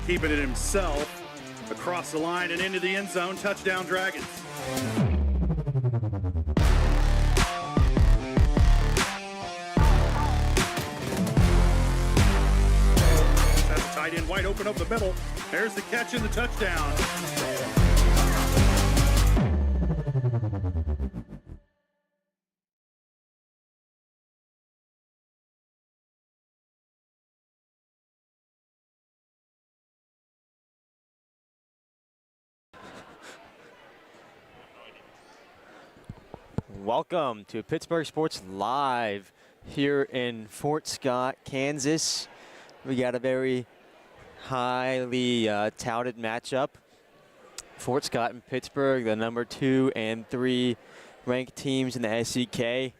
keeping it himself across the line and into the end zone. Touchdown, Dragons. That's a tight end wide open up the middle. There's the catch and the touchdown. Welcome to Pittsburgh Sports Live here in Fort Scott, Kansas. We got a very highly touted matchup. Fort Scott and Pittsburgh, the number 2 and 3 ranked teams in the SEK.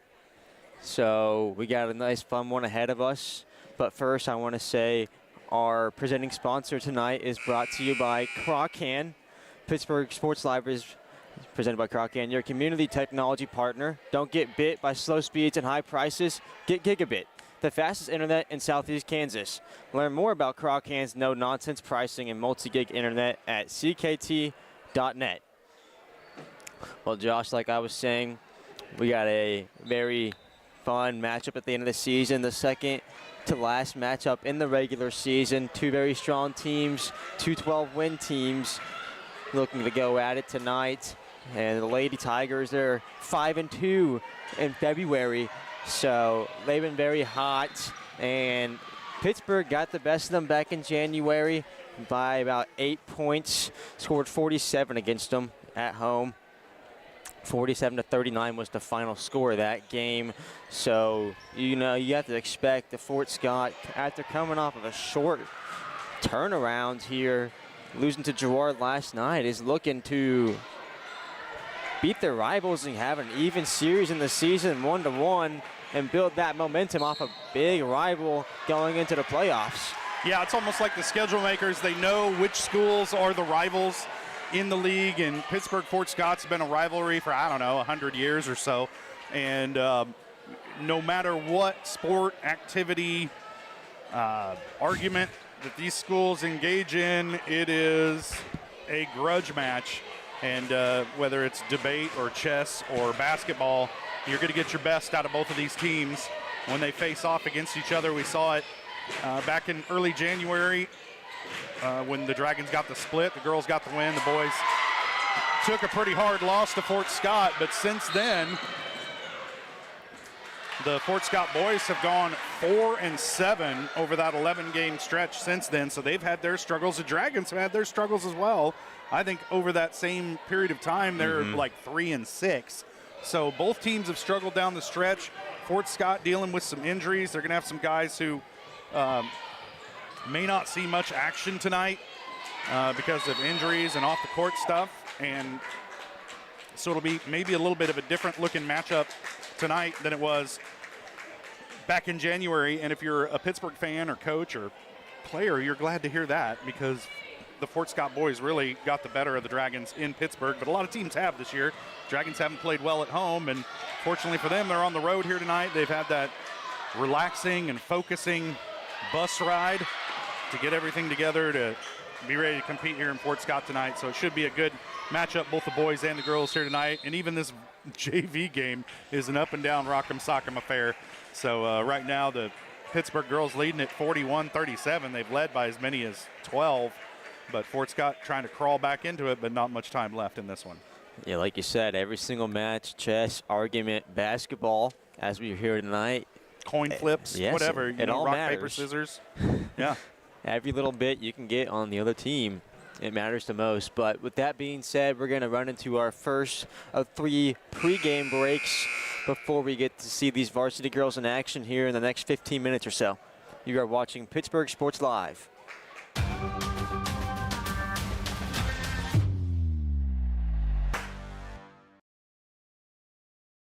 So we got a nice fun one ahead of us. But first, I want to say our presenting sponsor tonight is brought to you by Crocan. Pittsburgh Sports Live is presented by Crocan, your community technology partner. Don't get bit by slow speeds and high prices. Get Gigabit, the fastest internet in Southeast Kansas. Learn more about Crocan's no-nonsense pricing and multi-gig internet at ckt.net. Well, Josh, like I was saying, we got a very fun matchup at the end of the season, the second to last matchup in the regular season. Two very strong teams, two 12-win teams looking to go at it tonight. And the Lady Tigers, they're 5-2 in February, so they've been very hot. And Pittsburgh got the best of them back in January by about 8 points, scored 47 against them at home. 47-39 was the final score of that game. So, you know, you have to expect the Fort Scott, after coming off of a short turnaround here, losing to Girard last night, is looking to beat their rivals and have an even series in the season, 1-1, and build that momentum off a big rival going into the playoffs. Yeah, it's almost like the schedule makers. They know which schools are the rivals in the league, and Pittsburgh-Fort Scott's been a rivalry for, I don't know, 100 years or so. And no matter what sport, activity, argument that these schools engage in, it is a grudge match. And whether it's debate or chess or basketball, you're going to get your best out of both of these teams when they face off against each other. We saw it back in early January when the Dragons got the split. The girls got the win. The boys took a pretty hard loss to Fort Scott. But since then, the Fort Scott boys have gone 4-7 over that 11-game stretch since then. So they've had their struggles. The Dragons have had their struggles as well. I think over that same period of time, they're like 3-6. So both teams have struggled down the stretch. Fort Scott dealing with some injuries. They're going to have some guys who may not see much action tonight because of injuries and off-the-court stuff. And so it'll be maybe a little bit of a different looking matchup tonight than it was back in January. And if you're a Pittsburgh fan or coach or player, you're glad to hear that, because the Fort Scott boys really got the better of the Dragons in Pittsburgh, but a lot of teams have this year. Dragons haven't played well at home, and fortunately for them, they're on the road here tonight. They've had that relaxing and focusing bus ride to get everything together to be ready to compete here in Fort Scott tonight. So it should be a good matchup, both the boys and the girls here tonight. And even this JV game is an up and down rock'em sock'em affair. So right now the Pittsburgh girls leading at 41-37. They've led by as many as 12. But Fort Scott trying to crawl back into it, but not much time left in this one. Yeah, like you said, every single match, chess, argument, basketball, as we hear tonight. Coin flips, yes, whatever. It all rock, matters. paper, scissors. Yeah. Every little bit you can get on the other team, it matters the most. But with that being said, we're going to run into our first of 3 pregame breaks before we get to see these varsity girls in action here in the next 15 minutes or so. You are watching Pittsburgh Sports Live.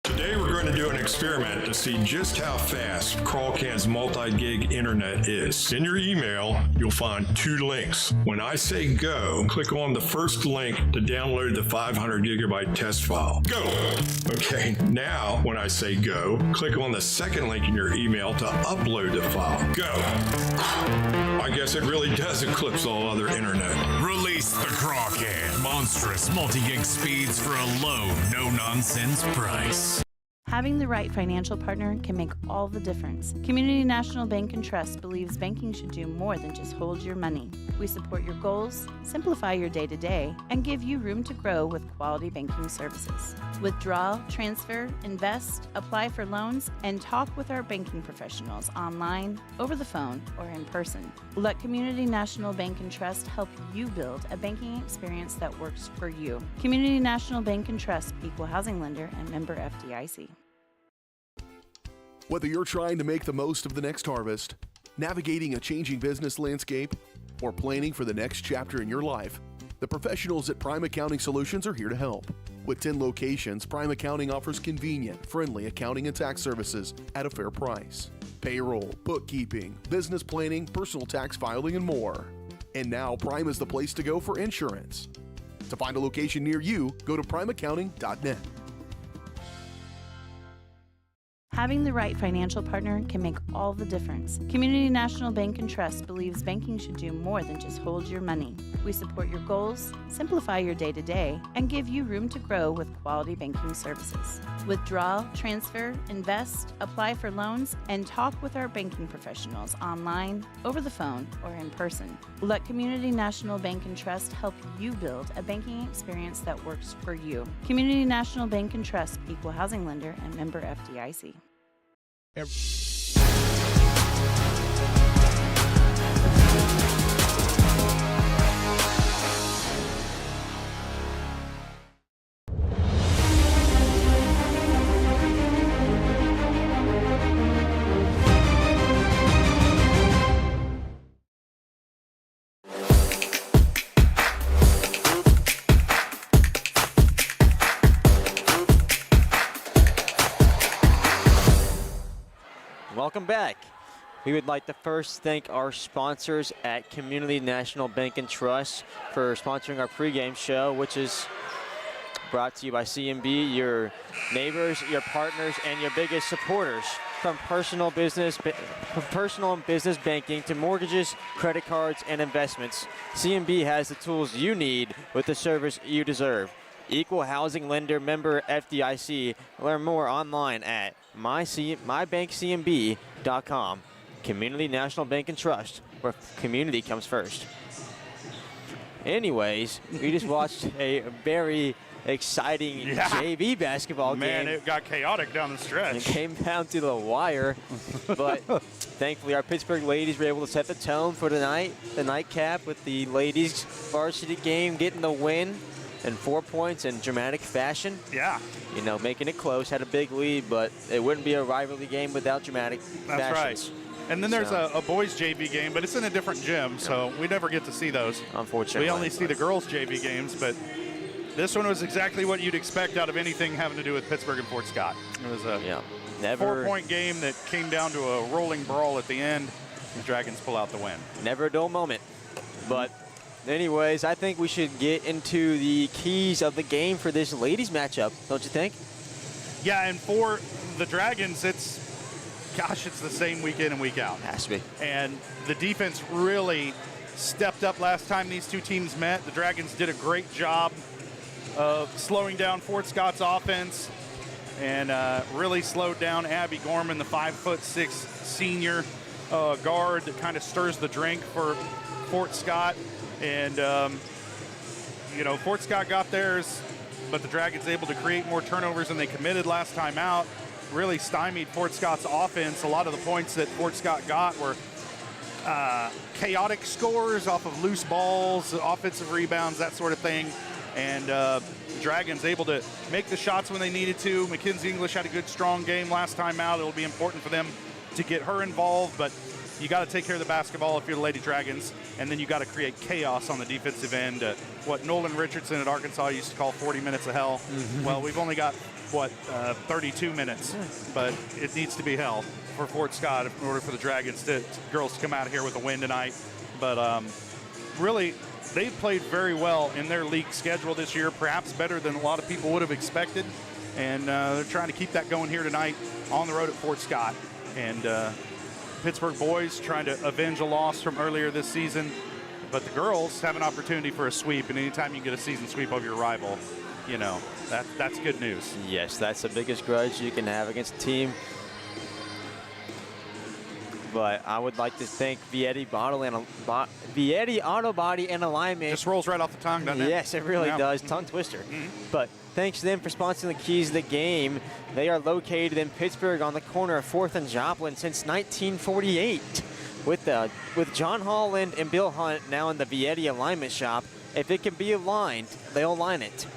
Today we're going to do an experiment to see just how fast Crawlcan's multi-gig internet is. In your email, you'll find 2 links. When I say go, click on the first link to download the 500 gigabyte test file. Go! Okay, now when I say go, click on the second link in your email to upload the file. Go! I guess it really does eclipse all other internet. Release the Crawcan. Monstrous multi-gig speeds for a low, no-nonsense price. Having the right financial partner can make all the difference. Community National Bank and Trust believes banking should do more than just hold your money. We support your goals, simplify your day-to-day, and give you room to grow with quality banking services. Withdraw, transfer, invest, apply for loans, and talk with our banking professionals online, over the phone, or in person. Let Community National Bank and Trust help you build a banking experience that works for you. Community National Bank and Trust, equal housing lender and member FDIC. Whether you're trying to make the most of the next harvest, navigating a changing business landscape, or planning for the next chapter in your life, the professionals at Prime Accounting Solutions are here to help. With 10 locations, Prime Accounting offers convenient, friendly accounting and tax services at a fair price. Payroll, bookkeeping, business planning, personal tax filing, and more. And now Prime is the place to go for insurance. To find a location near you, go to primeaccounting.net. Having the right financial partner can make all the difference. Community National Bank and Trust believes banking should do more than just hold your money. We support your goals, simplify your day-to-day, and give you room to grow with quality banking services. Withdraw, transfer, invest, apply for loans, and talk with our banking professionals online, over the phone, or in person. Let Community National Bank and Trust help you build a banking experience that works for you. Community National Bank and Trust, equal housing lender and member FDIC. Welcome back. We would like to first thank our sponsors at Community National Bank and Trust for sponsoring our pregame show, which is brought to you by CMB, your neighbors, your partners, and your biggest supporters. From personal and business banking to mortgages, credit cards, and investments, CMB has the tools you need with the service you deserve. Equal housing lender, member FDIC. Learn more online at mybankcmb.com. Community National Bank and Trust, where community comes first. Anyways, we just watched a very exciting JV basketball game. Man, it got chaotic down the stretch. It came down to the wire, but thankfully our Pittsburgh ladies were able to set the tone for the night, the nightcap, with the ladies varsity game getting the win. And 4 points in dramatic fashion. Yeah. You know, making it close, had a big lead, but it wouldn't be a rivalry game without dramatic That's fashions. right. And then there's a boys JV game, but it's in a different gym, so we never get to see those. Unfortunately. We only see the girls JV games, but this one was exactly what you'd expect out of anything having to do with Pittsburgh and Fort Scott. It was a 4-point game that came down to a rolling brawl at the end. The Dragons pull out the win. Never a dull moment. But anyways, I think we should get into the keys of the game for this ladies matchup, don't you think? Yeah, and for the Dragons, it's the same week in and week out. Has to be. And the defense really stepped up last time these two teams met. The Dragons did a great job of slowing down Fort Scott's offense and really slowed down Abby Gorman, the 5'6" senior guard that kind of stirs the drink for Fort Scott. And, Fort Scott got theirs, but the Dragons able to create more turnovers than they committed last time out. Really stymied Fort Scott's offense. A lot of the points that Fort Scott got were chaotic scores off of loose balls, offensive rebounds, that sort of thing. And Dragons able to make the shots when they needed to. Mackenzie English had a good, strong game last time out. It'll be important for them to get her involved, but you got to take care of the basketball if you're the Lady Dragons, and then you got to create chaos on the defensive end. What Nolan Richardson at Arkansas used to call 40 minutes of hell. Well, we've only got 32 minutes, but it needs to be hell for Fort Scott in order for the Dragons girls to come out of here with a win tonight. But really, they've played very well in their league schedule this year, perhaps better than a lot of people would have expected. And they're trying to keep that going here tonight on the road at Fort Scott. And Pittsburgh boys trying to avenge a loss from earlier this season. But the girls have an opportunity for a sweep, and anytime you get a season sweep of your rival, you know, that's good news. Yes, that's the biggest grudge you can have against a team. But I would like to thank Vietti Auto Body and Alignment. Just rolls right off the tongue, doesn't it? Yes, it really does. Tongue twister. But thanks to them for sponsoring the keys to the game. They are located in Pittsburgh on the corner of 4th and Joplin since 1948. With John Holland and Bill Hunt now in the Vietti Alignment Shop. If it can be aligned, they'll align it.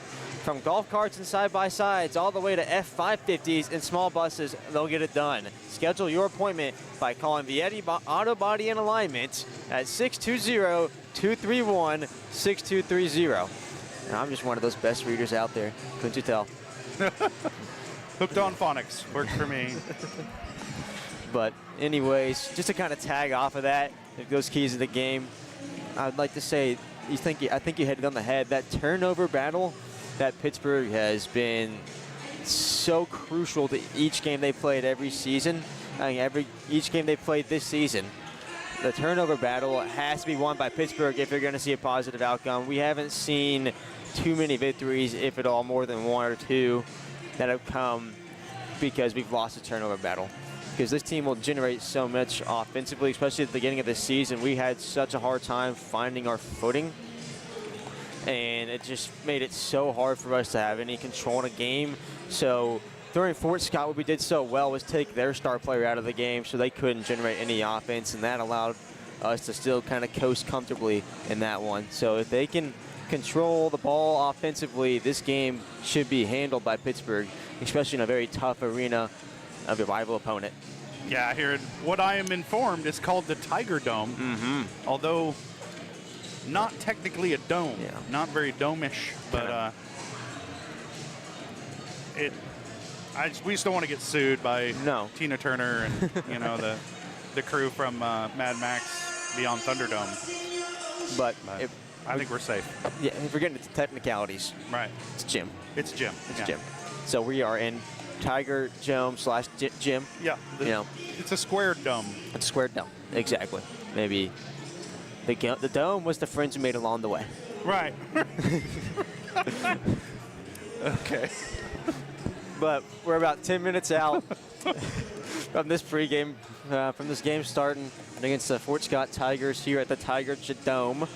From golf carts and side-by-sides all the way to F550s and small buses, they'll get it done. Schedule your appointment by calling Vietti Auto Body and Alignment at 620-231-6230. And I'm just one of those best readers out there. Couldn't you tell? Hooked on phonics. Worked for me. But anyways, just to kind of tag off of that, those keys of the game, I'd like to say, I think you hit it on the head. That turnover battle that Pittsburgh has been so crucial to each game they played every season. Each game they played this season. The turnover battle has to be won by Pittsburgh if you're going to see a positive outcome. We haven't seen too many victories, if at all, more than one or two that have come because we've lost the turnover battle. Because this team will generate so much offensively, especially at the beginning of the season. We had such a hard time finding our footing. And it just made it so hard for us to have any control in a game. So during Fort Scott, what we did so well was take their star player out of the game so they couldn't generate any offense, and that allowed us to still kind of coast comfortably in that one. So if they can control the ball offensively, this game should be handled by Pittsburgh, especially in a very tough arena of a rival opponent. Yeah, here, what I am informed is called the Tiger Dome, although not technically a dome, not very dome-ish, but we just don't want to get sued by Tina Turner and the crew from Mad Max Beyond Thunderdome. But I think we're safe. Yeah, if we're getting into technicalities, right? It's Jim. It's Jim. It's Jim. So we are in Tiger Dome / Jim. Yeah. It's a squared dome. It's a squared dome. Exactly. Maybe. The dome was the friends we made along the way. Right. Okay. But we're about 10 minutes out from this pregame, from this game starting against the Fort Scott Tigers here at the Tiger Dome.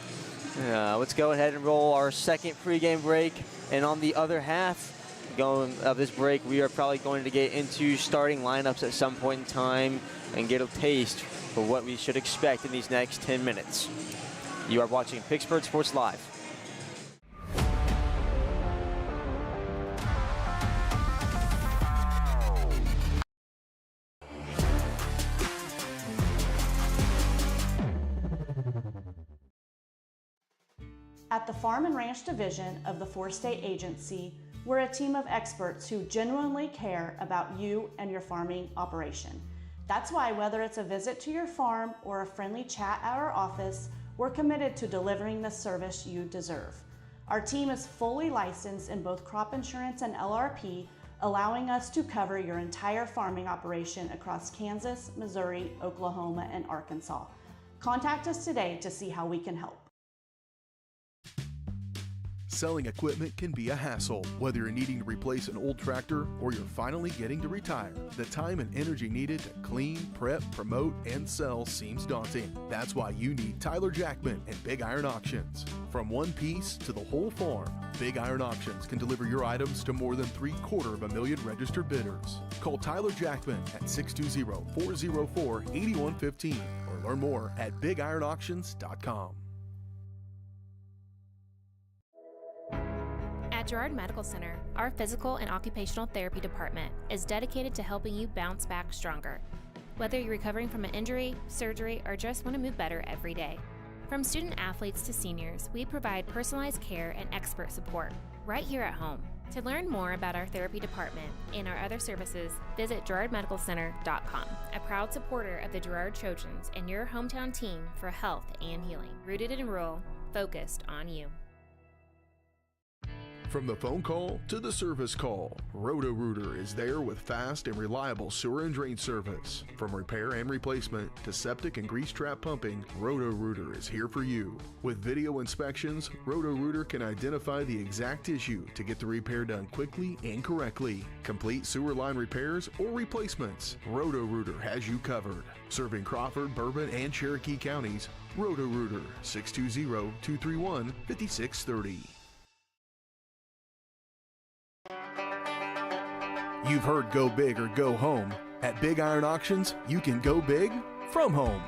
Let's go ahead and roll our second pregame break. And on the other half of this break, we are probably going to get into starting lineups at some point in time and get a taste for what we should expect in these next 10 minutes. You are watching Pittsburgh Sports Live. At the Farm and Ranch Division of the Four-State Agency, we're a team of experts who genuinely care about you and your farming operation. That's why whether it's a visit to your farm or a friendly chat at our office, we're committed to delivering the service you deserve. Our team is fully licensed in both crop insurance and LRP, allowing us to cover your entire farming operation across Kansas, Missouri, Oklahoma, and Arkansas. Contact us today to see how we can help. Selling equipment can be a hassle, whether you're needing to replace an old tractor or you're finally getting to retire. The time and energy needed to clean, prep, promote, and sell seems daunting. That's why you need Tyler Jackman and Big Iron Auctions. From one piece to the whole farm, Big Iron Auctions can deliver your items to more than 750,000 registered bidders. Call Tyler Jackman at 620-404-8115 or learn more at BigIronAuctions.com. At Girard Medical Center, our physical and occupational therapy department is dedicated to helping you bounce back stronger. whether you're recovering from an injury, surgery, or just want to move better every day. From student athletes to seniors, we provide personalized care and expert support right here at home. To learn more about our therapy department and our other services, visit GirardMedicalCenter.com, a proud supporter of the Girard Trojans and your hometown team for health and healing, rooted in rural, focused on you. From the phone call to the service call, Roto-Rooter is there with fast and reliable sewer and drain service. From repair and replacement to septic and grease trap pumping, Roto-Rooter is here for you. With video inspections, Roto-Rooter can identify the exact issue to get the repair done quickly and correctly. Complete sewer line repairs or replacements, Roto-Rooter has you covered. Serving Crawford, Bourbon, and Cherokee counties, Roto-Rooter, 620-231-5630. You've heard go big or go home. At Big Iron Auctions, you can go big from home.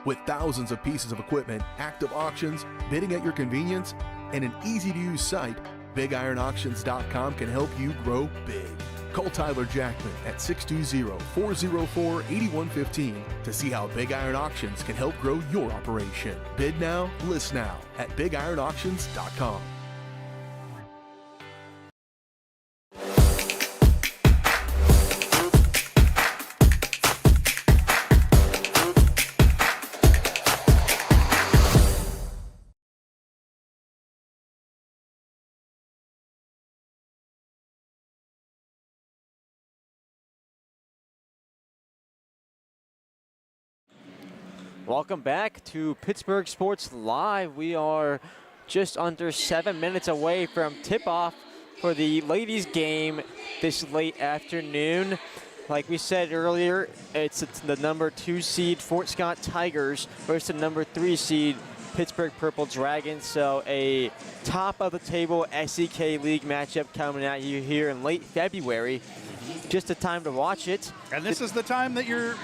With thousands of pieces of equipment, active auctions, bidding at your convenience, and an easy-to-use site, BigIronAuctions.com can help you grow big. Call Tyler Jackman at 620-404-8115 to see how Big Iron Auctions can help grow your operation. Bid now, list now at BigIronAuctions.com. Welcome back to Pittsburgh Sports Live. We are just under 7 minutes away from tip-off for the ladies' game this late afternoon. Like we said earlier, it's the number 2 seed Fort Scott Tigers versus the number 3 seed Pittsburgh Purple Dragons. So a top-of-the-table SEK League matchup coming at you here in late February. Just the time to watch it. And this is the time that your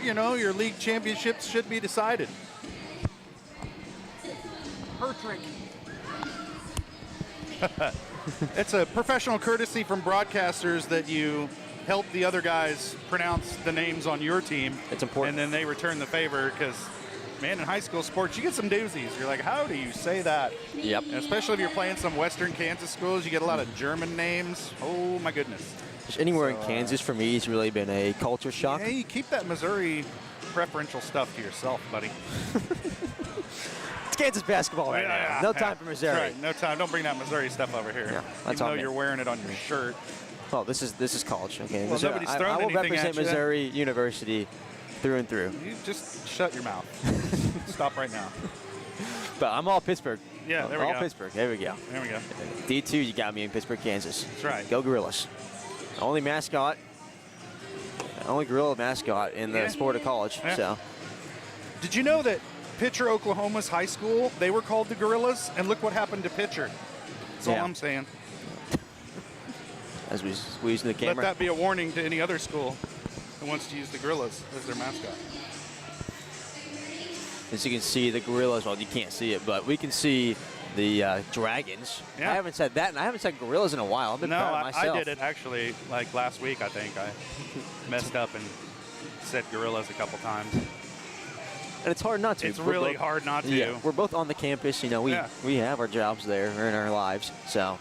league championships should be decided. Hertrick. It's a professional courtesy from broadcasters that you help the other guys pronounce the names on your team. It's important. And then they return the favor because, man, in high school sports, you get some doozies. You're like, how do you say that? Yep. And especially if you're playing some Western Kansas schools, you get a lot of German names. Oh, my goodness. Just anywhere in Kansas for me has really been a culture shock. Hey, keep that Missouri preferential stuff to yourself, buddy. It's Kansas basketball right now. No time for Missouri. That's right. No time. Don't bring that Missouri stuff over here. Yeah, even though you're wearing it on your shirt. Well, this is college. Okay. Well, nobody's thrown I will anything represent at you. Missouri University through and through. You just shut your mouth. Stop right now. But I'm all Pittsburgh. Yeah, there we all go. Pittsburgh. There we go. There we go. D2, you got me in Pittsburgh, Kansas. That's right. Go Gorillas. Only mascot, only gorilla mascot in the sport of college. Yeah. So, did you know that Pitcher, Oklahoma's high school, they were called the Gorillas, and look what happened to Pitcher. That's all I'm saying. As we squeeze in the camera. Let that be a warning to any other school who wants to use the Gorillas as their mascot. As you can see, the Gorillas, well, you can't see it, but we can see the Dragons. Yeah. I haven't said that, and I haven't said Gorillas in a while. I've been proud of myself. I did it actually like last week, I think. I messed up and said Gorillas a couple times. And it's hard not to. It's really hard not to. Yeah, we're both on the campus. You know, we have our jobs there in our lives. So,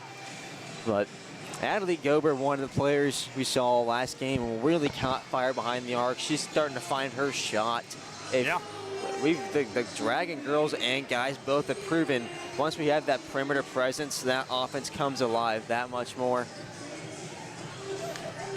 but Adelie Gober, one of the players we saw last game, really caught fire behind the arc. She's starting to find her shot. The Dragon girls and guys both have proven once we have that perimeter presence, that offense comes alive that much more.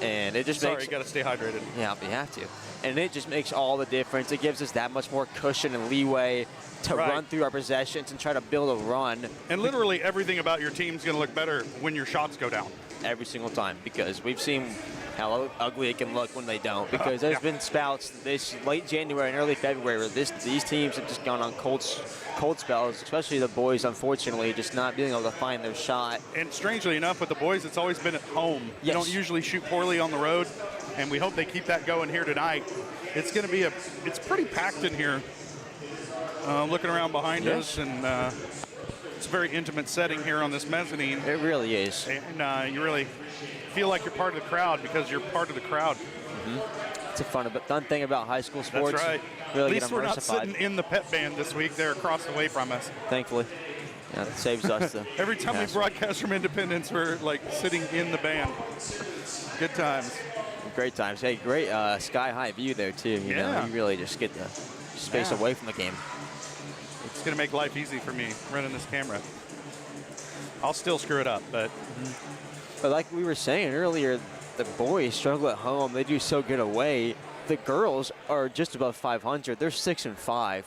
And it just makes... you got to stay hydrated. Yeah, you have to. And it just makes all the difference. It gives us that much more cushion and leeway to run through our possessions and try to build a run. And literally everything about your team's going to look better when your shots go down. Every single time, because we've seen how ugly it can look when they don't. Because there's been spouts this late January and early February where these teams have just gone on cold spells, especially the boys, unfortunately, just not being able to find their shot. And strangely enough, with the boys, it's always been at home. Yes. You don't usually shoot poorly on the road, and we hope they keep that going here tonight. It's going to be it's pretty packed in here. Looking around behind us, and it's a very intimate setting here on this mezzanine. It really is. And you really feel like you're part of the crowd because you're part of the crowd. It's a fun thing about high school sports. That's right. Really At least get we're not immersified. sitting in the pep band this week. They're across the way from us. Thankfully. Yeah, it saves us the Every time we hassle. broadcast from Independence, we're like sitting in the band. Good times. Great times. Hey, great sky-high view there, too. You know, you really just get the space away from the game. It's going to make life easy for me running this camera. I'll still screw it up, but... But like we were saying earlier, the boys struggle at home. They do so good away. The girls are just above 500. They're 6-5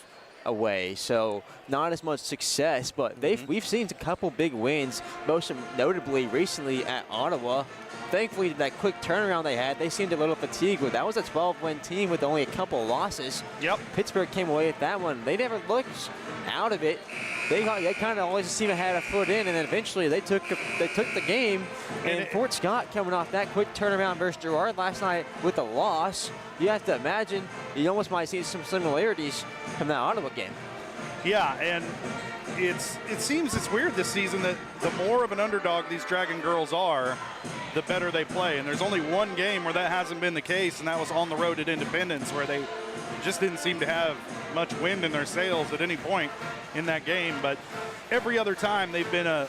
away, so not as much success. But we've seen a couple big wins, most notably recently at Ottawa. Thankfully, that quick turnaround they had, they seemed a little fatigued with. That was a 12-win team with only a couple of losses. Yep. Pittsburgh came away with that one. They never looked out of it. They kind of always seemed to have a foot in, and then eventually they took the game. And Fort Scott coming off that quick turnaround versus Girard last night with a loss. You have to imagine you almost might see some similarities from that Ottawa game. Yeah, and it seems it's weird this season that the more of an underdog these Dragon girls are, the better they play. And there's only one game where that hasn't been the case, and that was on the road at Independence, where they just didn't seem to have much wind in their sails at any point in that game. But every other time they've been a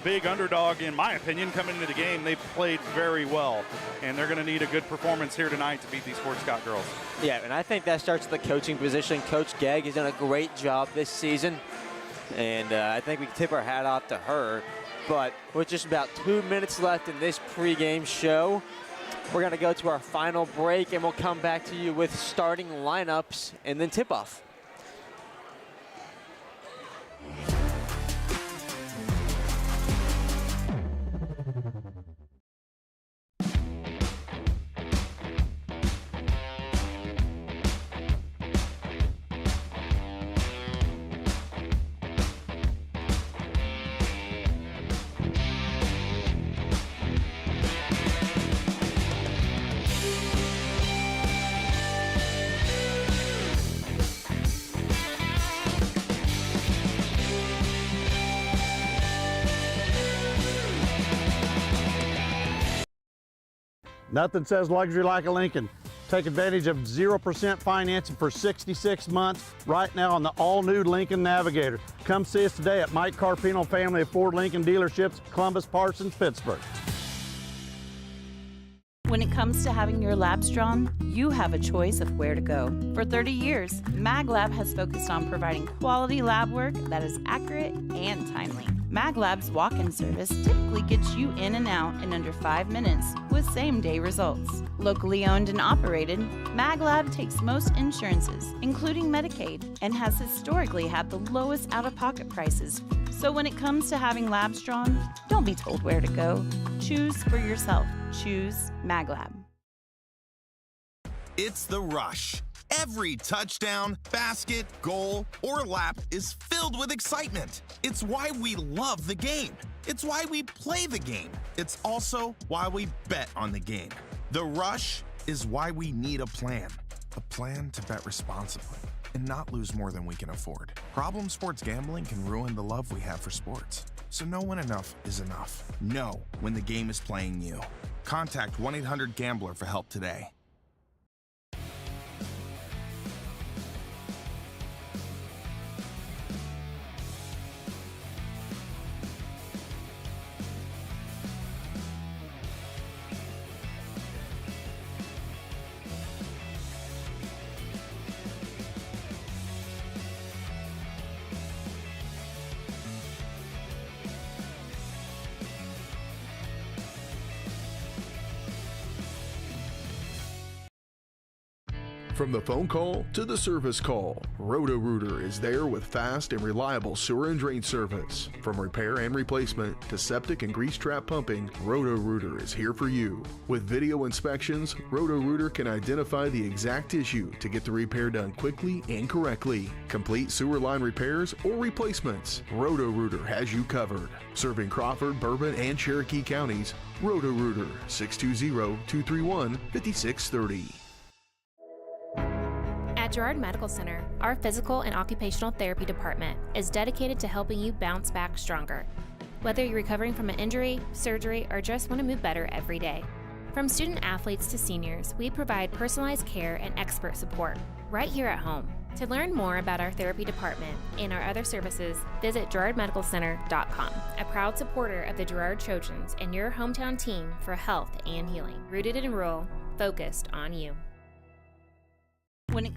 big underdog, in my opinion, coming into the game. They've played very well, and they're going to need a good performance here tonight to beat these Fort Scott girls. Yeah, and I think that starts with the coaching position. Coach Gegg has done a great job this season, and I think we can tip our hat off to her. But with just about 2 minutes left in this pregame show, we're going to go to our final break, and we'll come back to you with starting lineups and then tip-off. Nothing says luxury like a Lincoln. Take advantage of 0% financing for 66 months right now on the all-new Lincoln Navigator. Come see us today at Mike Carpino Family of Ford Lincoln Dealerships, Columbus, Parsons, Pittsburgh. When it comes to having your labs drawn, you have a choice of where to go. For 30 years, MagLab has focused on providing quality lab work that is accurate and timely. MagLab's walk-in service typically gets you in and out in under 5 minutes with same-day results. Locally owned and operated, MagLab takes most insurances, including Medicaid, and has historically had the lowest out-of-pocket prices. So when it comes to having labs drawn, don't be told where to go. Choose for yourself. Choose MagLab. It's the rush. Every touchdown, basket, goal, or lap is filled with excitement. It's why we love the game. It's why we play the game. It's also why we bet on the game. The rush is why we need a plan to bet responsibly and not lose more than we can afford. Problem sports gambling can ruin the love we have for sports. So know when enough is enough. Know when the game is playing you. Contact 1-800-GAMBLER for help today. From the phone call to the service call, Roto-Rooter is there with fast and reliable sewer and drain service. From repair and replacement to septic and grease trap pumping, Roto-Rooter is here for you. With video inspections, Roto-Rooter can identify the exact issue to get the repair done quickly and correctly. Complete sewer line repairs or replacements, Roto-Rooter has you covered. Serving Crawford, Bourbon, and Cherokee counties, Roto-Rooter, 620-231-5630. At Girard Medical Center, our physical and occupational therapy department is dedicated to helping you bounce back stronger. Whether you're recovering from an injury, surgery, or just want to move better every day, From student athletes to seniors, we provide personalized care and expert support right here at home. To learn more about our therapy department and our other services, visit GirardMedicalCenter.com, a proud supporter of the Girard Trojans and your hometown team for health and healing. Rooted in rural, focused on you. When it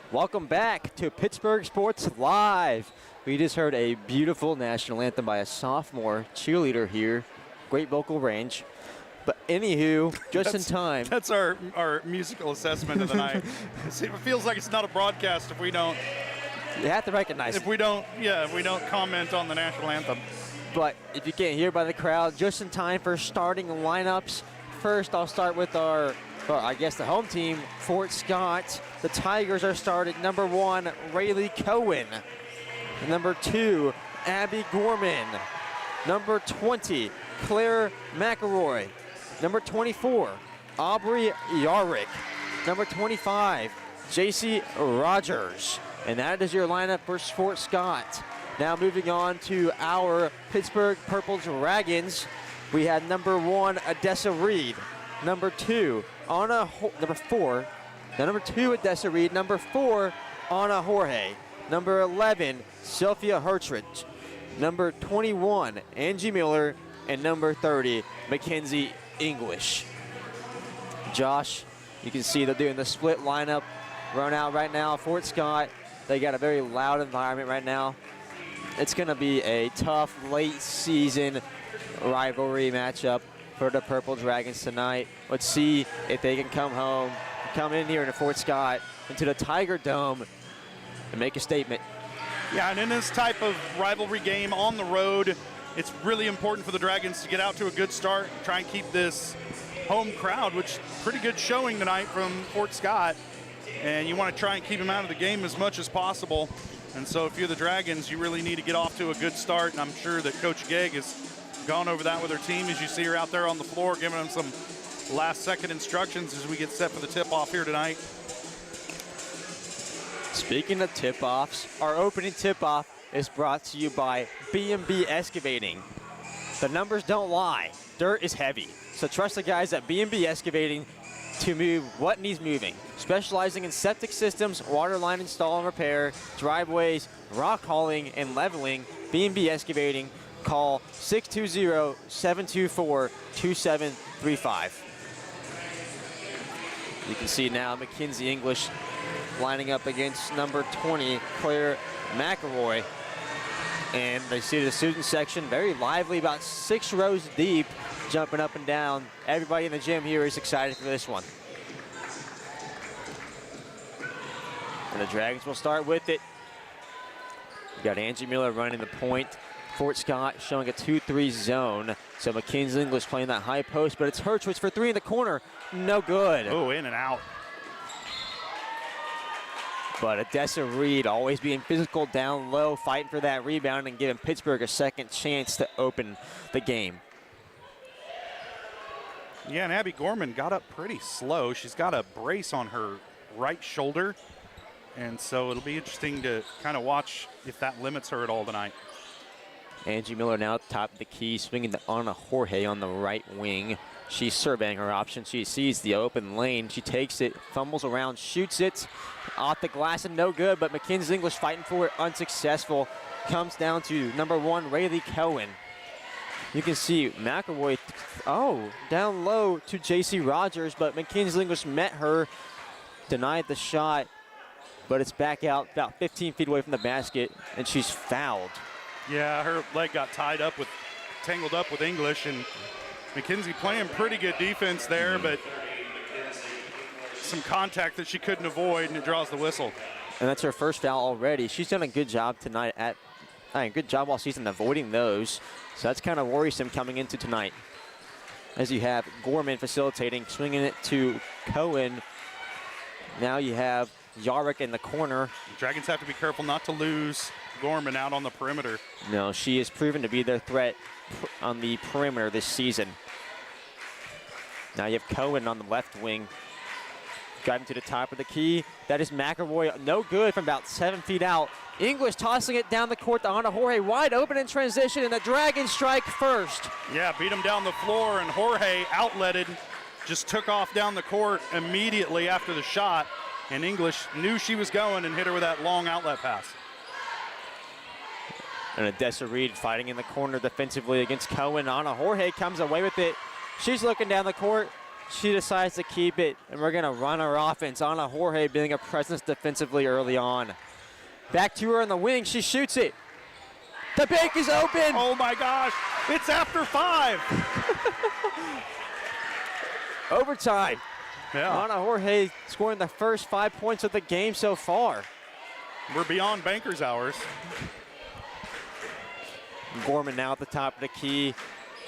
Welcome back to Pittsburgh Sports Live. We just heard a beautiful national anthem by a sophomore cheerleader here. Great vocal range. But anywho, just in time. That's our musical assessment of the night. It feels like it's not a broadcast if we don't. You have to recognize if we don't comment on the national anthem. But if you can't hear by the crowd, just in time for starting lineups. First, I'll start with the home team, Fort Scott. The Tigers are started. Number 1, Rayleigh Cohen. Number 2, Abby Gorman. Number 20, Claire McElroy. Number 24, Aubrey Yarrick. Number 25, JC Rogers. And that is your lineup for Fort Scott. Now moving on to our Pittsburgh Purple Dragons. We had number 1, Odessa Reed. Number 2, number 2, Odessa Reed. Number 4, Anna Jorge. Number 11, Sophia Hertrich. Number 21, Angie Miller. And number 30, Mackenzie English. Josh, you can see they're doing the split lineup run out right now. Fort Scott, they got a very loud environment right now. It's going to be a tough late season rivalry matchup for the Purple Dragons tonight. Let's see if they can come in here to Fort Scott, into the Tiger Dome, and make a statement. Yeah, and in this type of rivalry game on the road, it's really important for the Dragons to get out to a good start, try and keep this home crowd, which pretty good showing tonight from Fort Scott. And you want to try and keep them out of the game as much as possible. And so if you're the Dragons, you really need to get off to a good start. And I'm sure that Coach Gegg has gone over that with her team as you see her out there on the floor, giving them some last-second instructions as we get set for the tip-off here tonight. Speaking of tip-offs, our opening tip-off is brought to you by B&B Excavating. The numbers don't lie. Dirt is heavy. So trust the guys at B&B Excavating to move what needs moving. Specializing in septic systems, water line install and repair, driveways, rock hauling, and leveling, B&B Excavating. Call 620-724-2735. You can see now Mackenzie English lining up against number 20, Claire McElroy. And they see the student section very lively, about 6 rows deep, jumping up and down. Everybody in the gym here is excited for this one. And the Dragons will start with it. You got Angie Miller running the point. Fort Scott showing a 2-3 zone. So Mackenzie English playing that high post, but it's Hertrich for 3 in the corner. No good. Oh, in and out. But Odessa Reed always being physical down low, fighting for that rebound and giving Pittsburgh a second chance to open the game. Yeah, and Abby Gorman got up pretty slow. She's got a brace on her right shoulder. And so it'll be interesting to kind of watch if that limits her at all tonight. Angie Miller now at the top of the key, swinging to Anna Jorge on the right wing. She's surveying her option. She sees the open lane. She takes it, fumbles around, shoots it off the glass and no good, but Mackenzie English fighting for it, unsuccessful. Comes down to number 1, Rayleigh Cohen. You can see McElroy, down low to JC Rogers, but Mackenzie English met her, denied the shot, but it's back out about 15 feet away from the basket, and she's fouled. Yeah, her leg got tangled up with English, and Mackenzie playing pretty good defense there, but some contact that she couldn't avoid, and it draws the whistle. And that's her first foul already. She's done a good job tonight good job all season avoiding those. So that's kind of worrisome coming into tonight. As you have Gorman facilitating, swinging it to Cohen. Now you have Yarrick in the corner. Dragons have to be careful not to lose Gorman out on the perimeter. No, she has proven to be their threat on the perimeter this season. Now you have Cohen on the left wing. Driving to the top of the key. That is McElroy, no good from about 7 feet out. English tossing it down the court to Ana Jorge, wide open in transition, and the Dragons strike first. Yeah, beat him down the floor, and Jorge outletted, just took off down the court immediately after the shot, and English knew she was going and hit her with that long outlet pass. And Odessa Reed fighting in the corner defensively against Cohen. Ana Jorge comes away with it. She's looking down the court. She decides to keep it, and we're going to run our offense. Ana Jorge being a presence defensively early on. Back to her in the wing. She shoots it. The bank is open. Oh, my gosh. It's after 5. Overtime. Yeah. Ana Jorge scoring the first 5 points of the game so far. We're beyond banker's hours. Gorman now at the top of the key.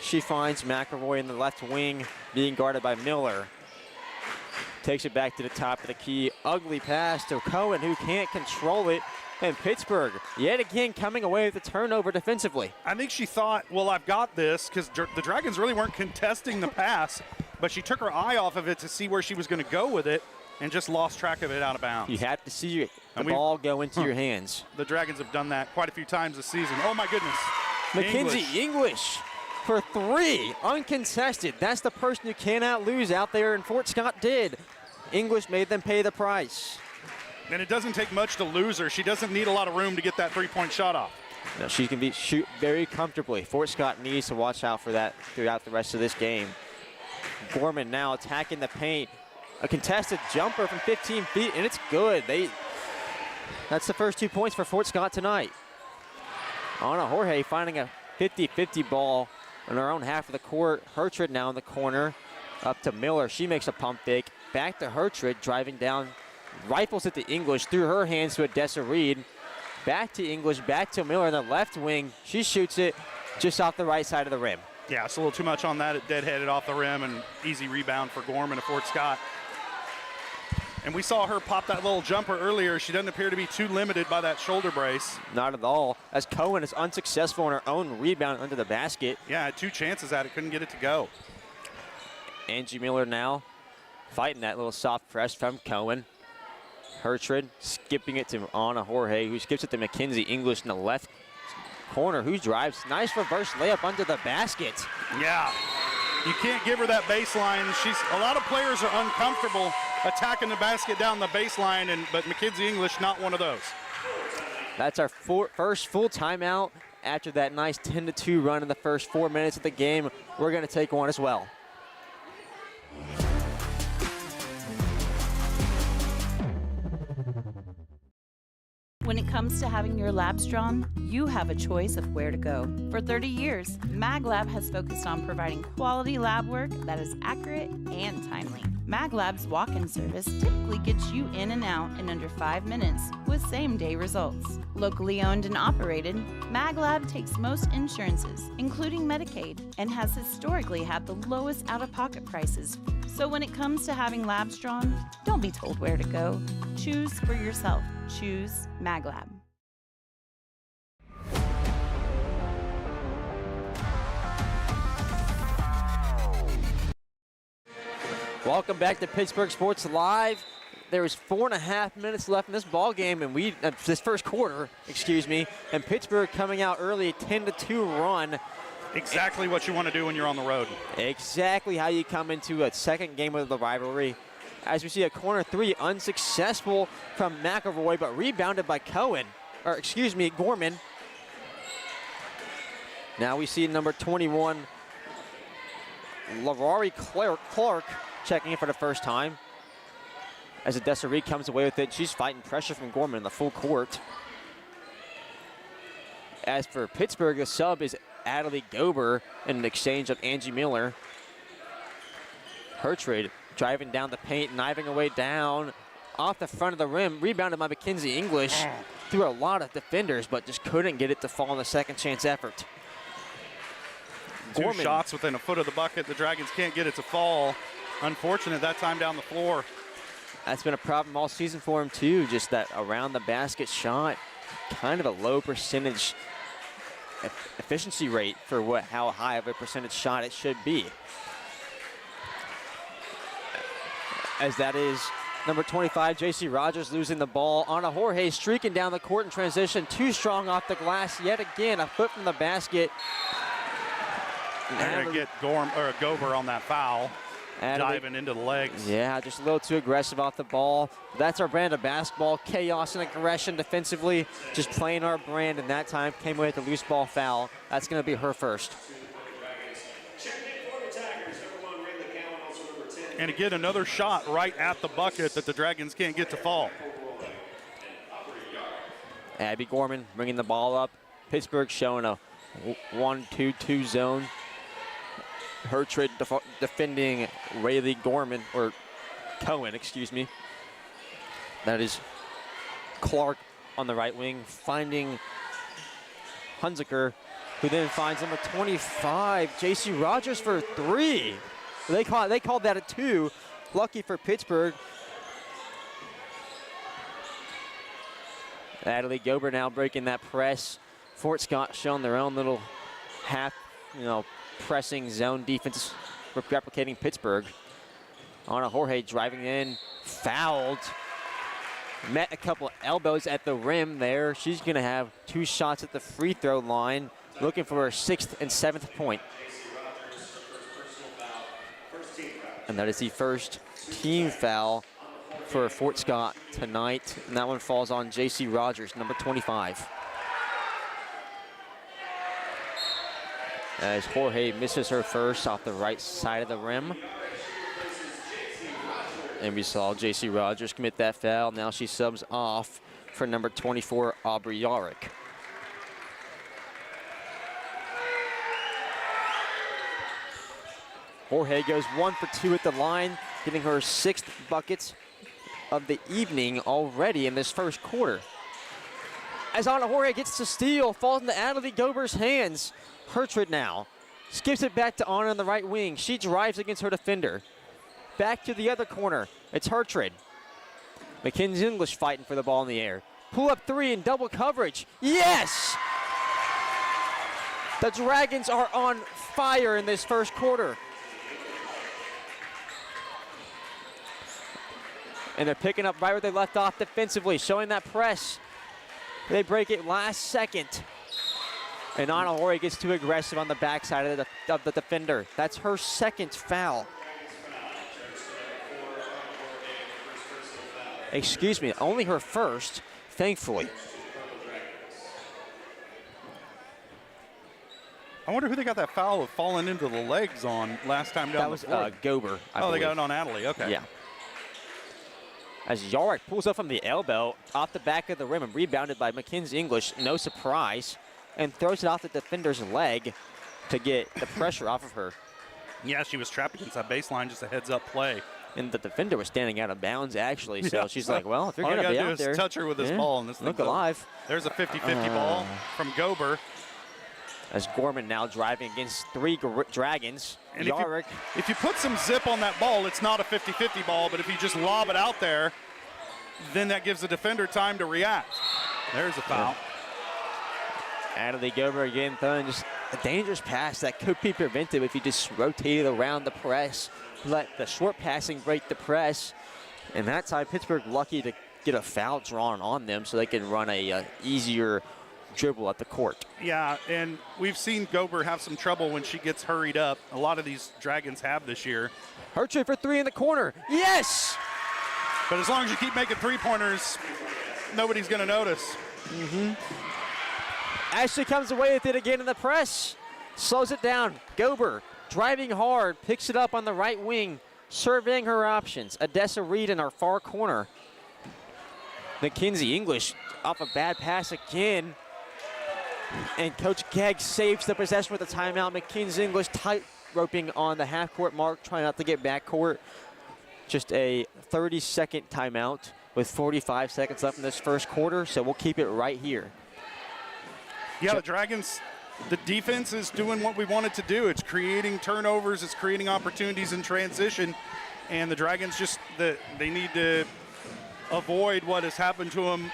She finds McElroy in the left wing, being guarded by Miller. Takes it back to the top of the key. Ugly pass to Cohen, who can't control it. And Pittsburg, yet again, coming away with the turnover defensively. I think she thought, well, I've got this, because the Dragons really weren't contesting the pass, but she took her eye off of it to see where she was going to go with it and just lost track of it out of bounds. You have to see the ball go into your hands. The Dragons have done that quite a few times this season. Oh, my goodness. Mackenzie English for 3, uncontested. That's the person you cannot lose out there, and Fort Scott did. English made them pay the price. And it doesn't take much to lose her. She doesn't need a lot of room to get that three-point shot off. No, she can shoot very comfortably. Fort Scott needs to watch out for that throughout the rest of this game. Gorman now attacking the paint. A contested jumper from 15 feet, and it's good. That's the first 2 points for Fort Scott tonight. Ana Jorge finding a 50-50 ball on her own half of the court. Hertrid now in the corner. Up to Miller. She makes a pump fake. Back to Hertrid, driving down. Rifles it to English, through her hands to Odessa Reed. Back to English, back to Miller in the left wing. She shoots it just off the right side of the rim. Yeah, it's a little too much on that. It deadheaded off the rim, and easy rebound for Gorman of Fort Scott. And we saw her pop that little jumper earlier. She doesn't appear to be too limited by that shoulder brace. Not at all, as Cohen is unsuccessful in her own rebound under the basket. Yeah, had 2 chances at it, couldn't get it to go. Angie Miller now fighting that little soft press from Cohen. Hertrid skipping it to Ana Jorge, who skips it to Mackenzie English in the left corner, who drives. Nice reverse layup under the basket. Yeah, you can't give her that baseline. A lot of players are uncomfortable attacking the basket down the baseline, but Mackenzie English, not one of those. That's our first full timeout after that nice 10-2 run in the first 4 minutes of the game. We're going to take one as well. When it comes to having your labs drawn, you have a choice of where to go. For 30 years, MagLab has focused on providing quality lab work that is accurate and timely. MagLab's walk-in service typically gets you in and out in under 5 minutes with same-day results. Locally owned and operated, MagLab takes most insurances, including Medicaid, and has historically had the lowest out-of-pocket prices. So when it comes to having labs drawn, don't be told where to go. Choose for yourself. Choose MagLab. Welcome back to Pittsburgh Sports Live. There is 4.5 minutes left in this ball game, and this first quarter, and Pittsburgh coming out early, 10-2 run. Exactly what you want to do when you're on the road. Exactly how you come into a second game of the rivalry. As we see a corner 3 unsuccessful from McElroy, but rebounded by Gorman. Now we see number 21, Larari Clark checking in for the first time. As Odessa Reed comes away with it, she's fighting pressure from Gorman in the full court. As for Pittsburgh, the sub is Adelie Gober in an exchange of Angie Miller. Hertrid driving down the paint, knifing away down off the front of the rim, rebounded by Mackenzie English through a lot of defenders, but just couldn't get it to fall in the second chance effort. Two shots within a foot of the bucket. The Dragons can't get it to fall. Unfortunate that time down the floor. That's been a problem all season for him too, just that around the basket shot, kind of a low percentage efficiency rate for how high of a percentage shot it should be. As that is Number 25, J.C. Rogers losing the ball. Ana Jorge streaking down the court in transition. Too strong off the glass yet again. A foot from the basket. They're going to get Gober on that foul. Diving into the legs. Yeah, just a little too aggressive off the ball. That's our brand of basketball. Chaos and aggression defensively. Just playing our brand, and that time came away with a loose ball foul. That's going to be her first. And again, another shot right at the bucket that the Dragons can't get to fall. Abby Gorman bringing the ball up. Pittsburgh showing a 1-2-2 zone. Hertrid defending Rayleigh Gorman, or Cohen, excuse me. That is Clark on the right wing, finding Hunziker, who then finds number 25, J.C. Rogers for 3. They called that a 2. Lucky for Pittsburgh. Natalie Gober now breaking that press. Fort Scott showing their own little half, pressing zone defense, replicating Pittsburgh. Ana Jorge driving in, fouled. Met a couple elbows at the rim there. She's going to have 2 shots at the free throw line, looking for her 6th and 7th point. And that is the first team foul for Fort Scott tonight. And that one falls on J.C. Rogers, number 25. As Jorge misses her first off the right side of the rim. And we saw J.C. Rogers commit that foul. Now she subs off for number 24, Aubrey Yarick. Jorge goes 1 for 2 at the line, getting her 6th buckets of the evening already in this first quarter. As Ana Jorge gets to steal, falls into Natalie Gober's hands. Hertrid now skips it back to Ana on the right wing. She drives against her defender. Back to the other corner. It's Hertrid. Mackenzie English fighting for the ball in the air. Pull up 3 in double coverage. Yes! The Dragons are on fire in this first quarter. And they're picking up right where they left off defensively, showing that press. They break it last second. And Ana Jorge gets too aggressive on the backside of the defender. That's her 2nd foul. Excuse me, only her 1st, thankfully. I wonder who they got that foul of falling into the legs on last time down that was the floor. Gober, I believe. They got it on Natalie, okay. Yeah. As Yarick pulls up from the elbow, off the back of the rim and rebounded by Mackenzie English, no surprise, and throws it off the defender's leg to get the pressure off of her. Yeah, she was trapped against that baseline, just a heads-up play. And the defender was standing out of bounds, actually, so she's like, well, if you're going to be out there, touch her with this ball, and this look alive. There's a 50-50 ball from Gober. As Gorman now driving against 3 Dragons. And if you put some zip on that ball, it's not a 50-50 ball, but if you just lob it out there, then that gives the defender time to react. There's a foul. Natalie Gober again throwing just a dangerous pass that could be prevented if you just rotated around the press, let the short passing break the press. And that time, Pittsburgh lucky to get a foul drawn on them so they can run a easier dribble at the court. Yeah, and we've seen Gober have some trouble when she gets hurried up. A lot of these Dragons have this year. Hertrid for 3 in the corner. Yes! But as long as you keep making 3-pointers, nobody's going to notice. Ashley comes away with it again in the press. Slows it down. Gober driving hard, picks it up on the right wing, surveying her options. Odessa Reed in our far corner. Mackenzie English off a bad pass again. And Coach Gegg saves the possession with a timeout. Mackenzie English tight roping on the half-court mark, trying not to get backcourt. Just a 30-second timeout with 45 seconds left in this first quarter, so we'll keep it right here. Yeah, the Dragons, the defense is doing what we wanted to do. It's creating turnovers, it's creating opportunities in transition, and the Dragons they need to avoid what has happened to them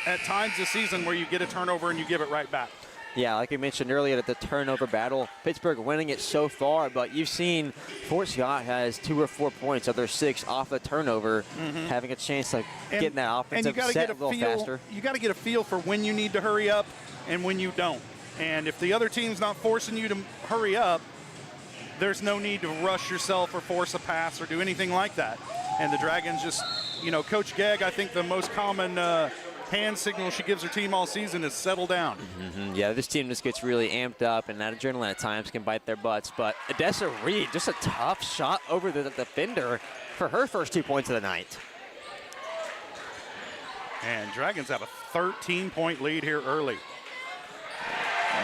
at times this season where you get a turnover and you give it right back. Yeah, like we mentioned earlier, at the turnover battle, Pittsburgh winning it so far, but you've seen Fort Scott has 2 or 4 points of their 6 off the turnover, having a chance to get in that offensive set a little faster. You got to get a feel for when you need to hurry up and when you don't. And if the other team's not forcing you to hurry up, there's no need to rush yourself or force a pass or do anything like that. And the Dragons just, Coach Gegg, I think the most common hand signal she gives her team all season is settle down. Yeah, this team just gets really amped up, and that adrenaline at times can bite their butts. But Odessa Reed, just a tough shot over the defender for her first 2 points of the night. And Dragons have a 13-point lead here early.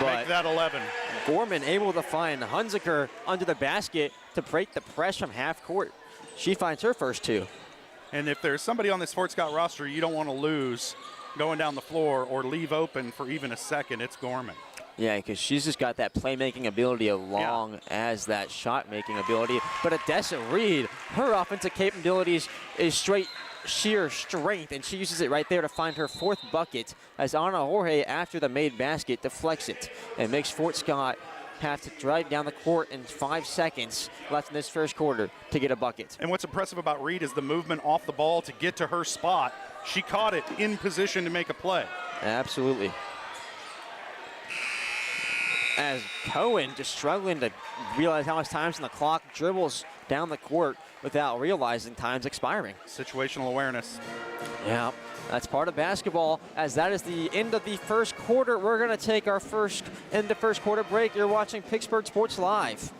But make that 11. Gorman able to find Hunziker under the basket to break the press from half court. She finds her first 2. And if there's somebody on this Fort Scott roster you don't want to lose going down the floor or leave open for even a second, it's Gorman. Yeah, because she's just got that playmaking ability along as that shot-making ability. But Odessa Reed, her offensive capabilities is straight sheer strength, and she uses it right there to find her 4th bucket as Ana Jorge, after the made basket, deflects it and makes Fort Scott have to drive down the court in 5 seconds left in this first quarter to get a bucket. And what's impressive about Reed is the movement off the ball to get to her spot. She caught it in position to make a play. Absolutely. As Cohen just struggling to realize how much time's on the clock, dribbles down the court without realizing time's expiring. Situational awareness. Yeah, that's part of basketball, as that is the end of the first quarter. We're going to take our first end of first quarter break. You're watching Pittsburgh Sports Live.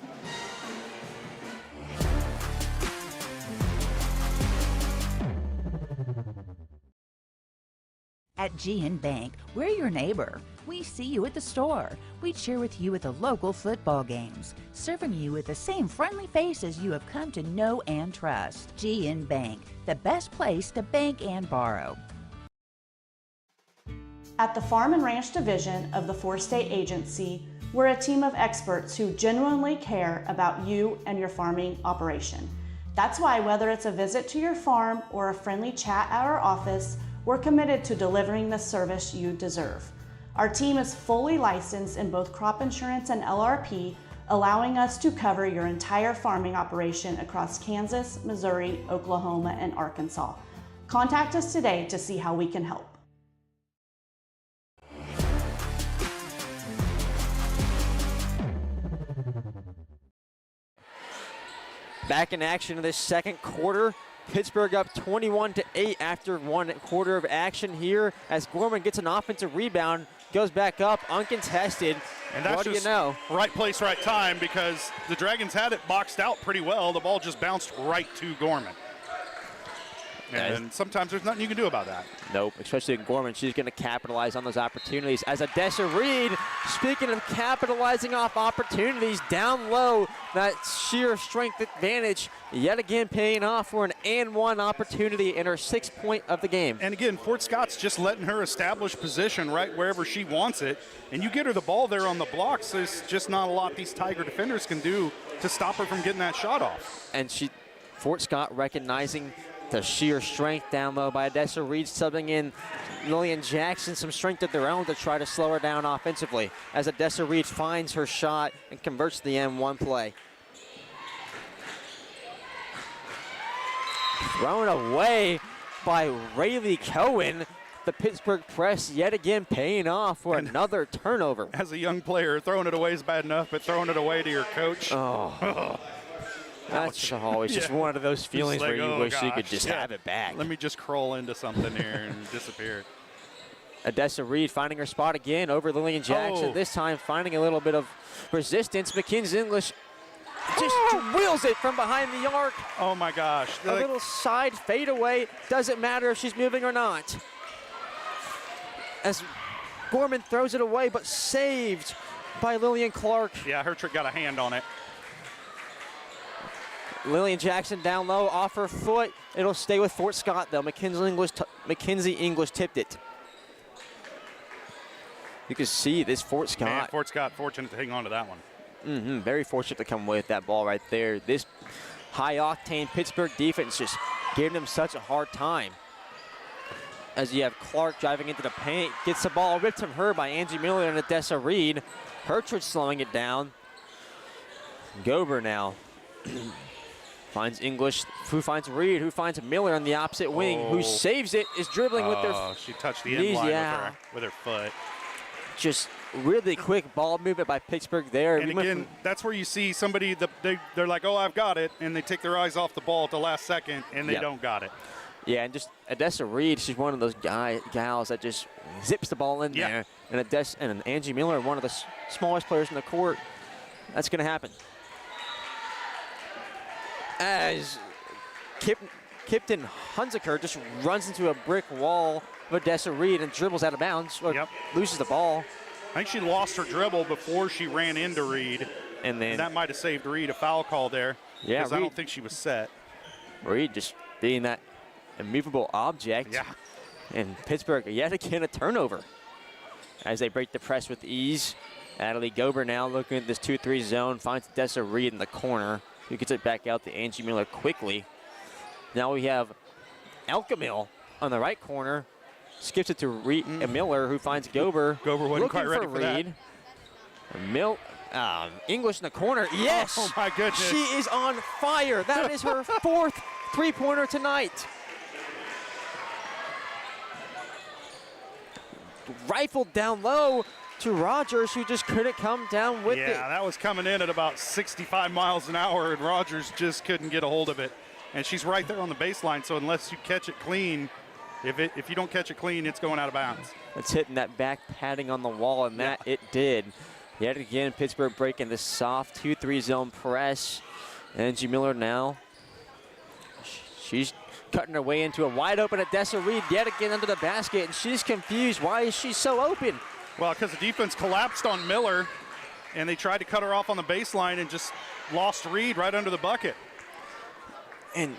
At GN Bank, we're your neighbor. We see you at the store. We cheer with you at the local football games, serving you with the same friendly faces you have come to know and trust. GN Bank, the best place to bank and borrow. At the Farm and Ranch Division of the 4-State Agency, we're a team of experts who genuinely care about you and your farming operation. That's why whether it's a visit to your farm or a friendly chat at our office, we're committed to delivering the service you deserve. Our team is fully licensed in both crop insurance and LRP, allowing us to cover your entire farming operation across Kansas, Missouri, Oklahoma, and Arkansas. Contact us today to see how we can help. Back in action in this second quarter. Pittsburgh up 21-8 after 1 quarter of action here, as Gorman gets an offensive rebound, goes back up uncontested. And that's what do you just know? Right place, right time, because the Dragons had it boxed out pretty well. The ball just bounced right to Gorman. And sometimes there's nothing you can do about that. Nope, especially in Gorman. She's going to capitalize on those opportunities. As Odessa Reed, speaking of capitalizing off opportunities, down low, that sheer strength advantage yet again paying off for an and 1 opportunity in her 6th point of the game. And again, Fort Scott's just letting her establish position right wherever she wants it. And you get her the ball there on the blocks, there's just not a lot these Tiger defenders can do to stop her from getting that shot off. And Fort Scott recognizing the sheer strength down low by Odessa Reed, subbing in Lillian Jackson, some strength of their own to try to slow her down offensively, as Odessa Reed finds her shot and converts the M1 play. Thrown away by Rayleigh Cohen. The Pittsburgh press yet again paying off for another turnover. As a young player, throwing it away is bad enough, but throwing it away to your coach. Oh. That's always just one of those feelings where you wish you could just have it back. Let me just crawl into something here and disappear. Odessa Reed finding her spot again over Lillian Jackson. This time finding a little bit of resistance. Mackenzie English just wheels it from behind the arc. Oh my gosh. A little side fadeaway. Doesn't matter if she's moving or not. As Gorman throws it away, but saved by Lillian Clark. Yeah, her trick got a hand on it. Lillian Jackson down low, off her foot. It'll stay with Fort Scott, though. Mackenzie English tipped it. You can see this Fort Scott. Man, Fort Scott fortunate to hang on to that one. Very fortunate to come away with that ball right there. This high-octane Pittsburgh defense just giving them such a hard time. as you have Clark driving into the paint, gets the ball ripped from her by Angie Miller and Odessa Reed. Hertridge slowing it down. Gober now finds English, who finds Reed, who finds Miller on the opposite wing, who saves it, is dribbling with their she touched the end line with her foot. Just really quick ball movement by Pittsburgh there. And again, that's where you see somebody, they're like, oh, I've got it, and they take their eyes off the ball at the last second, and they don't got it. Yeah, and just Odessa Reed, she's one of those gals that just zips the ball in there. And Angie Miller, one of the smallest players in the court, that's going to happen. As Kipton Hunziker just runs into a brick wall of Odessa Reed and dribbles out of bounds, or loses the ball. I think she lost her dribble before she ran into Reed. And then that might have saved Reed a foul call there. Yeah, because I don't think she was set. Reed just being that immovable object. Yeah. And Pittsburgh yet again a turnover as they break the press with ease. Natalie Gober now looking at this 2-3 zone, finds Odessa Reed in the corner, who gets it back out to Angie Miller quickly. Now we have Elkamil on the right corner, skips it to Reed Miller, who finds Gober. Gober wasn't quite ready for Reed. English in the corner. Yes! Oh, my goodness. She is on fire. That is her fourth three-pointer tonight. Rifled down low to Rogers, who just couldn't come down with it. Yeah, that was coming in at about 65 miles an hour, and Rogers just couldn't get a hold of it. And she's right there on the baseline, so unless you catch it clean, if you don't catch it clean, it's going out of bounds. It's hitting that back padding on the wall, and that it did. Yet again, Pittsburgh breaking this soft 2-3 zone press. Angie Miller now, she's cutting her way into a wide open Odessa Reed yet again under the basket, and she's confused. Why is she so open? Well, because the defense collapsed on Miller, and they tried to cut her off on the baseline and just lost Reed right under the bucket. And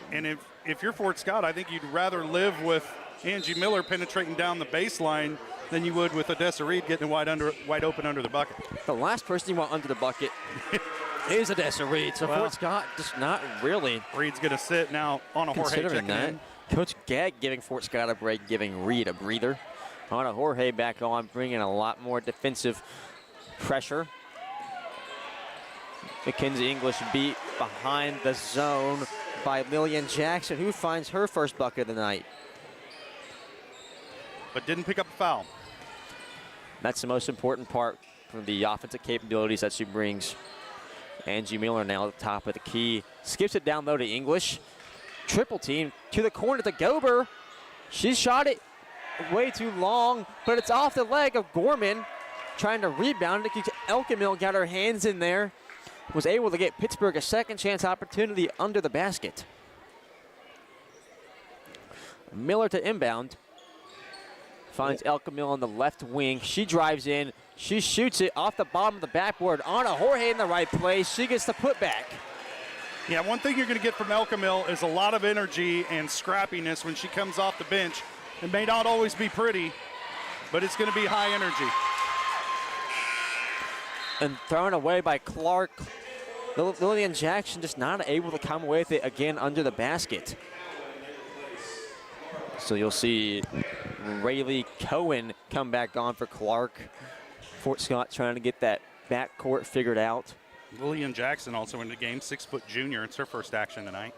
if you're Fort Scott, I think you'd rather live with Angie Miller penetrating down the baseline than you would with Odessa Reed getting wide open under the bucket. The last person you want under the bucket is Odessa Reed. So Fort Scott just not really. Reed's going to sit now on a Jorge checking in. Coach Gagg giving Fort Scott a break, giving Reed a breather. On a Jorge back on, bringing a lot more defensive pressure. Mackenzie English beat behind the zone by Lillian Jackson, who finds her first bucket of the night. But didn't pick up a foul. That's the most important part from the offensive capabilities that she brings. Angie Miller now at the top of the key. Skips it down low to English. Triple team to the corner to Gober. She shot it way too long, but it's off the leg of Gorman. Trying to rebound it. Elkamil got her hands in there. Was able to get Pittsburgh a second chance opportunity under the basket. Miller to inbound. Finds Elkamil on the left wing. She drives in. She shoots it off the bottom of the backboard. Anna Jorge in the right place. She gets the putback. Yeah, one thing you're going to get from Elkamil is a lot of energy and scrappiness when she comes off the bench. It may not always be pretty, but it's going to be high energy. And thrown away by Clark. Lillian Jackson just not able to come away with it again under the basket. So you'll see Rayleigh Cohen come back on for Clark. Fort Scott trying to get that backcourt figured out. Lillian Jackson also in the game, 6-foot junior. It's her first action tonight.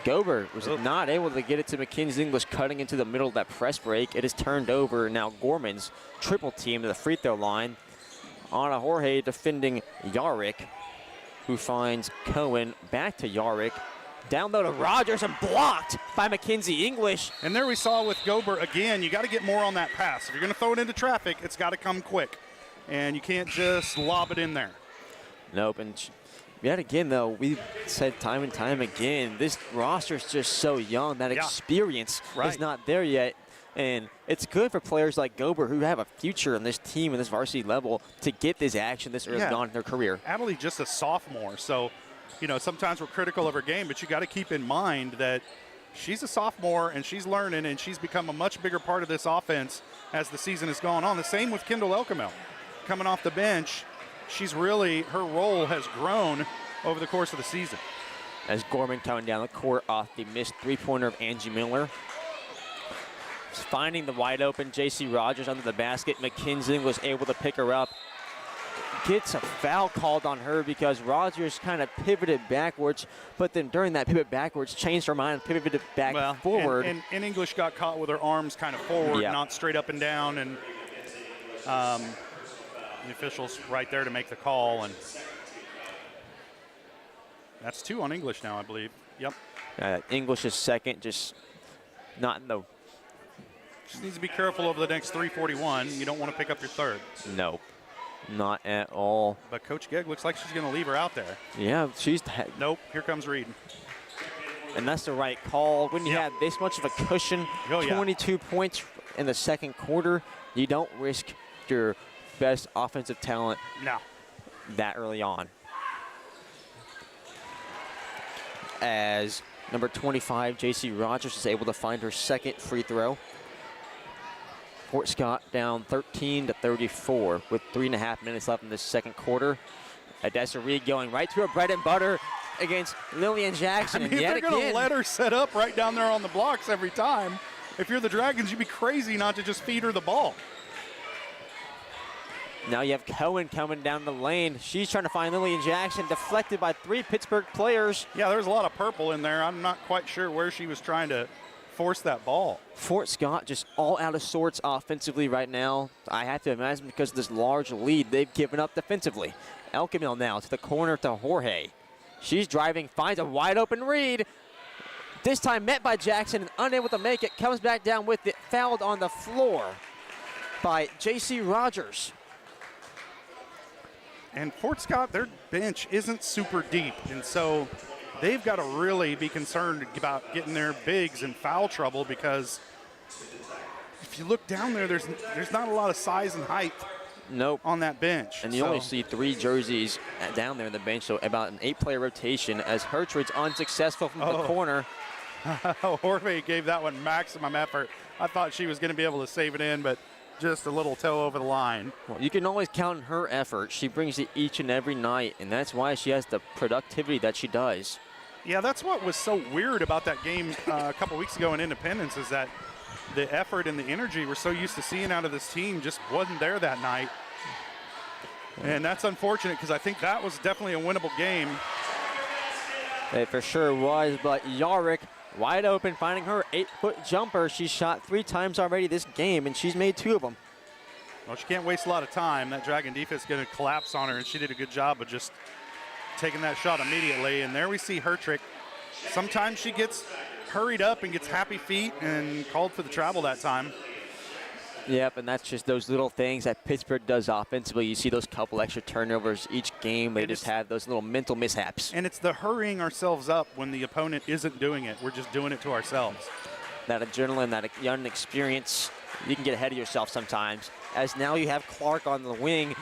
Gober was not able to get it to Mackenzie English, cutting into the middle of that press break. It is turned over. Now Gorman's triple team to the free throw line. Anna Jorge defending Yarick, who finds Cohen back to Yarick. Down low to Rogers and blocked by Mackenzie English. And there we saw with Gober again, you got to get more on that pass. If you're going to throw it into traffic, it's got to come quick. And you can't just lob it in there. Nope. And yet again, though, we've said time and time again, this roster is just so young. That experience is not there yet. And it's good for players like Gober who have a future in this team and this varsity level to get this action this early on in their career. Adelie just a sophomore, so you know sometimes we're critical of her game, but you got to keep in mind that she's a sophomore and she's learning and she's become a much bigger part of this offense as the season has gone on. The same with Kendall Elkamil. Coming off the bench, she's really, her role has grown over the course of the season. as Gorman coming down the court off the missed three-pointer of Angie Miller. Finding the wide open J.C. Rogers under the basket. McKinson was able to pick her up. Gets a foul called on her because Rogers kind of pivoted backwards, but then during that pivot backwards, changed her mind and pivoted back forward. And English got caught with her arms kind of forward, not straight up and down, and the officials right there to make the call, and that's 2 on English now, I believe. Yep. English is second, just not in the... Just needs to be careful over the next 3:41. You don't want to pick up your third. No. Not at all. But Coach Gegg looks like she's going to leave her out there. Yeah, she's... Nope, here comes Reed. And that's the right call. When you have this much of a cushion, 22 points in the second quarter, you don't risk your best offensive talent that early on. As number 25, J.C. Rogers, is able to find her second free throw. Fort Scott down 13-34 with 3.5 minutes left in this second quarter. Odessa Reed going right to her bread and butter against Lillian Jackson. I mean, they're going to let her set up right down there on the blocks every time. If you're the Dragons, you'd be crazy not to just feed her the ball. Now you have Cohen coming down the lane. She's trying to find Lillian Jackson, deflected by 3 Pittsburgh players. Yeah, there's a lot of purple in there. I'm not quite sure where she was trying to force that ball. Fort Scott just all out of sorts offensively right now. I have to imagine because of this large lead they've given up defensively. Elkamil now to the corner to Jorge. She's driving, finds a wide open Reed. This time met by Jackson and unable to make it. Comes back down with it, fouled on the floor by J.C. Rogers. And Fort Scott, their bench isn't super deep, and so they've got to really be concerned about getting their bigs in foul trouble, because if you look down there, there's not a lot of size and height on that bench. And you only see 3 jerseys down there in the bench, so about an 8-player rotation as Hertrid's unsuccessful from the corner. Jorge gave that one maximum effort. I thought she was going to be able to save it in, but just a little toe over the line. Well, you can always count on her effort. She brings it each and every night, and that's why she has the productivity that she does. Yeah, that's what was so weird about that game a couple weeks ago in Independence, is that the effort and the energy we're so used to seeing out of this team just wasn't there that night. And that's unfortunate, because I think that was definitely a winnable game. It for sure was, but Yarick wide open, finding her 8-foot jumper. She's shot 3 times already this game, and she's made 2 of them. Well, she can't waste a lot of time. That Dragon defense is going to collapse on her, and she did a good job of just taking that shot immediately. And there we see Hertrick. Sometimes she gets hurried up and gets happy feet and called for the travel that time. Yep, and that's just those little things that Pittsburgh does offensively. You see those couple extra turnovers each game. They just have those little mental mishaps. And it's the hurrying ourselves up when the opponent isn't doing it. We're just doing it to ourselves. That adrenaline, that young experience, you can get ahead of yourself sometimes. As now you have Clark on the wing,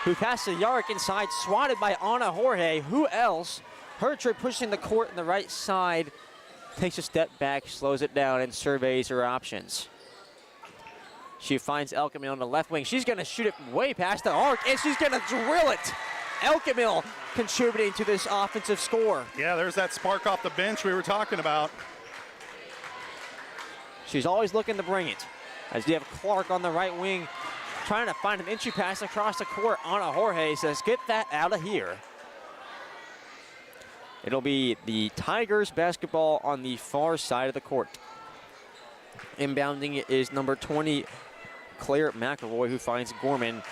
who passed to Yarick inside, swatted by Ana Jorge. Who else? Hertrick pushing the court in the right side, takes a step back, slows it down, and surveys her options. She finds Elkamil on the left wing. She's going to shoot it way past the arc, and she's going to drill it. Elkamil contributing to this offensive score. Yeah, there's that spark off the bench we were talking about. She's always looking to bring it. As you have Clark on the right wing, trying to find an entry pass across the court. Ana Jorge says, get that out of here. It'll be the Tigers basketball on the far side of the court. Inbounding is number 20, Claire McElroy, who finds Gorman.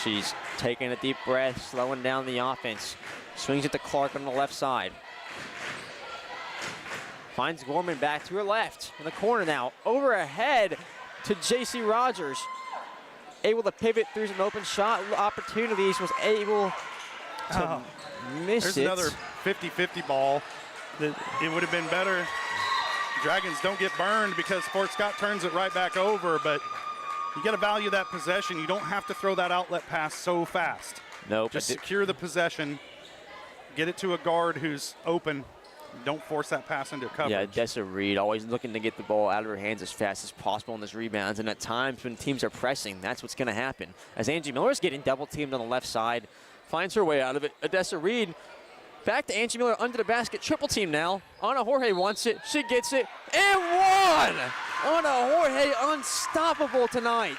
She's taking a deep breath, slowing down the offense. Swings it to Clark on the left side. Finds Gorman back to her left. In the corner now, over ahead to J.C. Rogers. Able to pivot through some open shot opportunities, was able to miss There's it. another 50-50 ball. It would have been better. Dragons don't get burned because Fort Scott turns it right back over, but you got to value that possession. You don't have to throw that outlet pass so fast. Nope. Just secure the possession, get it to a guard who's open. Don't force that pass into coverage. Yeah, Odessa Reed always looking to get the ball out of her hands as fast as possible in those rebounds, and at times when teams are pressing, that's what's going to happen. As Angie Miller's getting double-teamed on the left side, finds her way out of it. Odessa Reed Back to Angie Miller under the basket. Triple team now. Ana Jorge wants it. She gets it. And one! Ana Jorge unstoppable tonight.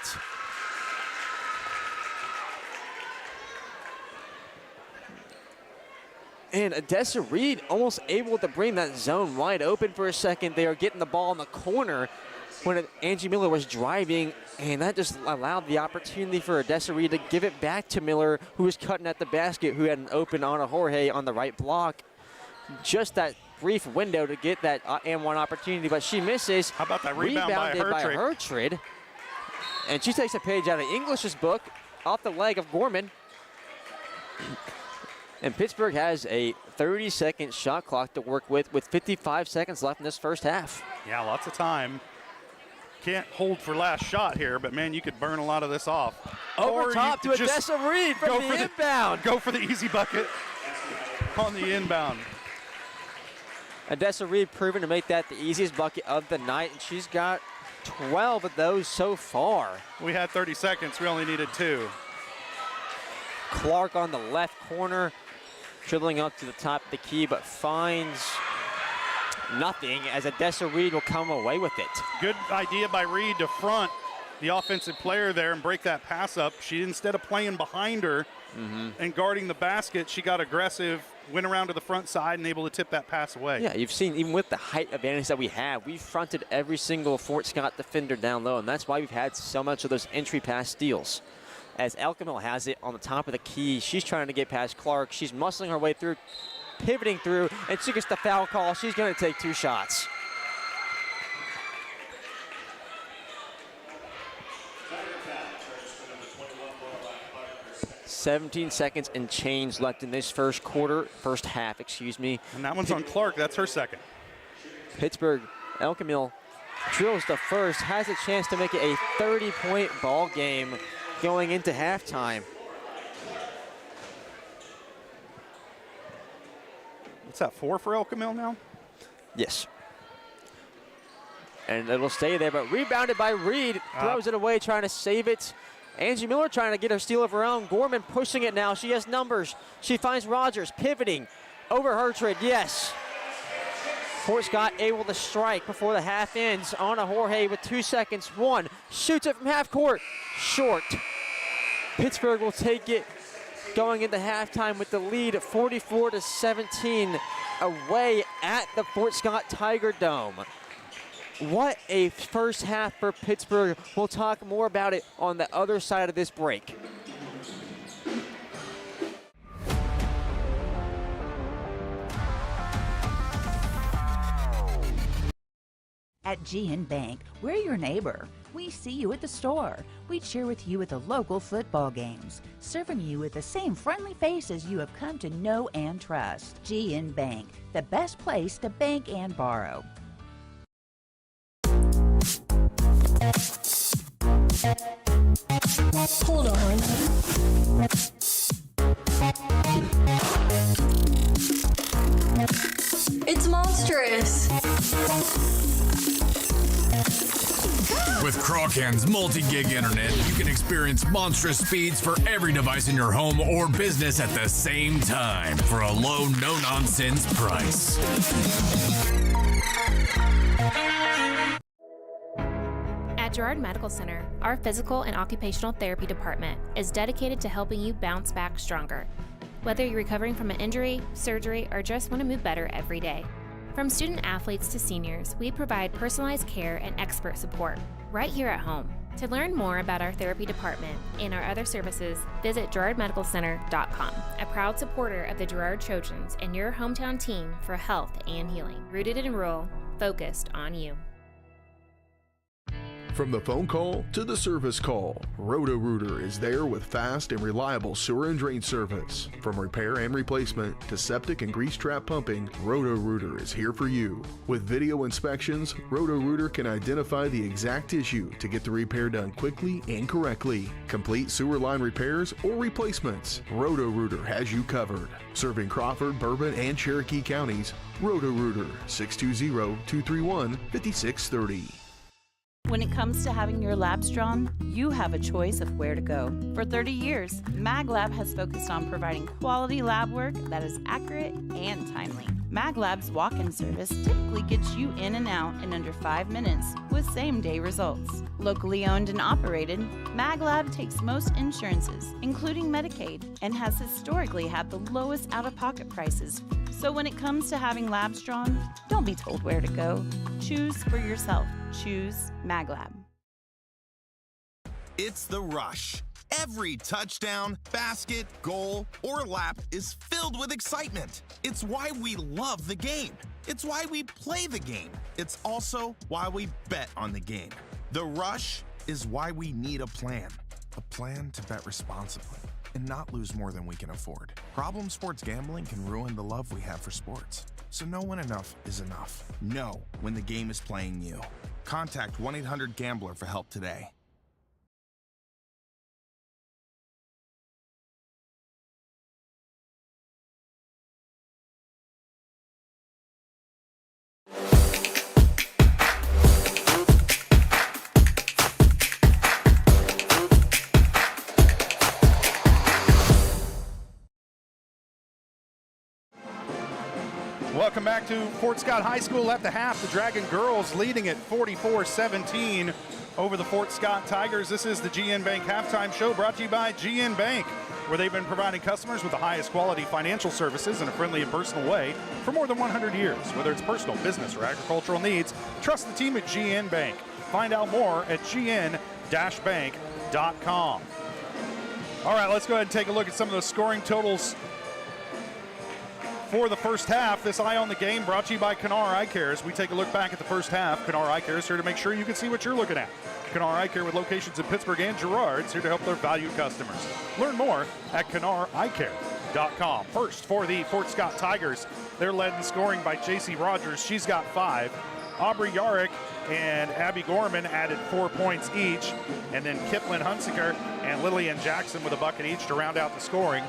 And Odessa Reed almost able to bring that zone wide open for a second. They are getting the ball in the corner when Angie Miller was driving, and that just allowed the opportunity for Odessa Reed to give it back to Miller, who was cutting at the basket, who had an open Ana Jorge on the right block. Just that brief window to get that and one opportunity, but she misses. How about that rebound by Hertrid? And she takes a page out of English's book off the leg of Gorman. And Pittsburgh has a 30-second shot clock to work with 55 seconds left in this first half. Yeah, lots of time. Can't hold for last shot here, but man, you could burn a lot of this off. Over top to Odessa Reed from the inbound. Go for the easy bucket on the inbound. Odessa Reed proven to make that the easiest bucket of the night, and she's got 12 of those so far. We had 30 seconds. We only needed 2. Clark on the left corner, dribbling up to the top of the key, but finds nothing as Odessa Reed will come away with it. Good idea by Reed to front the offensive player there and break that pass up. She, instead of playing behind her and guarding the basket, she got aggressive, went around to the front side and able to tip that pass away. Yeah, you've seen, even with the height advantage that we have, we've fronted every single Fort Scott defender down low, and that's why we've had so much of those entry pass steals. As Elkamil has it on the top of the key, she's trying to get past Clark. She's muscling her way through, pivoting through, and she gets the foul call. She's going to take 2 shots. "17 seconds and change left in this first half, excuse me. And that one's on Clark. That's her second. Pittsburgh, Elkamil drills the first, has a chance to make it a 30-point ball game going into halftime. What's that, 4 for Elkamil now? Yes. And it'll stay there, but rebounded by Reed, throws it away, trying to save it. Angie Miller trying to get her steal of her own. Gorman pushing it now. She has numbers. She finds Rogers pivoting over Hertrid. Yes. Fort Scott able to strike before the half ends. Ana Jorge with 2 seconds. 1, shoots it from half court. Short. Pittsburgh will take it going into halftime with the lead 44-17 away at the Fort Scott Tiger Dome. What a first half for Pittsburgh. We'll talk more about it on the other side of this break. At GN Bank, we're your neighbor. We see you at the store. We cheer with you at the local football games, serving you with the same friendly faces you have come to know and trust. GN Bank, the best place to bank and borrow. Hold on. It's monstrous. With Crawcan's multi-gig internet, you can experience monstrous speeds for every device in your home or business at the same time for a low, no-nonsense price. At Girard Medical Center, our physical and occupational therapy department is dedicated to helping you bounce back stronger. Whether you're recovering from an injury, surgery, or just want to move better every day. From student athletes to seniors, we provide personalized care and expert support right here at home. To learn more about our therapy department and our other services, visit GirardMedicalCenter.com, a proud supporter of the Girard Trojans and your hometown team for health and healing. Rooted in rural, focused on you. From the phone call to the service call, Roto-Rooter is there with fast and reliable sewer and drain service. From repair and replacement to septic and grease trap pumping, Roto-Rooter is here for you. With video inspections, Roto-Rooter can identify the exact issue to get the repair done quickly and correctly. Complete sewer line repairs or replacements, Roto-Rooter has you covered. Serving Crawford, Bourbon, and Cherokee counties, Roto-Rooter, 620-231-5630. When it comes to having your labs drawn, you have a choice of where to go. For 30 years, MagLab has focused on providing quality lab work that is accurate and timely. MagLab's walk-in service typically gets you in and out in under 5 minutes with same-day results. Locally owned and operated, MagLab takes most insurances, including Medicaid, and has historically had the lowest out-of-pocket prices. So when it comes to having labs drawn, don't be told where to go. Choose for yourself. Choose MagLab. It's the rush. Every touchdown, basket, goal, or lap is filled with excitement. It's why we love the game. It's why we play the game. It's also why we bet on the game. The rush is why we need a plan to bet responsibly and not lose more than we can afford. Problem sports gambling can ruin the love we have for sports. So know when enough is enough. Know when the game is playing you. Contact 1-800-GAMBLER for help today. Welcome back to Fort Scott High School at the half. The Dragon girls leading at 44-17 over the Fort Scott Tigers. This is the GN Bank halftime show brought to you by GN Bank, where they've been providing customers with the highest quality financial services in a friendly and personal way for more than 100 years. Whether it's personal, business, or agricultural needs, trust the team at GN Bank. Find out more at gn-bank.com. All right, let's go ahead and take a look at some of those scoring totals for the first half. This Eye on the Game brought to you by Kanar Eye Care. As we take a look back at the first half, Kanar Eye Care is here to make sure you can see what you're looking at. Kanar Eye Care with locations in Pittsburg and Girard is here to help their valued customers. Learn more at canareyecare.com. First for the Fort Scott Tigers, they're led in scoring by J.C. Rogers. She's got 5. Aubrey Yarrick and Abby Gorman added 4 points each. And then Kiplin Hunsiker and Lillian Jackson with a bucket each to round out the scoring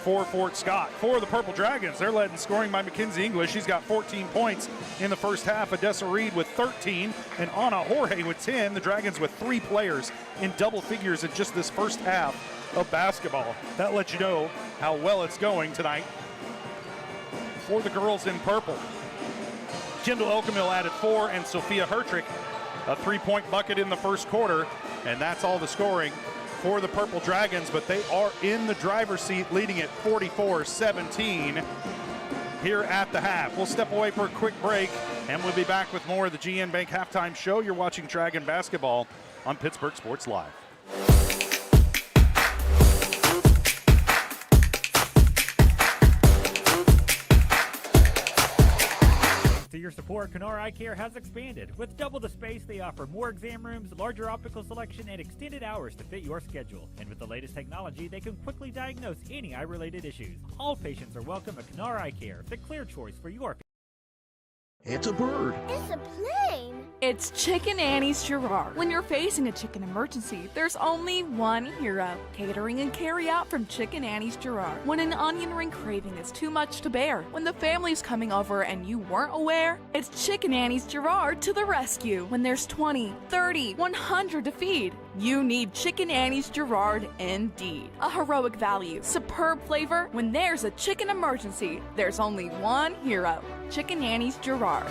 for Fort Scott. For the Purple Dragons, they're led in scoring by Mackenzie English. She's got 14 points in the first half. Odessa Reed with 13 and Anna Jorge with 10. The Dragons with 3 players in double figures in just this first half of basketball. That lets you know how well it's going tonight for the girls in purple. Kendall Okamill added 4 and Sophia Hertrick a 3-point bucket in the first quarter, and that's all the scoring for the Purple Dragons, but they are in the driver's seat leading at 44-17 here at the half. We'll step away for a quick break, and we'll be back with more of the GN Bank halftime show. You're watching Dragon Basketball on Pittsburgh Sports Live. To your support, Kanar Eye Care has expanded. With double the space, they offer more exam rooms, larger optical selection, and extended hours to fit your schedule. And with the latest technology, they can quickly diagnose any eye-related issues. All patients are welcome at Kanar Eye Care, the clear choice for your family. It's a bird. It's a plane. It's Chicken Annie's Girard. When you're facing a chicken emergency, there's only one hero. Catering and carry out from Chicken Annie's Girard. When an onion ring craving is too much to bear, when the family's coming over and you weren't aware, it's Chicken Annie's Girard to the rescue. When there's 20, 30, 100 to feed, you need Chicken Annie's Girard indeed. A heroic value, superb flavor. When there's a chicken emergency, there's only one hero. Chicken Annie's Girard.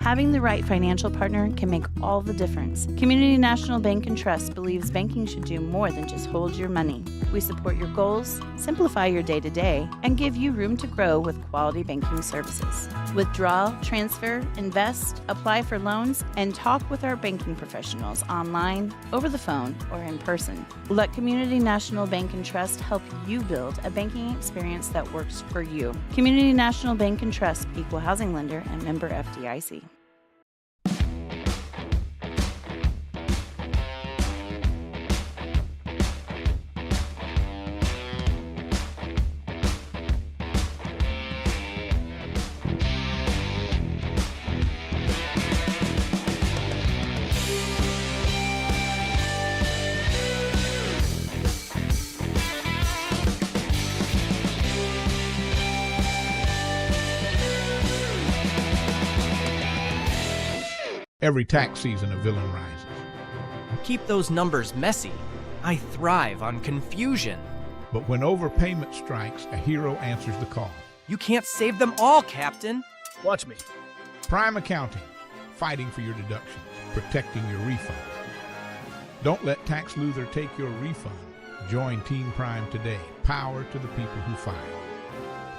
Having the right financial partner can make all the difference. Community National Bank and Trust believes banking should do more than just hold your money. We support your goals, simplify your day-to-day, and give you room to grow with quality banking services. Withdraw, transfer, invest, apply for loans, and talk with our banking professionals online, over the phone, or in person. Let Community National Bank and Trust help you build a banking experience that works for you. Community National Bank and Trust, equal housing lender and member FDIC. Every tax season a villain rises. Keep those numbers messy. I thrive on confusion. But when overpayment strikes, a hero answers the call. You can't save them all, Captain. Watch me. Prime Accounting, fighting for your deductions, protecting your refund. Don't let Tax Luther take your refund. Join Team Prime today. Power to the people who fight.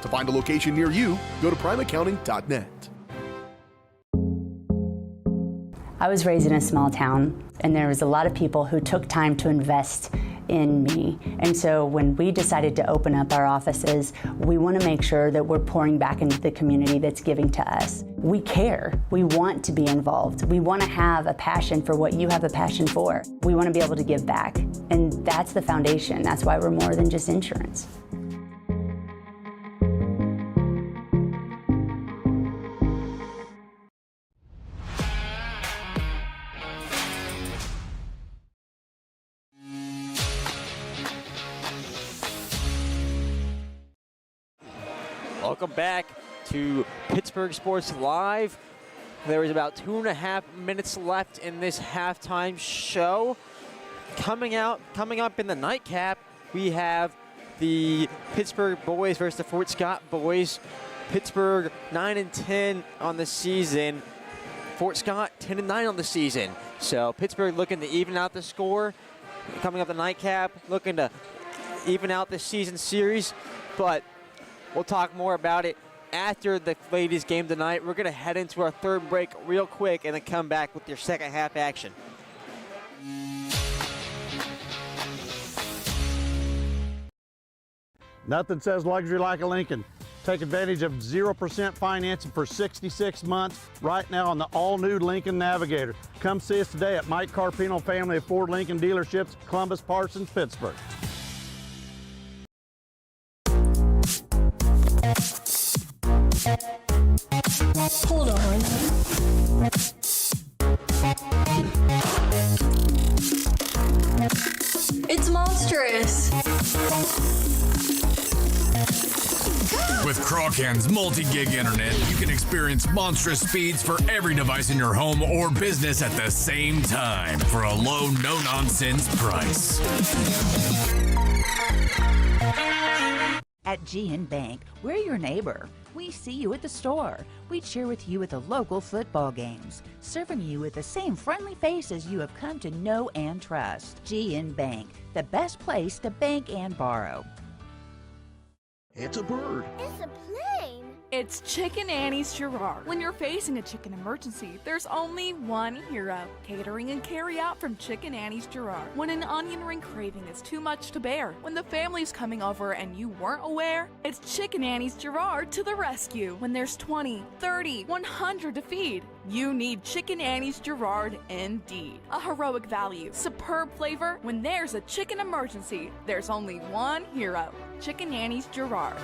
To find a location near you, go to primeaccounting.net. I was raised in a small town, and there was a lot of people who took time to invest in me. And so when we decided to open up our offices, we want to make sure that we're pouring back into the community that's giving to us. We care. We want to be involved. We want to have a passion for what you have a passion for. We want to be able to give back. And that's the foundation. That's why we're more than just insurance. Welcome back to Pittsburgh Sports Live. There is about 2.5 minutes left in this halftime show. Coming up in the nightcap, we have the Pittsburgh boys versus the Fort Scott boys. Pittsburgh 9-10 on the season. Fort Scott 10-9 on the season. So Pittsburgh looking to even out the score. Coming up the nightcap, looking to even out the season series. But we'll talk more about it after the ladies' game tonight. We're going to head into our third break real quick and then come back with your second half action. Nothing says luxury like a Lincoln. Take advantage of 0% financing for 66 months right now on the all-new Lincoln Navigator. Come see us today at Mike Carpino Family of Ford Lincoln Dealerships, Columbus, Parsons, Pittsburgh. Hold on. It's monstrous. With Crawcan's multi-gig internet, you can experience monstrous speeds for every device in your home or business at the same time for a low, no-nonsense price. At GN Bank, we're your neighbor. We see you at the store. We cheer with you at the local football games, serving you with the same friendly faces you have come to know and trust. GN Bank, the best place to bank and borrow. It's a bird. It's a plane. It's Chicken Annie's Gerard. When you're facing a chicken emergency, there's only one hero. Catering and carry out from Chicken Annie's Gerard. When an onion ring craving is too much to bear, when the family's coming over and you weren't aware, it's Chicken Annie's Gerard to the rescue. When there's 20, 30, 100 to feed, you need Chicken Annie's Gerard indeed. A heroic value, superb flavor. When there's a chicken emergency, there's only one hero. Chicken Annie's Gerard.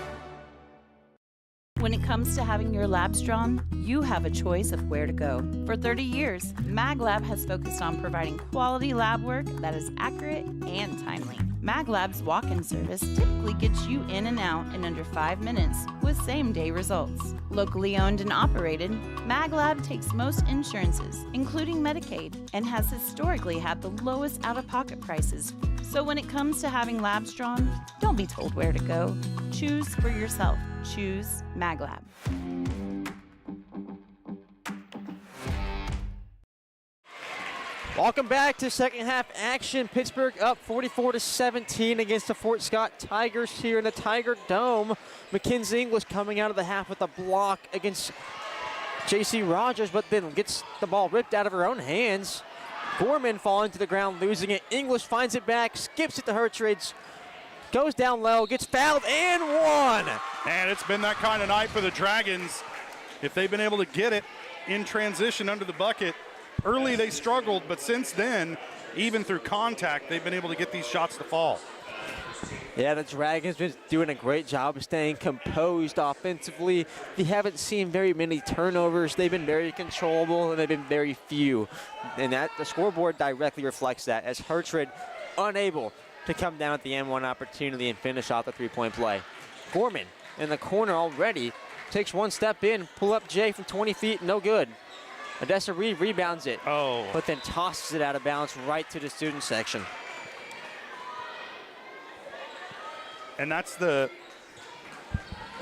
When it comes to having your labs drawn, you have a choice of where to go. For 30 years, MagLab has focused on providing quality lab work that is accurate and timely. MagLab's walk-in service typically gets you in and out in under 5 minutes with same-day results. Locally owned and operated, MagLab takes most insurances, including Medicaid, and has historically had the lowest out-of-pocket prices. So when it comes to having labs drawn, don't be told where to go. Choose for yourself. Choose MagLab. Welcome back to second half action. Pittsburgh up 44-17 against the Fort Scott Tigers here in the Tiger Dome. Mackenzie English coming out of the half with a block against J.C. Rogers, but then gets the ball ripped out of her own hands. Gorman falling to the ground, losing it. English finds it back, skips it to Hertridge, goes down low, gets fouled, and one. And it's been that kind of night for the Dragons. If they've been able to get it in transition under the bucket, early they struggled, but since then, even through contact, they've been able to get these shots to fall. Yeah, the Dragons been doing a great job of staying composed offensively. They haven't seen very many turnovers. They've been very controllable, and they've been very few. And that the scoreboard directly reflects that, as Hertrid unable to come down at the M1 opportunity and finish off the three-point play. Gorman in the corner already takes one step in, pull up Jay from 20 feet, no good. Odessa Reed rebounds it, Oh. but then tosses it out of bounds right to the student section. And that's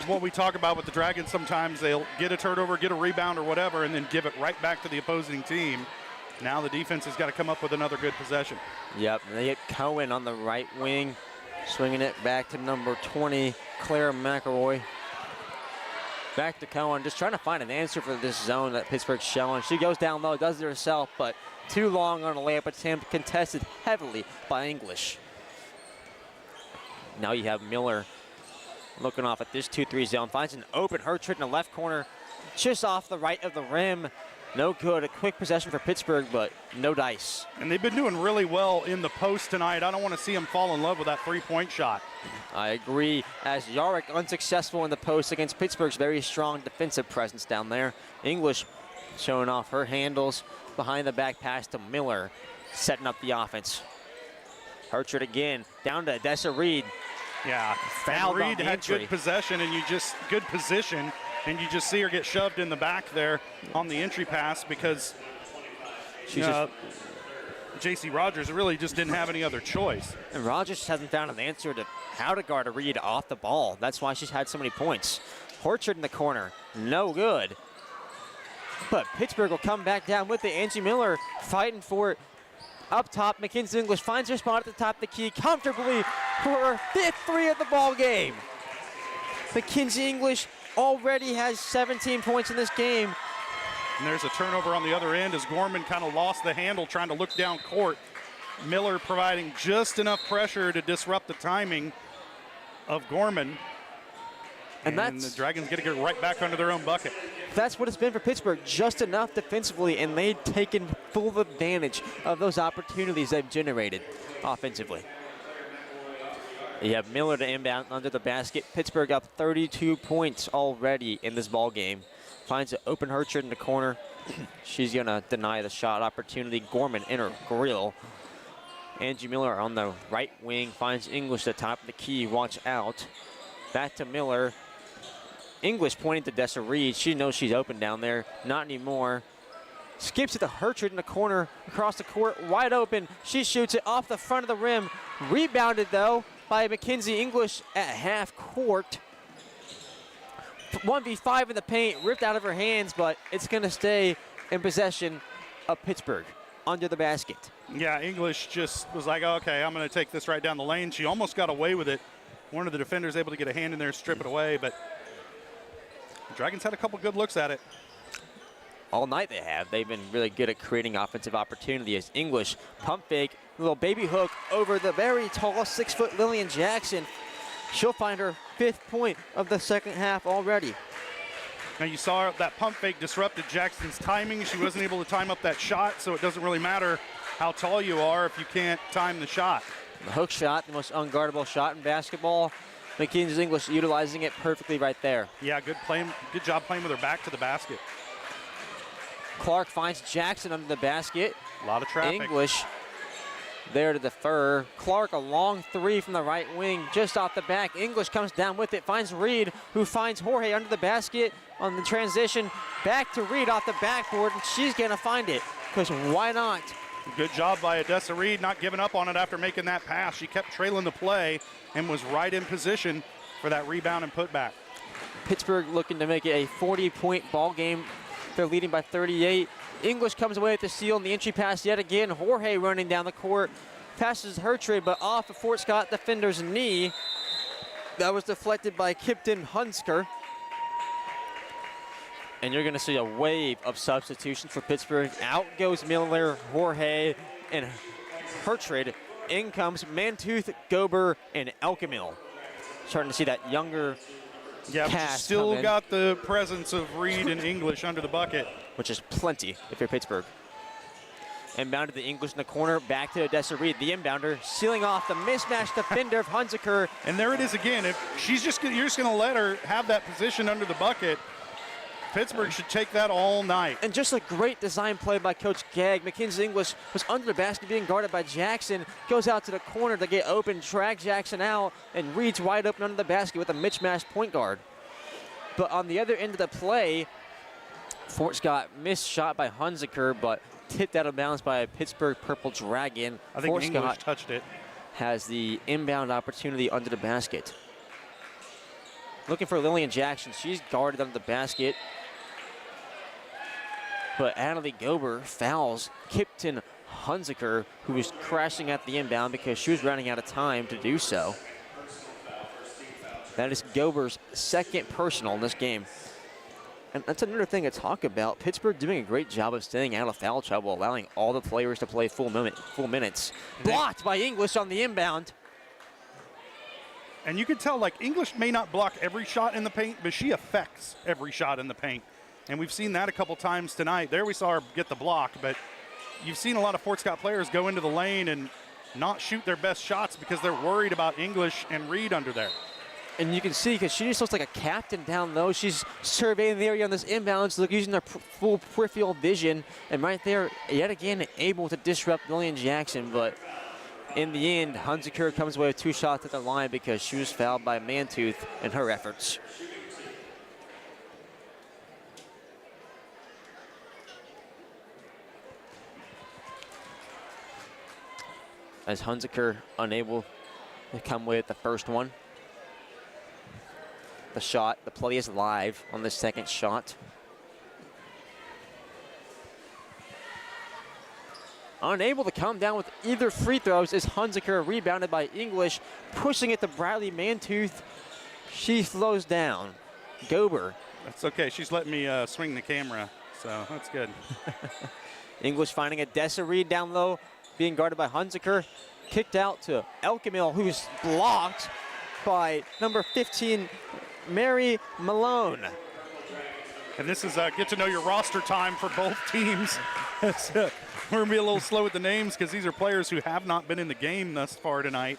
what we talk about with the Dragons. Sometimes they'll get a turnover, get a rebound or whatever, and then give it right back to the opposing team. Now the defense has got to come up with another good possession. Yep, and they get Cohen on the right wing, swinging it back to number 20, Claire McElroy. Back to Cohen, just trying to find an answer for this zone that Pittsburgh's showing. She goes down low, does it herself, but too long on a layup attempt, contested heavily by English. Now you have Miller looking off at this 2-3 zone, finds an open Hertrid in the left corner, just off the right of the rim. No good. A quick possession for Pittsburgh, but no dice. And they've been doing really well in the post tonight. I don't want to see them fall in love with that three-point shot. I agree. As Yarrick unsuccessful in the post against Pittsburgh's very strong defensive presence down there. English showing off her handles. Behind the back pass to Miller, setting up the offense. Hertrid again, down to Odessa Reed. Yeah, fouled Reed on the had entry. good possession, and good position, and you just see her get shoved in the back there on the entry pass because J.C. Rogers really just didn't have any other choice. And Rogers hasn't found an answer to how to guard a Reed off the ball. That's why she's had so many points. Hertrid in the corner, no good. But Pittsburgh will come back down with it. Angie Miller fighting for it. Up top, Mackenzie English finds her spot at the top of the key comfortably for her 5th three of the ball game. Mackenzie English already has 17 points in this game. And there's a turnover on the other end as Gorman kind of lost the handle trying to look down court. Miller providing just enough pressure to disrupt the timing of Gorman. And the Dragons get to get right back under their own bucket. That's what it's been for Pittsburgh, just enough defensively, and they've taken full advantage of those opportunities they've generated offensively. You have Miller to inbound under the basket. Pittsburgh up 32 points already in this ball game. Finds an open Hertrid in the corner. She's going to deny the shot opportunity. Gorman in her grill. Angie Miller on the right wing finds English at the top of the key. Watch out. Back to Miller. English pointing to Dessa Reed. She knows she's open down there. Not anymore. Skips it to Hertrid in the corner. Across the court. Wide open. She shoots it off the front of the rim. Rebounded, though, by Mackenzie English at half court. 1v5 in the paint. Ripped out of her hands, but it's going to stay in possession of Pittsburgh under the basket. Yeah, English just was like, okay, I'm going to take this right down the lane. She almost got away with it. One of the defenders able to get a hand in there, strip it away, but the Dragons had a couple good looks at it. All night they have. They've been really good at creating offensive opportunity as English pump fake, little baby hook over the very tall 6-foot Lillian Jackson. She'll find her 5th point of the second half already. Now you saw that pump fake disrupted Jackson's timing. She wasn't able to time up that shot, so it doesn't really matter how tall you are if you can't time the shot. The hook shot, the most unguardable shot in basketball. Mackenzie English utilizing it perfectly right there. Yeah, good job playing with her back to the basket. Clark finds Jackson under the basket. A lot of traffic. English there to defer. Clark a long three from the right wing, just off the back. English comes down with it, finds Reed, who finds Jorge under the basket on the transition. Back to Reed off the backboard, and she's gonna find it, because why not? Good job by Odessa Reed, not giving up on it after making that pass. She kept trailing the play and was right in position for that rebound and putback. Pittsburgh looking to make it a 40-point ball game. They're leading by 38. English comes away with the steal and the entry pass yet again. Jorge running down the court. Passes Hertrid, but off of Fort Scott defender's knee. That was deflected by Kipton Hunsker. And you're going to see a wave of substitutions for Pittsburgh. Out goes Miller, Jorge, and Hertrid. In comes Mantooth, Gober, and Elkemil. Starting to see that younger Yeah, but you cast still got the presence of Reed and English under the bucket. Which is plenty if you're Pittsburgh. Inbound to the English in the corner, back to Odessa Reed, the inbounder, sealing off the mismatched defender of Hunziker. And there it is again. If you're just going to let her have that position under the bucket, Pittsburgh should take that all night. And just a great design play by Coach Gagg. Mackenzie English was under the basket being guarded by Jackson, goes out to the corner to get open, drag Jackson out, and Reed's wide open under the basket with a mismatched point guard. But on the other end of the play, Fort Scott missed shot by Hunziker, but tipped out of bounds by a Pittsburgh Purple Dragon. I think Fort English Scott touched it. has the inbound opportunity under the basket. Looking for Lillian Jackson. She's guarded under the basket. But Annalie Gober fouls Kipton Hunziker, who was crashing at the inbound because she was running out of time to do so. That is Gober's second personal in this game. And that's another thing to talk about. Pittsburgh doing a great job of staying out of foul trouble, allowing all the players to play full minutes. Blocked by English on the inbound. And you can tell, like, English may not block every shot in the paint, but she affects every shot in the paint. And we've seen that a couple times tonight. There we saw her get the block, but you've seen a lot of Fort Scott players go into the lane and not shoot their best shots because they're worried about English and Reed under there. And you can see, because she just looks like a captain down low. She's surveying the area on this inbound, so using her full peripheral vision. And right there, yet again, able to disrupt Lillian Jackson. But in the end, Hunziker comes away with 2 shots at the line because she was fouled by Mantooth in her efforts. As Hunziker unable to come away with the first one. The shot, the play is live on the second shot. Unable to come down with either free throws is Hunziker, rebounded by English, pushing it to Bradley Mantooth. She slows down. Gober. That's okay. She's letting me swing the camera, so that's good. English finding a Dessa Reed down low, being guarded by Hunziker. Kicked out to Elkemil, who's blocked by number 15, Mary Malone. And this is get to know your roster time for both teams. We're going to be a little slow with the names because these are players who have not been in the game thus far tonight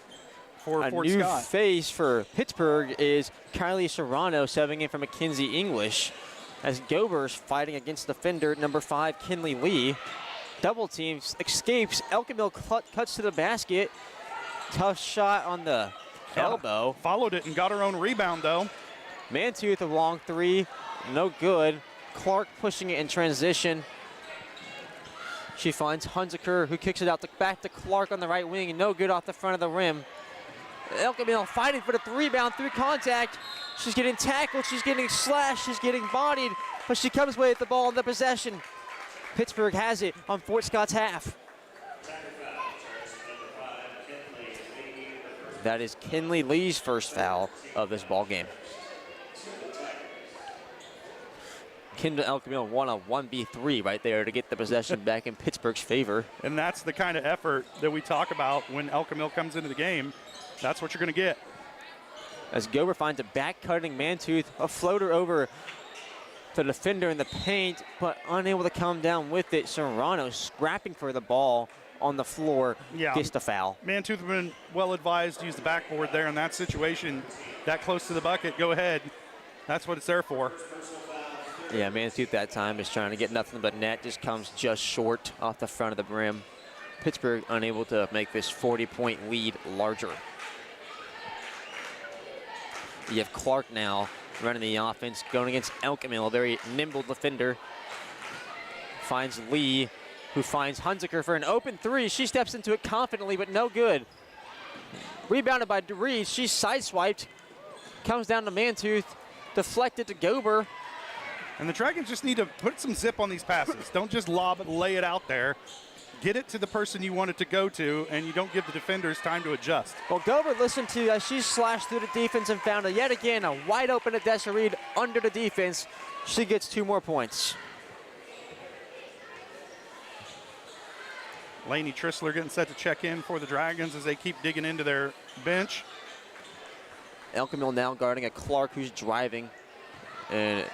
for Fort Scott. A new face for Pittsburgh is Kylie Serrano, subbing in for Mackenzie English, as Gober's fighting against defender number 5, Kinley Lee. Double teams, escapes, Elkemil cuts to the basket. Tough shot on the elbow. Followed it and got her own rebound, though. Mantooth, a long 3, no good. Clark pushing it in transition. She finds Hunziker, who kicks it out back to Clark on the right wing, no good off the front of the rim. Elkemil fighting for the rebound through contact. She's getting tackled, she's getting slashed, she's getting bodied, but she comes away with the ball in the possession. Pittsburgh has it on Fort Scott's half. That is Kinley Lee's first foul of this ball game. Kendall Elkemil won a 1v3 right there to get the possession back in Pittsburgh's favor. And that's the kind of effort that we talk about when Elkemil comes into the game. That's what you're going to get. As Gober finds a back-cutting Mantooth, a floater over the defender in the paint, but unable to come down with it. Serrano scrapping for the ball on the floor, gets the foul. Mantooth have been well advised to use the backboard there in that situation. That close to the bucket, go ahead. That's what it's there for. Yeah, Mantooth that time is trying to get nothing but net, just comes just short off the front of the brim. Pittsburgh unable to make this 40-point lead larger. You have Clark now running the offense, going against Elkemil, a very nimble defender. Finds Lee, who finds Hunziker for an open 3. She steps into it confidently, but no good. Rebounded by DeRees. She's sideswiped. Comes down to Mantooth. Deflected to Gober. And the Dragons just need to put some zip on these passes. Don't just lob it, lay it out there. Get it to the person you want it to go to, and you don't give the defenders time to adjust. Well, Gober listened to as she slashed through the defense and found yet again a wide open Dessa Reed under the defense. She gets 2 more points. Lainey Trissler getting set to check in for the Dragons as they keep digging into their bench. Elkemil now guarding a Clark who's driving. And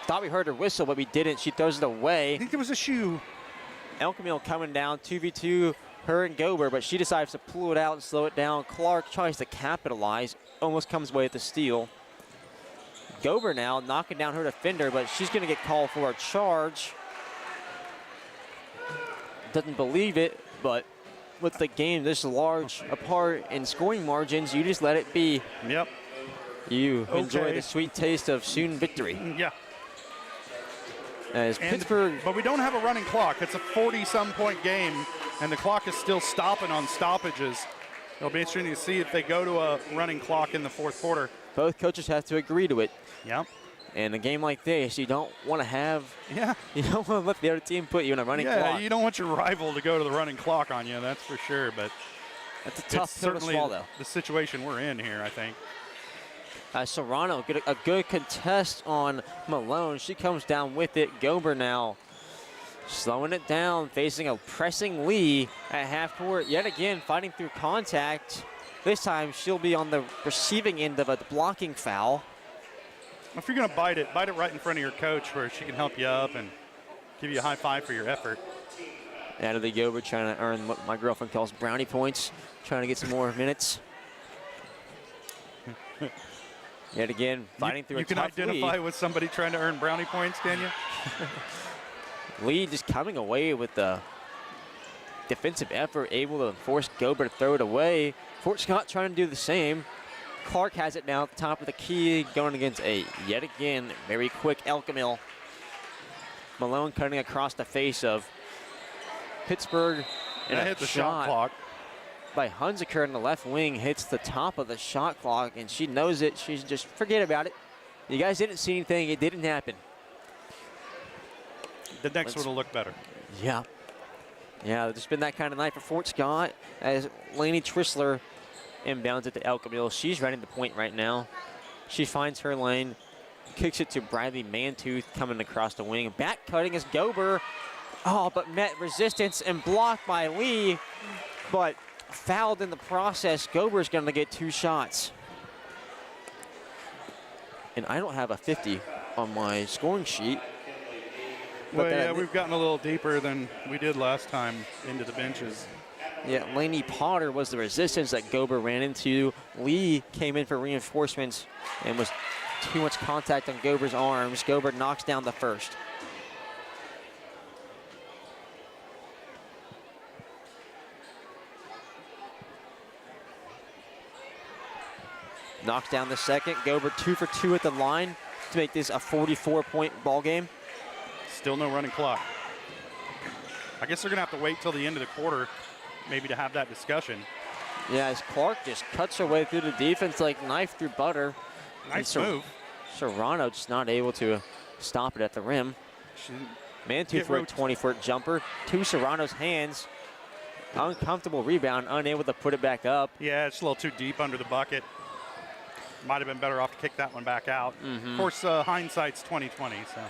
thought we heard her whistle, but we didn't. She throws it away. I think there was a shoe. Elkemil coming down 2v2, her and Gober, but she decides to pull it out and slow it down. Clark tries to capitalize, almost comes away with the steal. Gober now knocking down her defender, but she's going to get called for a charge. Doesn't believe it, but with the game this large apart in scoring margins, you just let it be. Yep. You enjoy the sweet taste of soon victory. Yeah. As Pittsburgh, but we don't have a running clock. It's a 40-some point game, and the clock is still stopping on stoppages. It'll be interesting to see if they go to a running clock in the fourth quarter. Both coaches have to agree to it. Yep. In a game like this, you don't want to have. Yeah. You don't want to let the other team put you in a running clock. Yeah, you don't want your rival to go to the running clock on you. That's for sure. But that's a tough pill to swallow. The situation we're in here, I think. Serrano get a good contest on Malone. She comes down with it. Gober now slowing it down, facing a pressing Lee at half court. Yet again, fighting through contact. This time she'll be on the receiving end of a blocking foul. If you're going to bite it right in front of your coach where she can help you up and give you a high five for your effort. Natalie Gober trying to earn what my girlfriend calls brownie points, trying to get some more minutes. Yet again, fighting through a tough You can identify lead. with somebody trying to earn brownie points, can you? Lee just coming away with the defensive effort, able to force Gober to throw it away. Fort Scott trying to do the same. Clark has it now at the top of the key, going against a, yet again, very quick Elkamil. Malone cutting across the face of Pittsburgh. And that hit the shot clock. By Hunziker in the left wing, hits the top of the shot clock, and she knows it. She's just, forget about it. You guys didn't see anything. It didn't happen. The next one will look better. Yeah. Yeah, it's been that kind of night for Fort Scott as Lainey Trissler inbounds it to Elkamil. She's running the point right now. She finds her lane, kicks it to Bradley Mantooth coming across the wing. Back cutting is Gober. Oh, but met resistance and blocked by Lee, but fouled in the process. Gober's going to get 2 shots. And I don't have a 50 on my scoring sheet. Well, yeah, we've gotten a little deeper than we did last time into the benches. Yeah, Lainey Potter was the resistance that Gober ran into. Lee came in for reinforcements and was too much contact on Gober's arms. Gober knocks down the first. Knocks down the second. Gober 2 for 2 at the line to make this a 44-point ball game. Still no running clock. I guess they're going to have to wait till the end of the quarter maybe to have that discussion. Yeah, as Clark just cuts her way through the defense like knife through butter. Nice move. Serrano just not able to stop it at the rim. Mantooth for a 20-foot jumper to Serrano's hands. Uncomfortable rebound, unable to put it back up. Yeah, it's a little too deep under the bucket. Might have been better off to kick that one back out. Of course, hindsight's 20/20. So.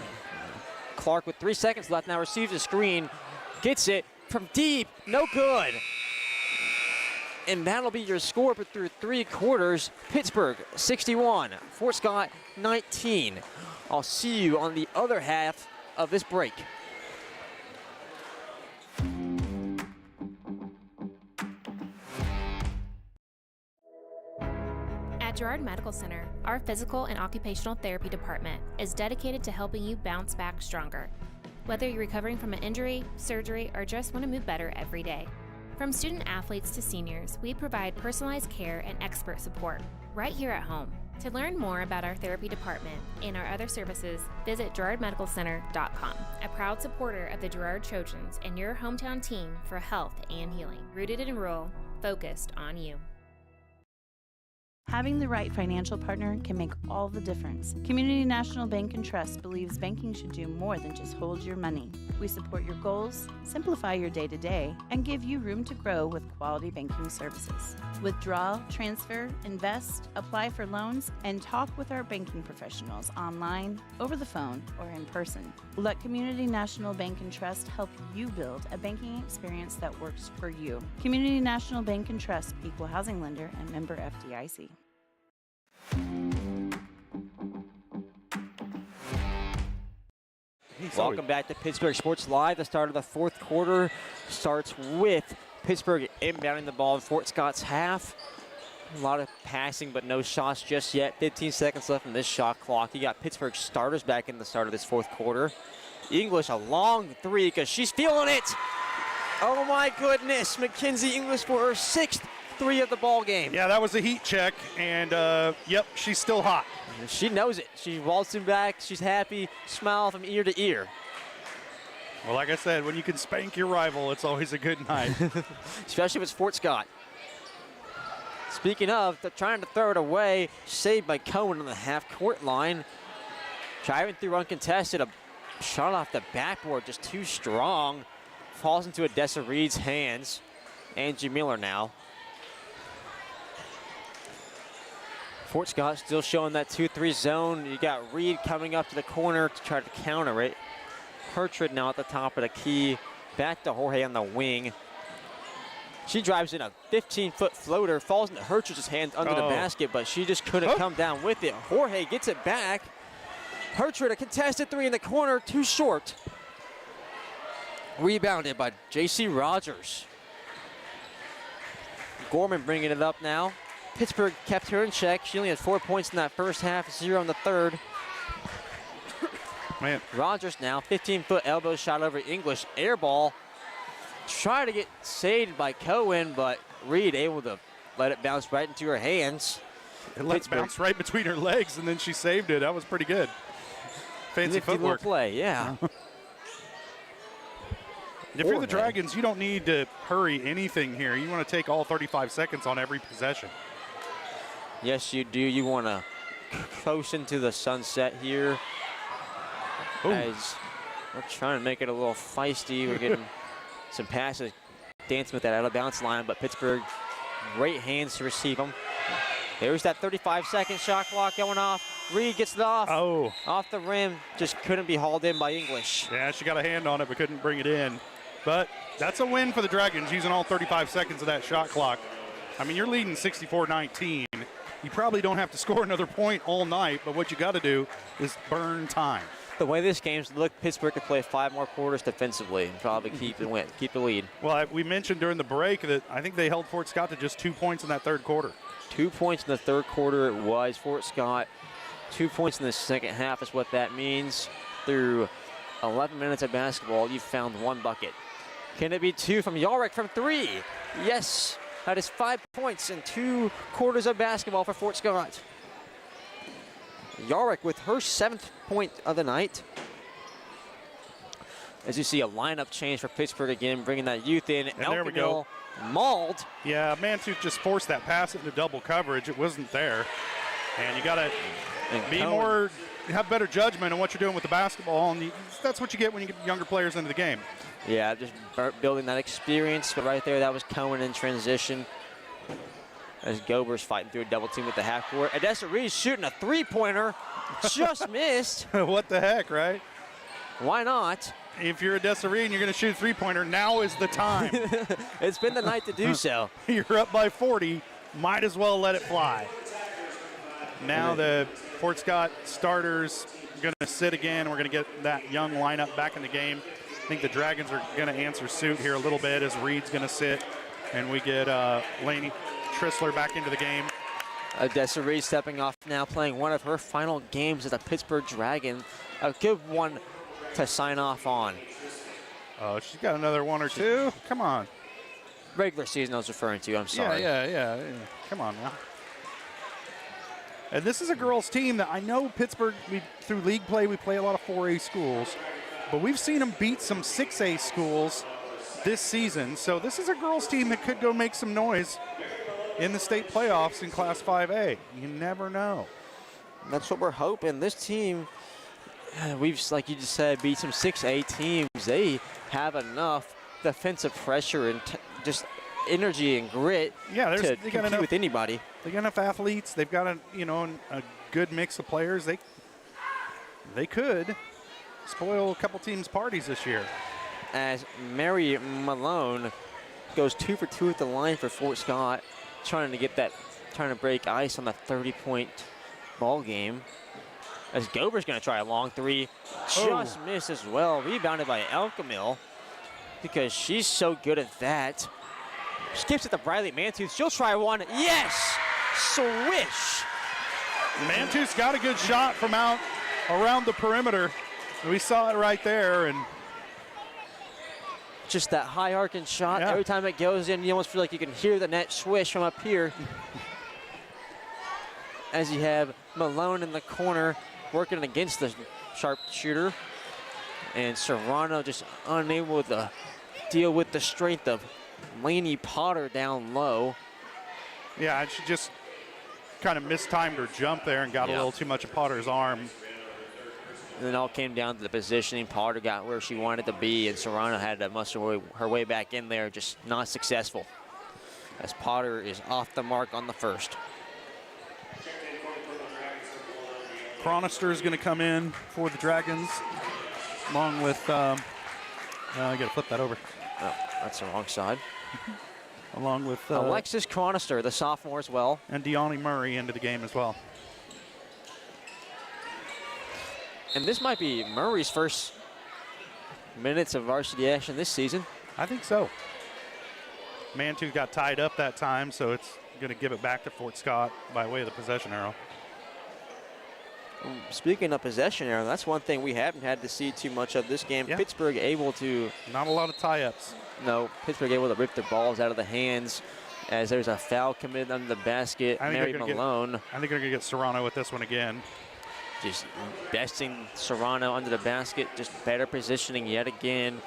Clark with 3 seconds left now receives a screen, gets it from deep, no good. And that'll be your score but through 3 quarters. Pittsburgh 61, Fort Scott 19. I'll see you on the other half of this break. At Girard Medical Center, our physical and occupational therapy department is dedicated to helping you bounce back stronger. Whether you're recovering from an injury, surgery, or just want to move better every day. From student athletes to seniors, we provide personalized care and expert support right here at home. To learn more about our therapy department and our other services, visit GirardMedicalCenter.com, a proud supporter of the Girard Trojans and your hometown team for health and healing. Rooted in rural, focused on you. Having the right financial partner can make all the difference. Community National Bank and Trust believes banking should do more than just hold your money. We support your goals, simplify your day-to-day, and give you room to grow with quality banking services. Withdraw, transfer, invest, apply for loans, and talk with our banking professionals online, over the phone, or in person. Let Community National Bank and Trust help you build a banking experience that works for you. Community National Bank and Trust, equal housing lender and member FDIC. Welcome back to Pittsburgh Sports Live. The start of the fourth quarter starts with Pittsburgh inbounding the ball in Fort Scott's half. A lot of passing, but no shots just yet. 15 seconds left in this shot clock. You got Pittsburgh starters back in the start of this fourth quarter. English a long three because she's feeling it. Oh my goodness, Mackenzie English for her 6th 3 of the ball game. Yeah, that was a heat check, and yep, she's still hot. She knows it. She's waltzing back. She's happy. Smile from ear to ear. Well, like I said, when you can spank your rival, it's always a good night. Especially if it's Fort Scott. Speaking of, they're trying to throw it away. Saved by Cohen on the half-court line. Driving through uncontested. A shot off the backboard, just too strong. Falls into Odessa Reed's hands. Angie Miller now. Fort Scott still showing that 2-3 zone. You got Reed coming up to the corner to try to counter it. Hertrid now at the top of the key. Back to Jorge on the wing. She drives in a 15-foot floater, falls into Hertrid's hand under the basket, but she just couldn't come down with it. Jorge gets it back. Hertrid, a contested three in the corner, too short. Rebounded by J.C. Rogers. Gorman bringing it up now. Pittsburgh kept her in check. She only had 4 points in that first half, 0 in the third. Man. Rogers now, 15-foot elbow shot over English. Air ball. Try to get saved by Cohen, but Reed able to let it bounce right into her hands. It let it bounce right between her legs, and then she saved it. That was pretty good. Fancy footwork. Play, yeah. If you're the Dragons, you don't need to hurry anything here. You want to take all 35 seconds on every possession. Yes, you do. You want to close into the sunset here. As we're trying to make it a little feisty. We're getting some passes dancing with that out of bounds line, but Pittsburgh, great hands to receive them. There's that 35-second shot clock going off. Reed gets it off. Off the rim. Just couldn't be hauled in by English. Yeah, she got a hand on it, but couldn't bring it in. But that's a win for the Dragons, using all 35 seconds of that shot clock. I mean, you're leading 64-19. You probably don't have to score another point all night, but what you got to do is burn time. The way this game's looked, Pittsburgh could play 5 more quarters defensively and probably keep the lead. Well, we mentioned during the break that I think they held Fort Scott to just 2 points in that third quarter. 2 points in the third quarter it was. Fort Scott, 2 points in the second half is what that means. Through 11 minutes of basketball, you've found 1 bucket. Can it be 2 from Yarrick from 3? Yes, that is 5 points in 2 quarters of basketball for Fort Scott. Yarrick with her 7th point of the night. As you see a lineup change for Pittsburgh again, bringing that youth in. And there we go. Mauled. Yeah, Mantooth just forced that pass into double coverage. It wasn't there. And you got to have better judgment on what you're doing with the basketball. And that's what you get when you get younger players into the game. Yeah, just building that experience. But right there, that was Cohen in transition. As Gober's fighting through a double team with the half court. Odessa Reed shooting a 3-pointer. Just missed. What the heck, right? Why not? If you're Odessa Reed and you're going to shoot a 3-pointer, now is the time. It's been the night to do so. You're up by 40. Might as well let it fly. Now the Fort Scott starters are going to sit again. We're going to get that young lineup back in the game. I think the Dragons are going to answer suit here a little bit as Reed's going to sit. And we get Lainey Trissler back into the game. Odessa Reed stepping off now, playing one of her final games as a Pittsburgh Dragon. A good one to sign off on. Oh, she's got another 1 or 2. Come on. Regular season I was referring to, I'm sorry. Yeah. Come on now. And this is a girls team that I know Pittsburgh, through league play, we play a lot of 4A schools, but we've seen them beat some 6A schools this season. So this is a girls team that could go make some noise in the state playoffs in Class 5A. You never know. That's what we're hoping. This team, we've, like you just said, beat some 6A teams. They have enough defensive pressure and just energy and grit to compete with anybody. They got enough athletes. They've got a good mix of players. They could spoil a couple teams' parties this year. As Mary Malone goes 2 for 2 at the line for Fort Scott, trying to break ice on the 30-point ball game. As Gober's going to try a long 3, just missed as well. Rebounded by Elkamil because she's so good at that. Skips it to Briley Mantooth. She'll try one. Yes! Swish! Mantooth's got a good shot from out around the perimeter. We saw it right there. And just that high arcing shot. Every time it goes in, you almost feel like you can hear the net swish from up here. As you have Malone in the corner working against the sharpshooter. And Serrano just unable to deal with the strength of Lainey Potter down low. Yeah, and she just kind of mistimed her jump there and got a little too much of Potter's arm. And it all came down to the positioning. Potter got where she wanted to be, and Serrano had to muscle her way back in there, just not successful, as Potter is off the mark on the first. Chronister is going to come in for the Dragons, along with, I got to flip that over. Oh, that's the wrong side. Along with Alexis Chronister, the sophomore as well. And Deani Murray into the game as well. And this might be Murray's first minutes of varsity action this season. I think so. Mantu got tied up that time, so it's going to give it back to Fort Scott by way of the possession arrow. Speaking of possession arrow, that's one thing we haven't had to see too much of this game. Yeah. Pittsburgh able to... Not a lot of tie-ups. No, Pittsburgh able to rip their balls out of the hands as there's a foul committed under the basket. Mary Malone. I think they're going to get Serrano with this one again. Just besting Serrano under the basket, just better positioning yet again.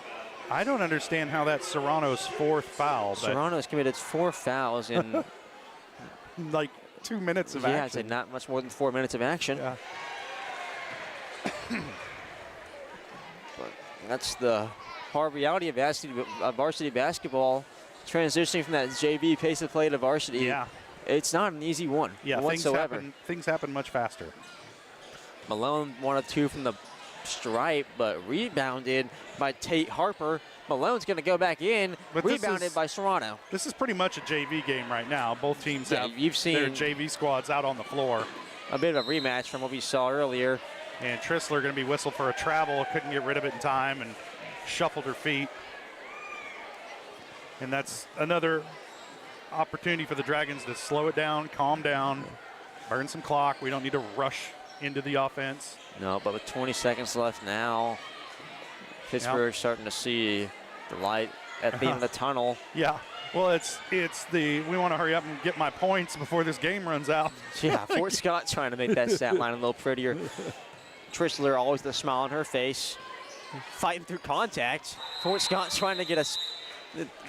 I don't understand how that's Serrano's fourth foul. Serrano's committed 4 fouls in like 2 minutes of action. Yeah, I'd say not much more than 4 minutes of action. Yeah. But that's the hard reality of varsity basketball, transitioning from that JV pace of play to varsity. Yeah. It's not an easy one whatsoever. Things happen much faster. Malone 1 of 2 from the stripe, but rebounded by Tate Harper. Malone's going to go back in, but rebounded by Serrano. This is pretty much a JV game right now. Both teams have you've seen their JV squads out on the floor. A bit of a rematch from what we saw earlier. And Trissler going to be whistled for a travel, couldn't get rid of it in time and shuffled her feet. And that's another opportunity for the Dragons to slow it down, calm down, burn some clock. We don't need to rush into the offense. No, but with 20 seconds left now, Pittsburgh starting to see the light at the end of the tunnel. Yeah, well, it's the we want to hurry up and get my points before this game runs out. Yeah, Fort Scott trying to make that stat line a little prettier. Trissler always the smile on her face, fighting through contact. Fort Scott trying to get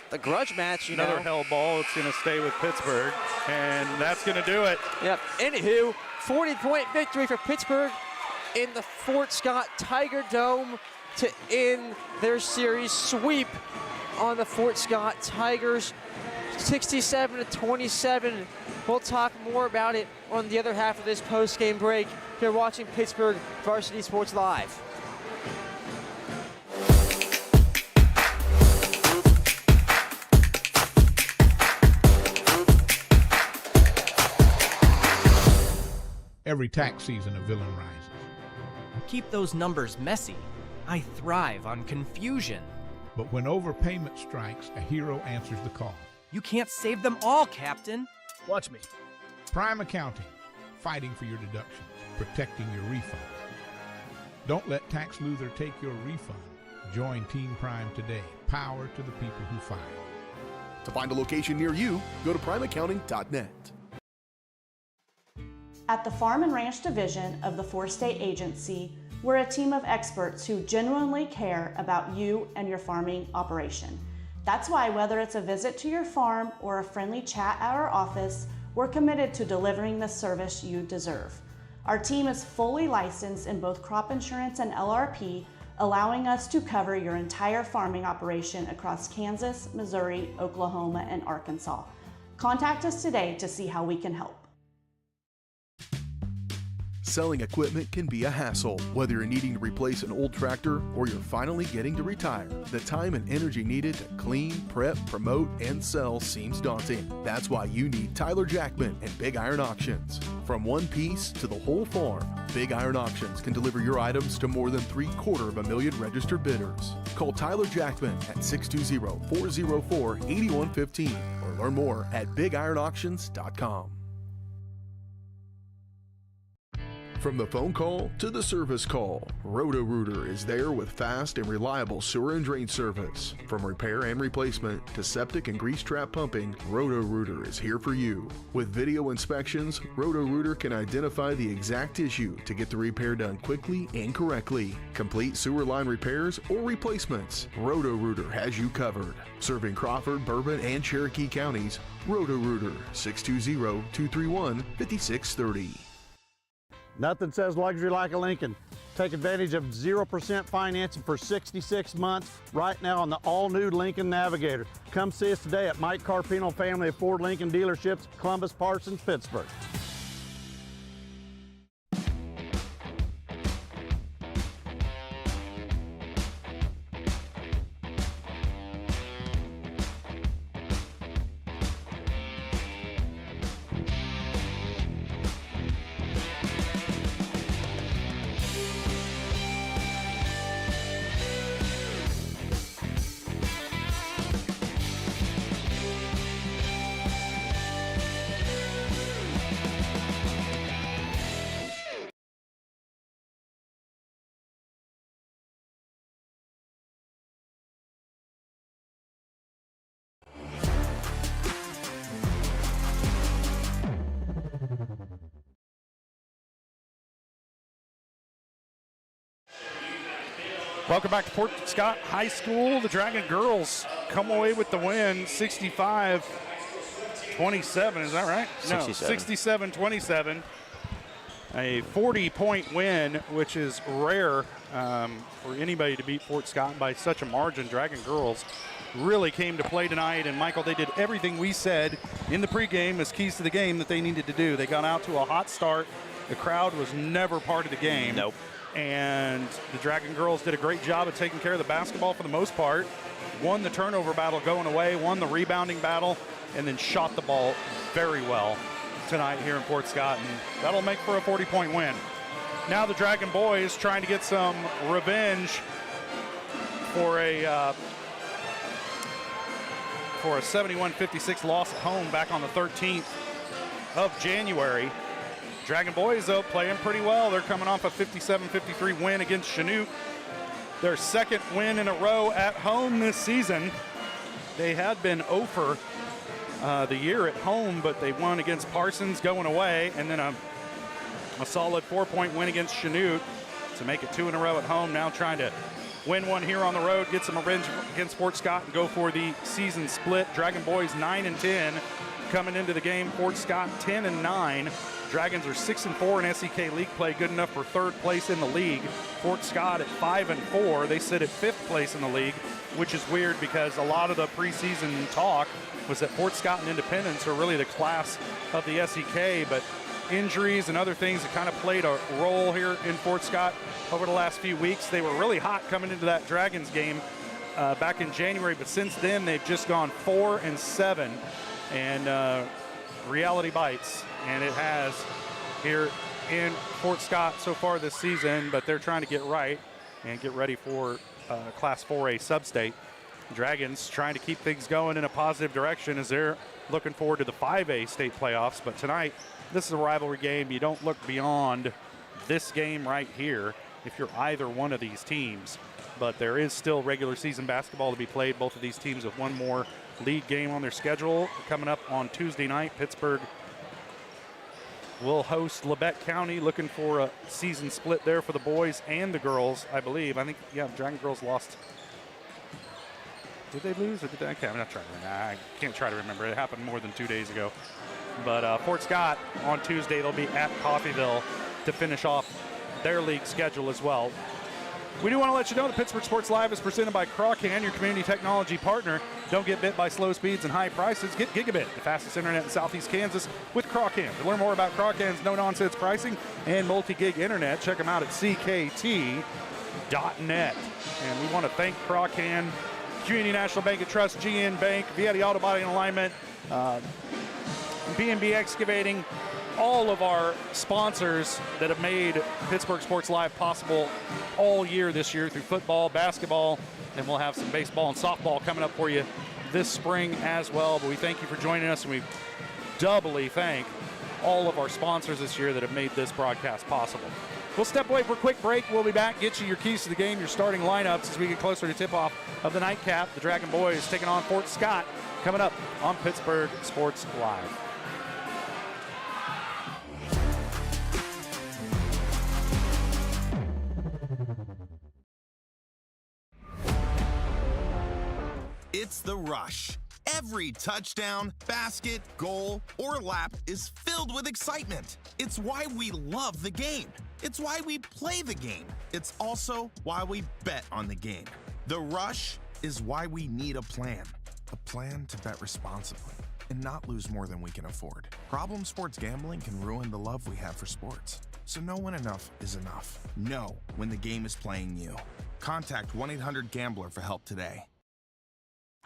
the grudge match, you Another know. hell ball. It's going to stay with Pittsburgh, and that's going to do it. Yep. Anywho, 40-point victory for Pittsburgh in the Fort Scott Tiger Dome to end their series sweep on the Fort Scott Tigers, 67-27. We'll talk more about it on the other half of this post-game break. You're watching Pittsburgh Varsity Sports Live. Every tax season, a villain rises. Keep those numbers messy. I thrive on confusion. But when overpayment strikes, a hero answers the call. You can't save them all, Captain. Watch me. Prime Accounting, fighting for your deductions, protecting your refund. Don't let Tax Luther take your refund. Join Team Prime today. Power to the people who fight. To find a location near you, go to primeaccounting.net. At the Farm and Ranch Division of the Four-State Agency, we're a team of experts who genuinely care about you and your farming operation. That's why whether it's a visit to your farm or a friendly chat at our office, we're committed to delivering the service you deserve. Our team is fully licensed in both crop insurance and LRP, allowing us to cover your entire farming operation across Kansas, Missouri, Oklahoma, and Arkansas. Contact us today to see how we can help. Selling equipment can be a hassle. Whether you're needing to replace an old tractor or you're finally getting to retire, the time and energy needed to clean, prep, promote, and sell seems daunting. That's why you need Tyler Jackman and Big Iron Auctions. From one piece to the whole farm, Big Iron Auctions can deliver your items to more than 750,000 registered bidders. Call Tyler Jackman at 620-404-8115 or learn more at BigIronAuctions.com. From the phone call to the service call, Roto-Rooter is there with fast and reliable sewer and drain service. From repair and replacement to septic and grease trap pumping, Roto-Rooter is here for you. With video inspections, Roto-Rooter can identify the exact issue to get the repair done quickly and correctly. Complete sewer line repairs or replacements, Roto-Rooter has you covered. Serving Crawford, Bourbon, and Cherokee counties, Roto-Rooter, 620-231-5630. Nothing says luxury like a Lincoln. Take advantage of 0% financing for 66 months right now on the all-new Lincoln Navigator. Come see us today at Mike Carpino Family of Ford Lincoln Dealerships, Columbus, Parsons, Pittsburgh. Welcome back to Fort Scott High School. The Dragon girls come away with the win, 65-27. Is that right? 67. No, 67-27. A 40-point win, which is rare for anybody to beat Fort Scott by such a margin. Dragon girls really came to play tonight, and Michael, they did everything we said in the pregame as keys to the game that they needed to do. They got out to a hot start. The crowd was never part of the game. Nope. And the Dragon girls did a great job of taking care of the basketball for the most part. Won the turnover battle going away, won the rebounding battle, and then shot the ball very well tonight here in Fort Scott, and that'll make for a 40-point win. Now the Dragon boys trying to get some revenge for a 71-56 loss at home back on the 13th of January. Dragon boys, though, playing pretty well. They're coming off a 57-53 win against Chinook. Their second win in a row at home this season. They had been over the year at home, but they won against Parsons going away, and then a solid 4-point win against Chinook to make it 2 in a row at home. Now trying to win one here on the road, get some revenge against Fort Scott, and go for the season split. Dragon boys 9-10 coming into the game. Fort Scott 10-9. Dragons are 6-4 in SEK League play, good enough for third place in the league. Fort Scott at 5-4, they sit at fifth place in the league, which is weird because a lot of the preseason talk was that Fort Scott and Independence are really the class of the SEK, but injuries and other things that kind of played a role here in Fort Scott over the last few weeks. They were really hot coming into that Dragons game back in January, but since then they've just gone 4-7, and reality bites. And it has here in Fort Scott so far this season, but they're trying to get right and get ready for Class 4A sub-state. Dragons trying to keep things going in a positive direction as they're looking forward to the 5A state playoffs. But tonight, this is a rivalry game. You don't look beyond this game right here if you're either one of these teams. But there is still regular season basketball to be played. Both of these teams have one more league game on their schedule coming up on Tuesday night. Pittsburg will host Labette County, looking for a season split there for the boys and the girls, I believe. I think, yeah, Dragon girls lost. Did they lose or did they? Okay, I'm not trying to. I can't try to remember. It happened more than 2 days ago. But Fort Scott on Tuesday, they'll be at Coffeyville to finish off their league schedule as well. We do want to let you know that Pittsburgh Sports Live is presented by Crawcan, your community technology partner. Don't get bit by slow speeds and high prices. Get Gigabit, the fastest internet in Southeast Kansas, with Crawcan. To learn more about Crawcan's no-nonsense pricing and multi-gig internet, check them out at ckt.net. And we want to thank Crawcan, Community National Bank and Trust, GN Bank, Vietti Auto Body and Alignment, B&B Excavating, all of our sponsors that have made Pittsburgh Sports Live possible all year this year through football, basketball, and we'll have some baseball and softball coming up for you this spring as well. But we thank you for joining us, and we doubly thank all of our sponsors this year that have made this broadcast possible. We'll step away for a quick break. We'll be back, get you your keys to the game, your starting lineups as we get closer to tip-off of the nightcap. The Dragon Boys taking on Fort Scott coming up on Pittsburgh Sports Live. It's The Rush. Every touchdown, basket, goal, or lap is filled with excitement. It's why we love the game. It's why we play the game. It's also why we bet on the game. The Rush is why we need a plan to bet responsibly and not lose more than we can afford. Problem sports gambling can ruin the love we have for sports. So know when enough is enough. Know when the game is playing you. Contact 1-800-GAMBLER for help today.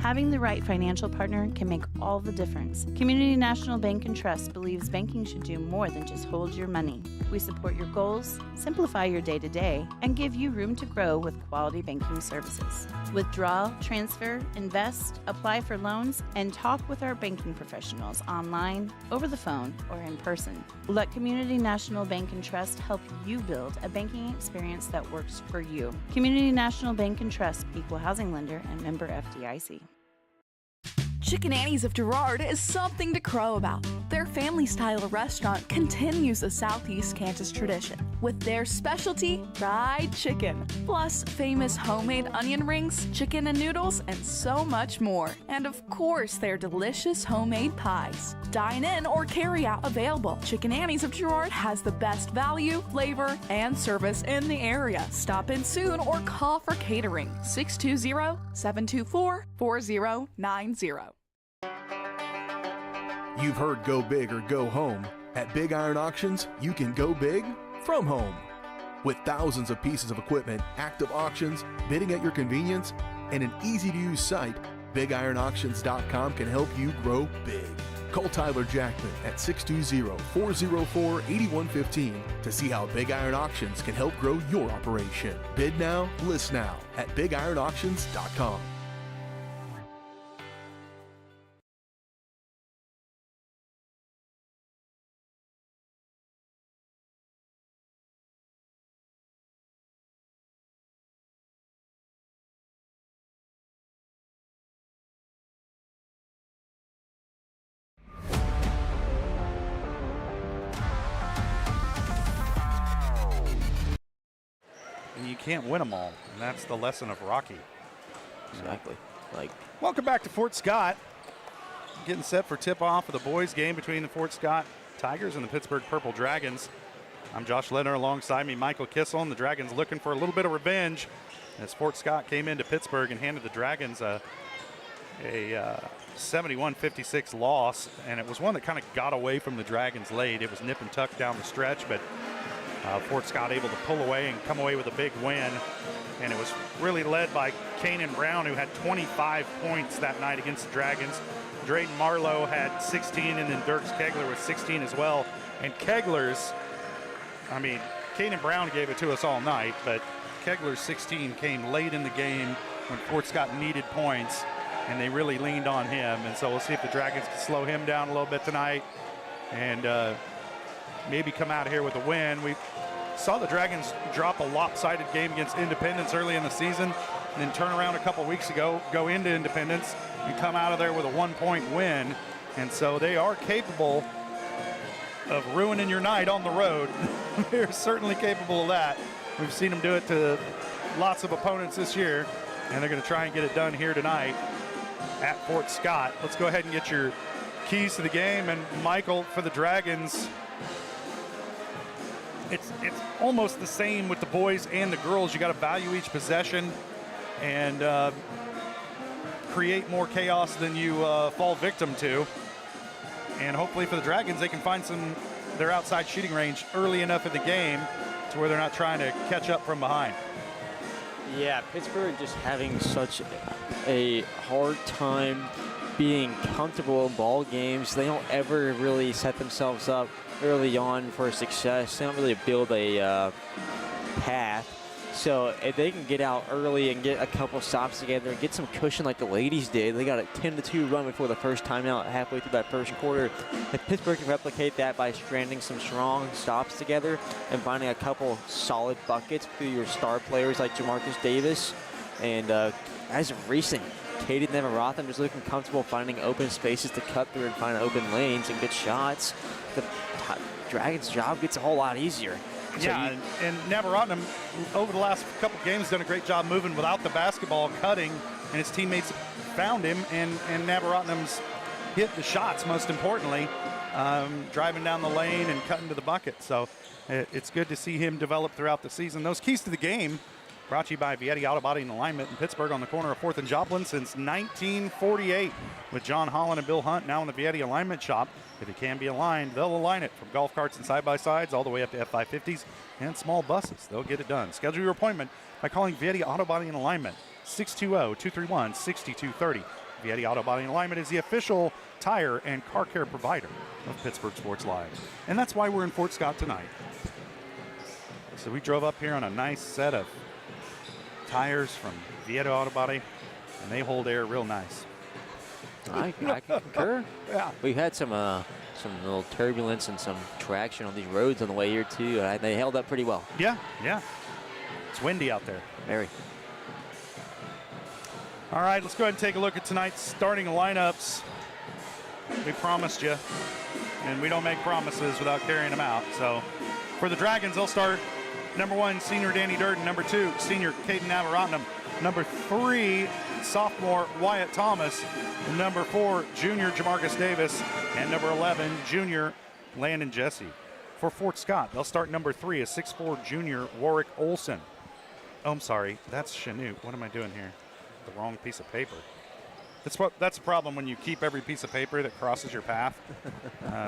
Having the right financial partner can make all the difference. Community National Bank and Trust believes banking should do more than just hold your money. We support your goals, simplify your day-to-day, and give you room to grow with quality banking services. Withdraw, transfer, invest, apply for loans, and talk with our banking professionals online, over the phone, or in person. Let Community National Bank and Trust help you build a banking experience that works for you. Community National Bank and Trust, equal housing lender and member FDIC. Chicken Annie's of Girard is something to crow about. Their family-style restaurant continues a Southeast Kansas tradition with their specialty fried chicken, plus famous homemade onion rings, chicken and noodles, and so much more. And of course, their delicious homemade pies. Dine in or carry out available. Chicken Annie's of Girard has the best value, flavor, and service in the area. Stop in soon or call for catering. 620-724-4090. You've heard go big or go home. At Big Iron Auctions, you can go big from home. With thousands of pieces of equipment, active auctions, bidding at your convenience, and an easy-to-use site, BigIronAuctions.com can help you grow big. Call Tyler Jackman at 620-404-8115 to see how Big Iron Auctions can help grow your operation. Bid now, list now at BigIronAuctions.com. You can't win them all, and that's the lesson of Rocky. Exactly. Welcome back to Fort Scott. Getting set for tip-off of the boys' game between the Fort Scott Tigers and the Pittsburgh Purple Dragons. I'm Josh Ledner, alongside me Michael Kissel, and the Dragons looking for a little bit of revenge as Fort Scott came into Pittsburgh and handed the Dragons a 71-56 loss, and it was one that kind of got away from the Dragons late. It was nip and tuck down the stretch, but Fort Scott able to pull away and come away with a big win. And it was really led by Kanan Brown, who had 25 points that night against the Dragons. Drayden Marlowe had 16, and then Dirks Kegler with 16 as well. And Kegler's, Kanan Brown gave it to us all night, but Kegler's 16 came late in the game when Fort Scott needed points, and they really leaned on him. And so we'll see if the Dragons can slow him down a little bit tonight and maybe come out of here with a win. We saw the Dragons drop a lopsided game against Independence early in the season, and then turn around a couple weeks ago, go into Independence, and come out of there with a 1-point win. And so they are capable of ruining your night on the road. They're certainly capable of that. We've seen them do it to lots of opponents this year, and they're going to try and get it done here tonight at Fort Scott. Let's go ahead and get your keys to the game. And Michael, for the Dragons, it's almost the same with the boys and the girls. You got to value each possession and create more chaos than you fall victim to. And hopefully for the Dragons, they can find their outside shooting range early enough in the game to where they're not trying to catch up from behind. Yeah, Pittsburgh just having such a hard time being comfortable in ball games. They don't ever really set themselves up early on for success. They don't really build a path. So if they can get out early and get a couple stops together and get some cushion like the ladies did, they got a 10-2 run before the first timeout halfway through that first quarter. If Pittsburgh can replicate that by stranding some strong stops together and finding a couple solid buckets through your star players like Jamarcus Davis, and as of recent, Katie Neverotham just looking comfortable finding open spaces to cut through and find open lanes and good shots, the Dragons' job gets a whole lot easier. Yeah, and Navarotnam, over the last couple games, done a great job moving without the basketball, cutting, and his teammates found him, and Navarotnam's hit the shots, most importantly, driving down the lane and cutting to the bucket. So it's good to see him develop throughout the season. Those keys to the game brought to you by Vietti Auto Body and Alignment in Pittsburgh on the corner of 4th and Joplin since 1948 with John Holland and Bill Hunt now in the Vietti Alignment Shop. If it can be aligned, they'll align it from golf carts and side-by-sides all the way up to F550s and small buses. They'll get it done. Schedule your appointment by calling Vietti Auto Body and Alignment, 620-231-6230. Vietti Auto Body and Alignment is the official tire and car care provider of Pittsburgh Sports Live. And that's why we're in Fort Scott tonight. So we drove up here on a nice set of tires from Vietti Auto Body, and they hold air real nice. I can concur. Yeah. We've had some little turbulence and some traction on these roads on the way here too. They held up pretty well. Yeah. It's windy out there. Very. All right, let's go ahead and take a look at tonight's starting lineups. We promised you, and we don't make promises without carrying them out. So for the Dragons, they'll start number 1, senior Danny Durden. Number 2, senior Caden Navarotnam. Number 3, sophomore Wyatt Thomas. Number 4, junior Jamarcus Davis. And number 11, junior Landon Jesse. For Fort Scott, they'll start number 3, a 6'4" junior Warwick Olson. Oh, I'm sorry, that's Chanute. What am I doing here? The wrong piece of paper. That's a problem when you keep every piece of paper that crosses your path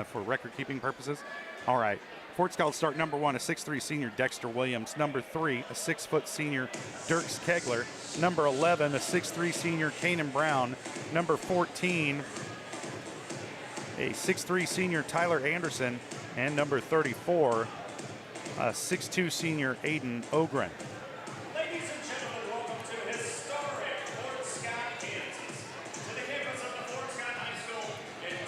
for record-keeping purposes. All right. Fort Scott will start number 1, a 6'3" senior Dexter Williams. Number 3, a 6' senior Dirks Kegler. Number 11, a 6'3" senior Kanan Brown. Number 14, a 6'3" senior Tyler Anderson. And number 34, a 6'2" senior Aiden Ogren. Ladies and gentlemen, welcome to historic Fort Scott, Kansas. To the campus of the Fort Scott High School and to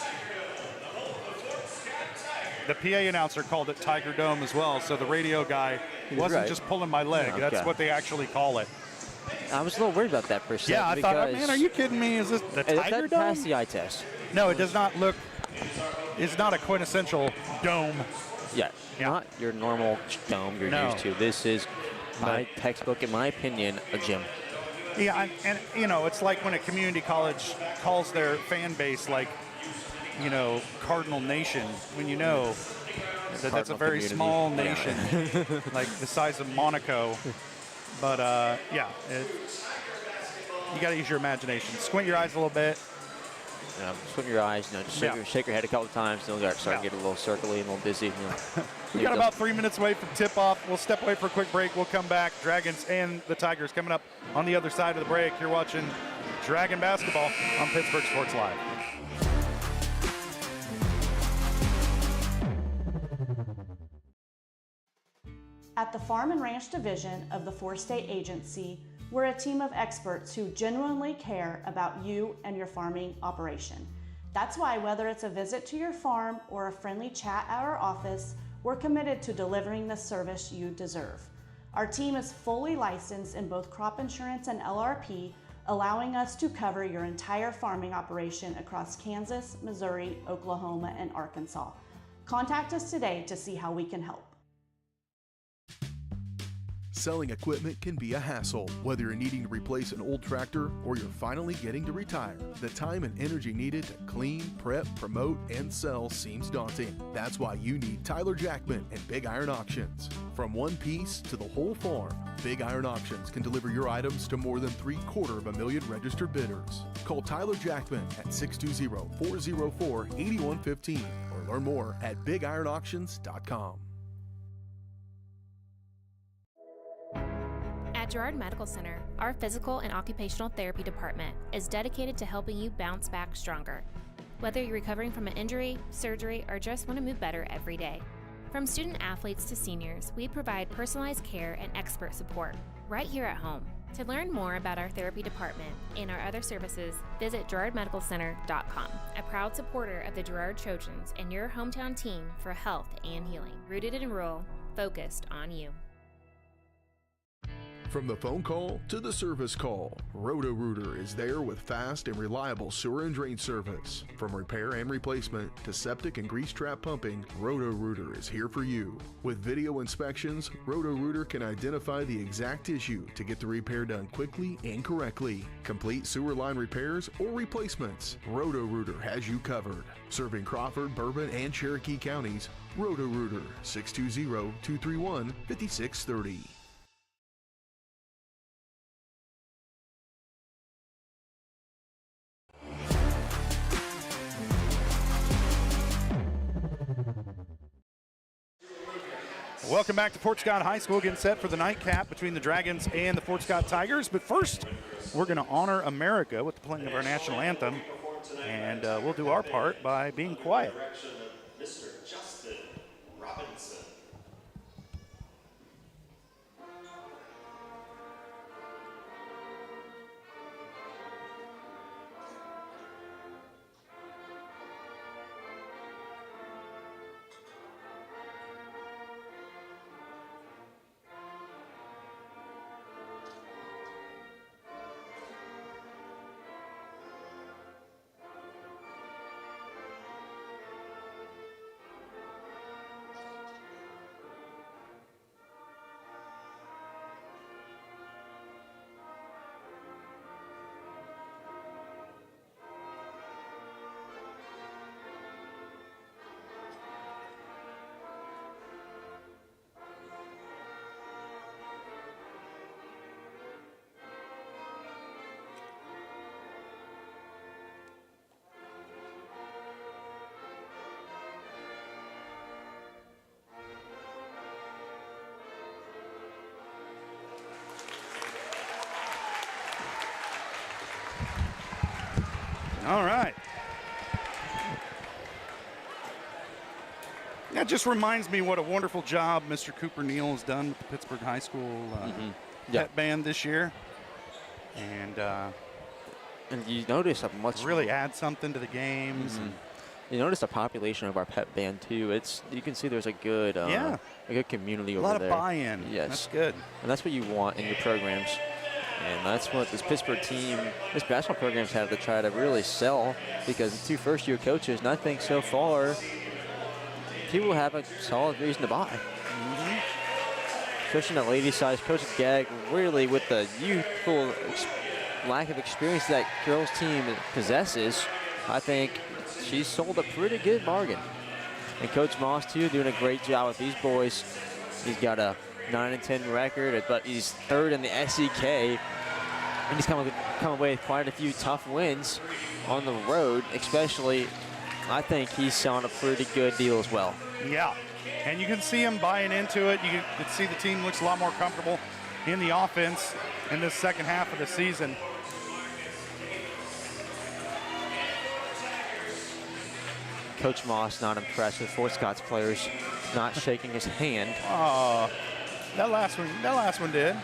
Tigerdome, the home of the Fort Scott Tigers. The PA announcer called it Tiger Dome as well, so the radio guy wasn't just pulling my leg. Yeah, okay. That's what they actually call it. I was a little worried about that for a second. Yeah, I thought, man, are you kidding me? Is this the Tiger Dome? Pass the eye test. No, it does not look. It's not a quintessential dome. Yeah, not your normal dome you're used to. This is, my textbook, in my opinion, a gym. Yeah, and you know, it's like when a community college calls their fan base like, you know, Cardinal Nation, when you know that that's a very community. small nation, like the size of Monaco. But yeah, you got to use your imagination. Squint your eyes a little bit. Squint your eyes, you know, just shake your head a couple of times, and you'll start to get a little circly and a little dizzy. You know. We got about 3 minutes away from tip-off. We'll step away for a quick break. We'll come back. Dragons and the Tigers coming up on the other side of the break. You're watching Dragon Basketball on Pittsburgh Sports Live. At the Farm and Ranch Division of the Four-State Agency, we're a team of experts who genuinely care about you and your farming operation. That's why whether it's a visit to your farm or a friendly chat at our office, we're committed to delivering the service you deserve. Our team is fully licensed in both crop insurance and LRP, allowing us to cover your entire farming operation across Kansas, Missouri, Oklahoma, and Arkansas. Contact us today to see how we can help. Selling equipment can be a hassle, whether you're needing to replace an old tractor or you're finally getting to retire. The time and energy needed to clean, prep, promote, and sell seems daunting. That's why you need Tyler Jackman and Big Iron Auctions. From one piece to the whole farm, Big Iron Auctions can deliver your items to more than 750,000 registered bidders. Call Tyler Jackman at 620-404-8115 or learn more at BigIronAuctions.com. At Girard Medical Center, our physical and occupational therapy department is dedicated to helping you bounce back stronger. Whether you're recovering from an injury, surgery, or just want to move better every day, From student athletes to seniors, we provide personalized care and expert support right here at home. To learn more about our therapy department and our other services, visit GirardMedicalCenter.com, a proud supporter of the Girard Trojans and your hometown team for health and healing. Rooted in rural, focused on you. From the phone call to the service call, Roto-Rooter is there with fast and reliable sewer and drain service. From repair and replacement to septic and grease trap pumping, Roto-Rooter is here for you. With video inspections, Roto-Rooter can identify the exact issue to get the repair done quickly and correctly. Complete sewer line repairs or replacements, Roto-Rooter has you covered. Serving Crawford, Bourbon, and Cherokee counties, Roto-Rooter, 620-231-5630. Welcome back to Fort Scott High School, getting set for the nightcap between the Dragons and the Fort Scott Tigers. But first, we're going to honor America with the playing of our national anthem, and we'll do our part by being quiet. Mr. Justin Robinson. All right. That just reminds me what a wonderful job Mr. Cooper Neal has done with the Pittsburg High School pep band this year. And you notice a much really add something to the games. And you notice the population of our pep band too. You can see there's a good a good community over there. A lot of buy-in. Yes, that's good. And that's what you want in your programs. And that's what this Pittsburgh team, this basketball program's had to try to really sell, because the two first-year coaches, and I think so far, people have a solid reason to buy. Especially in the ladies' side, Coach Gagg really, with the youthful lack of experience that girls' team possesses, I think she's sold a pretty good bargain. And Coach Moss, too, doing a great job with these boys. He's got a 9-10 record, but he's third in the SEK, and he's come away with quite a few tough wins on the road. Especially, I think he's selling a pretty good deal as well. Yeah, and you can see him buying into it. You can see the team looks a lot more comfortable in the offense in this second half of the season. Coach Moss not impressed with Fort Scott's players, not shaking his hand. Oh. That last one did.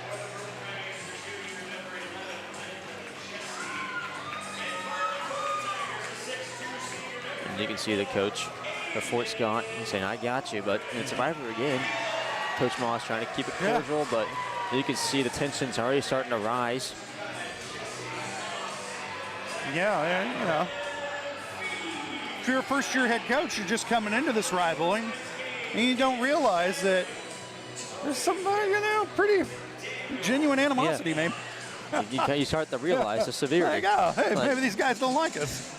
And you can see the coach of Fort Scott saying, I got you, but it's a rivalry again. Coach Moss trying to keep it cordial, but you can see the tensions already starting to rise. Yeah, you know. If you're a first-year head coach, you're just coming into this rivalry, and you don't realize that there's some, pretty genuine animosity, maybe. You start to realize the severity. There you go. Hey, maybe these guys don't like us.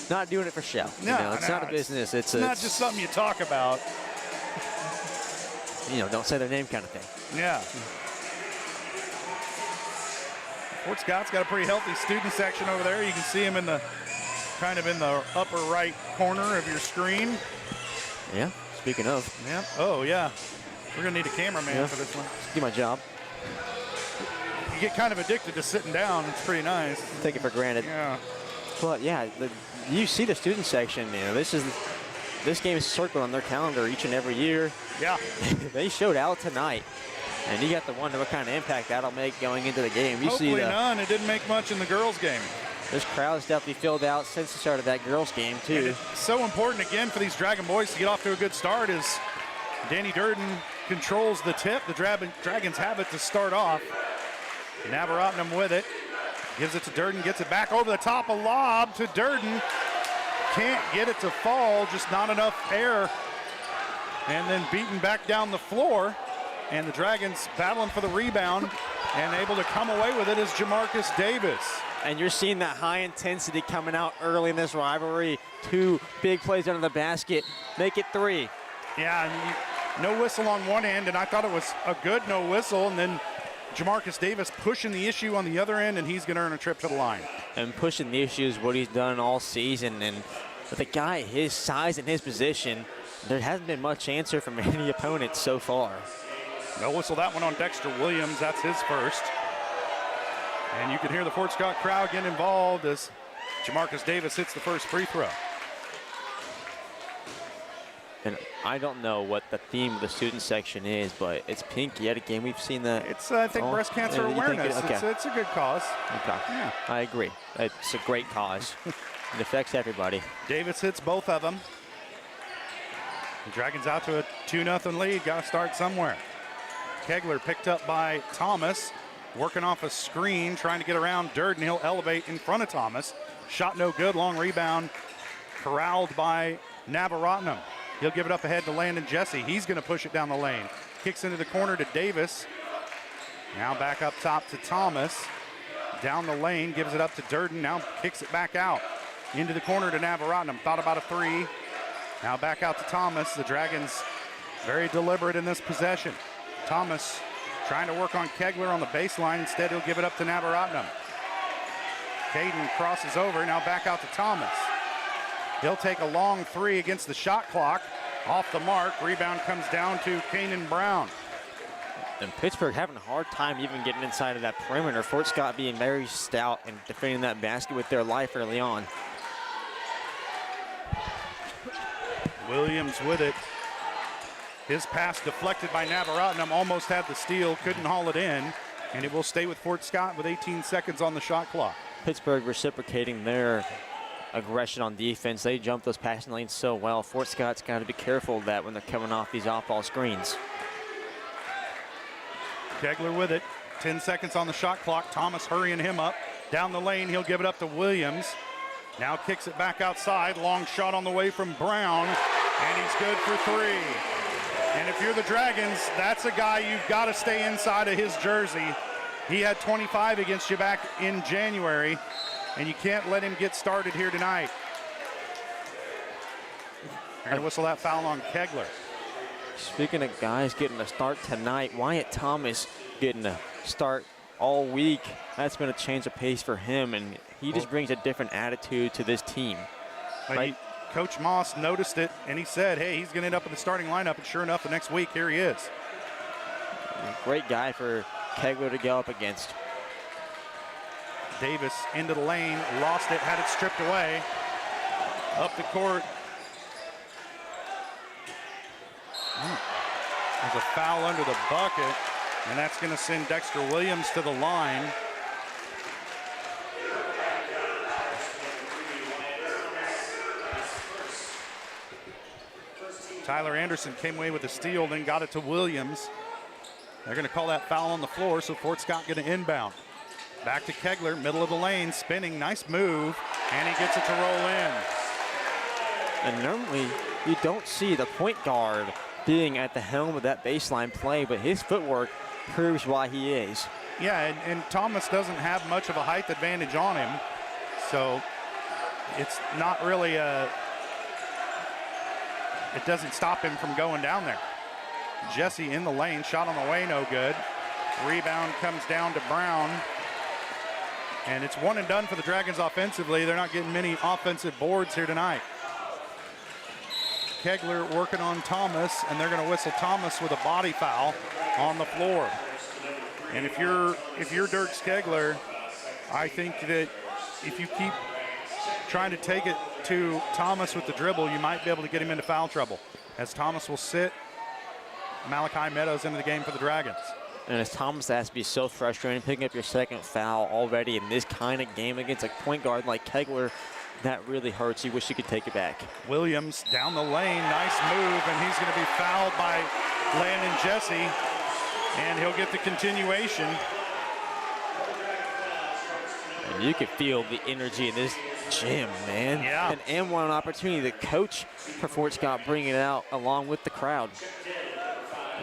Not doing it for show. It's not a business. It's not just something you talk about. Don't say their name kind of thing. Yeah. Fort Scott's got a pretty healthy student section over there. You can see them in the upper right corner of your screen. Yeah. Speaking of. Yeah. Oh, yeah. We're going to need a cameraman for this one. Do my job. You get kind of addicted to sitting down. It's pretty nice. Take it for granted. Yeah. But, yeah, you see the student section. This is this game is circled on their calendar each and every year. Yeah. They showed out tonight. And you got to wonder what kind of impact that'll make going into the game. You Hopefully see none. It didn't make much in the girls' game. This crowd's definitely filled out since the start of that girls' game, too. And it's so important, again, for these Dragon boys to get off to a good start as Danny Durden controls the tip. The Dragons have it to start off. Navaratnam with it. Gives it to Durden, gets it back over the top, a lob to Durden. Can't get it to fall, just not enough air. And then beaten back down the floor. And the Dragons battling for the rebound and able to come away with it is Jamarcus Davis. And you're seeing that high intensity coming out early in this rivalry. 2 big plays under the basket, make it 3. Yeah, and no whistle on one end, and I thought it was a good no whistle, and then Jamarcus Davis pushing the issue on the other end, and he's going to earn a trip to the line. And pushing the issue is what he's done all season. And with a guy his size and his position, there hasn't been much answer from any opponent so far. No whistle that one on Dexter Williams. That's his first. And you can hear the Fort Scott crowd getting involved as Jamarcus Davis hits the first free throw. And I don't know what the theme of the student section is, but it's pink yet again. We've seen that. It's, I think, breast cancer awareness. It's a good cause. Okay. Yeah. I agree. It's a great cause. It affects everybody. Davis hits both of them. The Dragons out to a 2-0 lead. Got to start somewhere. Kegler picked up by Thomas. Working off a screen, trying to get around Durden. He'll elevate in front of Thomas. Shot no good. Long rebound. Corralled by Navaratnam. He'll give it up ahead to Landon Jesse. He's going to push it down the lane. Kicks into the corner to Davis. Now back up top to Thomas. Down the lane, gives it up to Durden. Now kicks it back out. Into the corner to Navaratnam. Thought about a 3. Now back out to Thomas. The Dragons very deliberate in this possession. Thomas trying to work on Kegler on the baseline. Instead, he'll give it up to Navaratnam. Caden crosses over. Now back out to Thomas. He'll take a long 3 against the shot clock. Off the mark. Rebound comes down to Kanan Brown. And Pittsburgh having a hard time even getting inside of that perimeter. Fort Scott being very stout and defending that basket with their life early on. Williams with it. His pass deflected by Navaratnam. Almost had the steal. Couldn't haul it in. And it will stay with Fort Scott with 18 seconds on the shot clock. Pittsburgh reciprocating their aggression on defense. They jump those passing lanes so well. Fort Scott's got to be careful of that when they're coming off these off-ball screens. Kegler with it. 10 seconds on the shot clock. Thomas hurrying him up. Down the lane, he'll give it up to Williams. Now kicks it back outside. Long shot on the way from Brown. And he's good for 3. And if you're the Dragons, that's a guy you've got to stay inside of his jersey. He had 25 against you back in January. And you can't let him get started here tonight. They're going to whistle that foul on Kegler. Speaking of guys getting a start tonight, Wyatt Thomas getting a start all week. That's been a change of pace for him, and he just brings a different attitude to this team. Right? Coach Moss noticed it, and he said, hey, he's going to end up in the starting lineup, and sure enough, the next week, here he is. Great guy for Kegler to go up against. Davis into the lane, lost it, had it stripped away. Up the court. There's a foul under the bucket, and that's going to send Dexter Williams to the line. Tyler Anderson came away with the steal, then got it to Williams. They're going to call that foul on the floor, so Fort Scott going to inbound. Back to Kegler, middle of the lane, spinning, nice move, and he gets it to roll in. And normally, you don't see the point guard being at the helm of that baseline play, but his footwork proves why he is. Yeah, and Thomas doesn't have much of a height advantage on him, so it's not really it doesn't stop him from going down there. Jesse in the lane, shot on the way, no good. Rebound comes down to Brown. And it's one and done for the Dragons offensively. They're not getting many offensive boards here tonight. Kegler working on Thomas, and they're going to whistle Thomas with a body foul on the floor. And if you're Dirks Kegler, I think that if you keep trying to take it to Thomas with the dribble, you might be able to get him into foul trouble, as Thomas will sit Malachi Meadows into the game for the Dragons. And as Thomas, that has to be so frustrating, picking up your second foul already in this kind of game against a point guard like Kegler. That really hurts. You wish you could take it back. Williams down the lane, nice move, and he's going to be fouled by Landon Jesse, and he'll get the continuation. And you can feel the energy in this gym, man. Yeah. And one opportunity, the coach for Fort Scott bringing it out along with the crowd.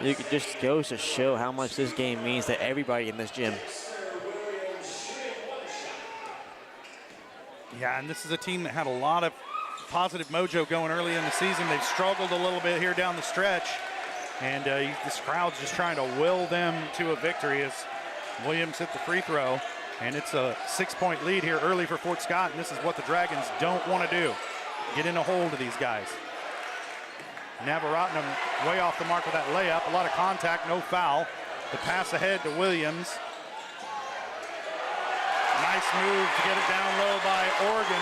It just goes to show how much this game means to everybody in this gym. Yeah, and this is a team that had a lot of positive mojo going early in the season. They've struggled a little bit here down the stretch, and this crowd's just trying to will them to a victory as Williams hit the free throw, and it's a 6-point lead here early for Fort Scott, and this is what the Dragons don't want to do. Get in a hole to these guys. Navaratnam way off the mark with that layup. A lot of contact, no foul. The pass ahead to Williams. Nice move to get it down low by Oregon.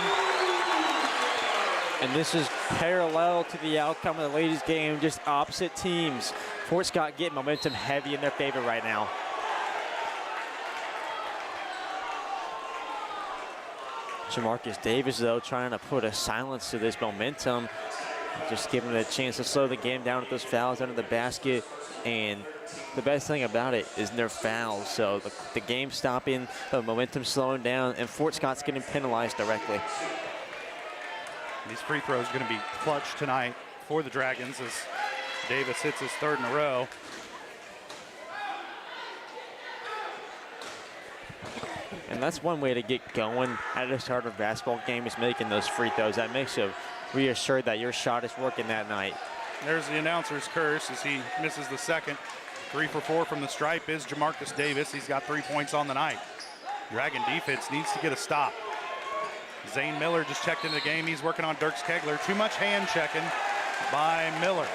And this is parallel to the outcome of the ladies' game, just opposite teams. Fort Scott getting momentum heavy in their favor right now. Jamarcus Davis, though, trying to put a silence to this momentum. Just giving it a chance to slow the game down with those fouls under the basket. And the best thing about it is their fouls. So the game stopping, the momentum slowing down, and Fort Scott's getting penalized directly. These free throws are going to be clutch tonight for the Dragons as Davis hits his third in a row. And that's one way to get going at the start of a basketball game, is making those free throws. That makes you reassured that your shot is working that night. There's the announcer's curse as he misses the second. 3 for 4 from the stripe is Jamarcus Davis. He's got 3 points on the night. Dragon defense needs to get a stop. Zane Miller just checked into the game. He's working on Dirks Kegler. Too much hand checking by Miller.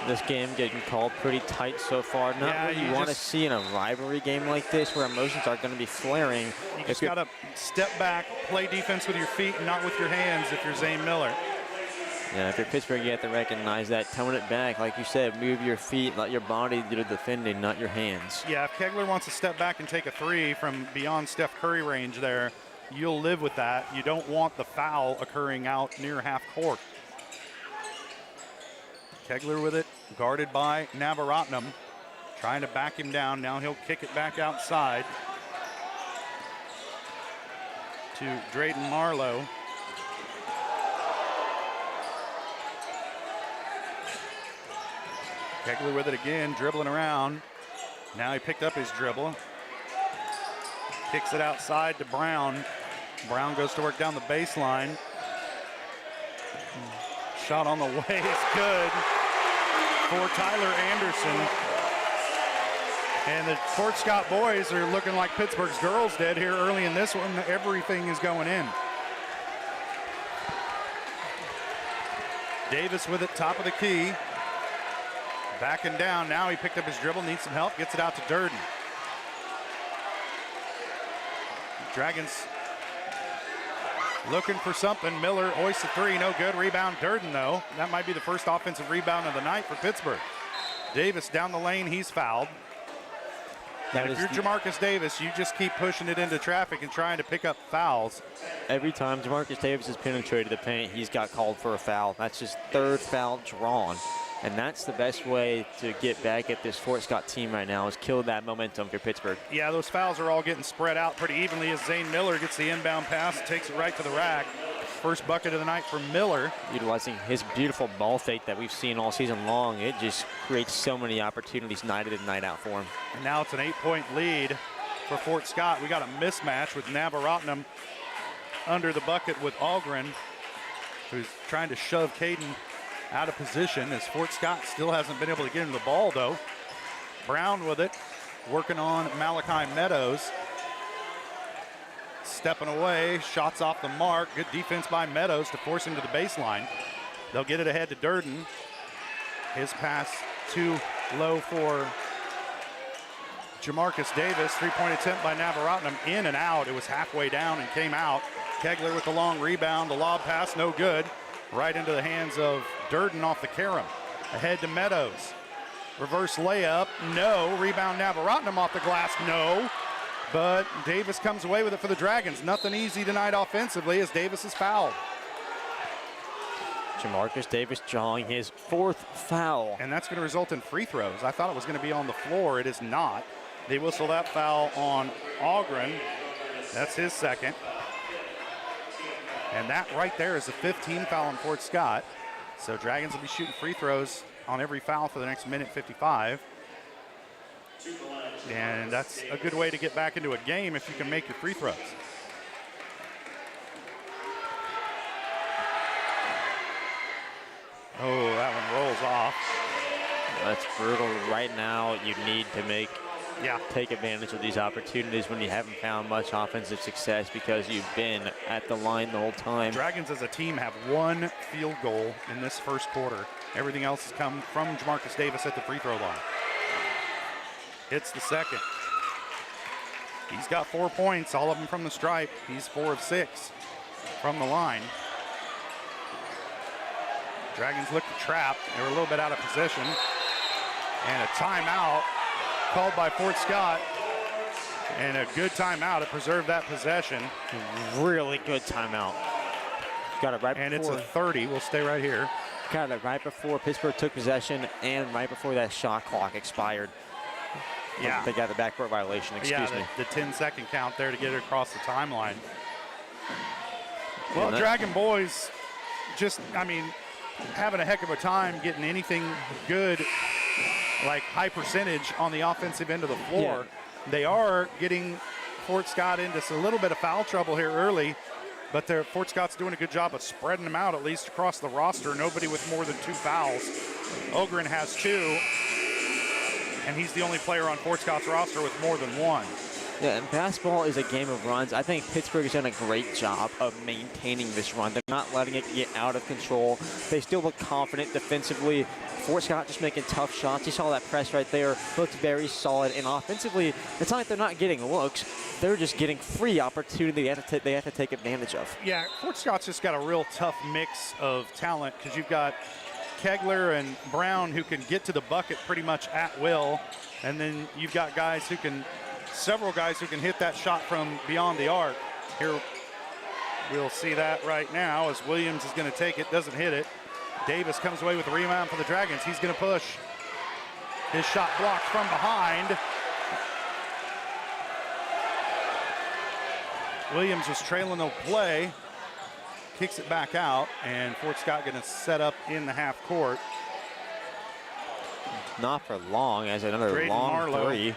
This game getting called pretty tight so far. Not what you want to see in a rivalry game like this, where emotions are going to be flaring. You just got to step back, play defense with your feet and not with your hands if you're Zane Miller. Yeah, if you're Pittsburgh, you have to recognize that. Tone it back. Like you said, move your feet, let your body do the defending, not your hands. Yeah, if Kegler wants to step back and take a 3 from beyond Steph Curry range there, you'll live with that. You don't want the foul occurring out near half court. Kegler with it, guarded by Navaratnam, trying to back him down. Now he'll kick it back outside to Drayden Marlowe. Kegler with it again, dribbling around. Now he picked up his dribble. Kicks it outside to Brown. Brown goes to work down the baseline. Shot on the way is good for Tyler Anderson. And the Fort Scott boys are looking like Pittsburgh's girls did here early in this one. Everything is going in. Davis with it, top of the key. Backing down, now he picked up his dribble, needs some help, gets it out to Durden. Dragons looking for something. Miller hoists a 3, no good. Rebound Durden though. That might be the first offensive rebound of the night for Pittsburgh. Davis down the lane, he's fouled. And if you're Jamarcus Davis, you just keep pushing it into traffic and trying to pick up fouls. Every time Jamarcus Davis has penetrated the paint, he's got called for a foul. That's his 3rd foul drawn. And that's the best way to get back at this Fort Scott team right now, is kill that momentum for Pittsburgh. Yeah, those fouls are all getting spread out pretty evenly as Zane Miller gets the inbound pass, takes it right to the rack. First bucket of the night for Miller. Utilizing his beautiful ball fake that we've seen all season long, it just creates so many opportunities night in and night out for him. And now it's an 8-point lead for Fort Scott. We got a mismatch with Navaratnam under the bucket with Algren, who's trying to shove Caden out of position as Fort Scott still hasn't been able to get him the ball though. Brown with it, working on Malachi Meadows. Stepping away, shots off the mark. Good defense by Meadows to force him to the baseline. They'll get it ahead to Durden. His pass too low for Jamarcus Davis. 3-point attempt by Navaratnam, in and out. It was halfway down and came out. Kegler with the long rebound. The lob pass, no good. Right into the hands of Durden off the carom. Ahead to Meadows. Reverse layup, no. Rebound Navaratnam off the glass, no. But Davis comes away with it for the Dragons. Nothing easy tonight offensively as Davis is fouled. Jamarcus Davis drawing his 4th foul. And that's going to result in free throws. I thought it was going to be on the floor. It is not. They whistle that foul on Ogren. That's his 2nd. And that right there is a 15 foul on Fort Scott. So Dragons will be shooting free throws on every foul for the next minute 55. And that's a good way to get back into a game if you can make your free throws. Oh, that one rolls off. That's brutal. Right now, you need to take advantage of these opportunities when you haven't found much offensive success because you've been at the line the whole time. Dragons as a team have 1 field goal in this first quarter. Everything else has come from Jamarcus Davis at the free throw line. Hits the 2nd. He's got 4 points, all of them from the stripe. He's 4 of 6 from the line. Dragons look to trap. They were a little bit out of position. And a timeout called by Fort Scott. And a good timeout to preserve that possession. Really good timeout. Got it right and before. It's a 30. We'll stay right here. Got it right before Pittsburgh took possession and right before that shot clock expired. Yeah. They got the backcourt violation, excuse me. The 10-second count there to get it across the timeline. Well, Dragon boys just, having a heck of a time getting anything good, like high percentage on the offensive end of the floor. Yeah. They are getting Fort Scott into a little bit of foul trouble here early, but Fort Scott's doing a good job of spreading them out, at least across the roster. Nobody with more than 2 fouls. Ogren has 2, and he's the only player on Fort Scott's roster with more than 1. Yeah, and basketball is a game of runs. I think Pittsburgh has done a great job of maintaining this run. They're not letting it get out of control. They still look confident defensively. Fort Scott just making tough shots. You saw that press right there. Looked very solid. And offensively, it's not like they're not getting looks. They're just getting free opportunity they have to take advantage of. Yeah, Fort Scott's just got a real tough mix of talent because you've got Kegler and Brown who can get to the bucket pretty much at will. And then you've got several guys who can hit that shot from beyond the arc. Here, we'll see that right now as Williams is going to take it, doesn't hit it. Davis comes away with the rebound for the Dragons. He's going to push. His shot blocked from behind. Williams was trailing the play, kicks it back out, and Fort Scott going to set up in the half court. Not for long, as another Drayden long Marlowe. 3.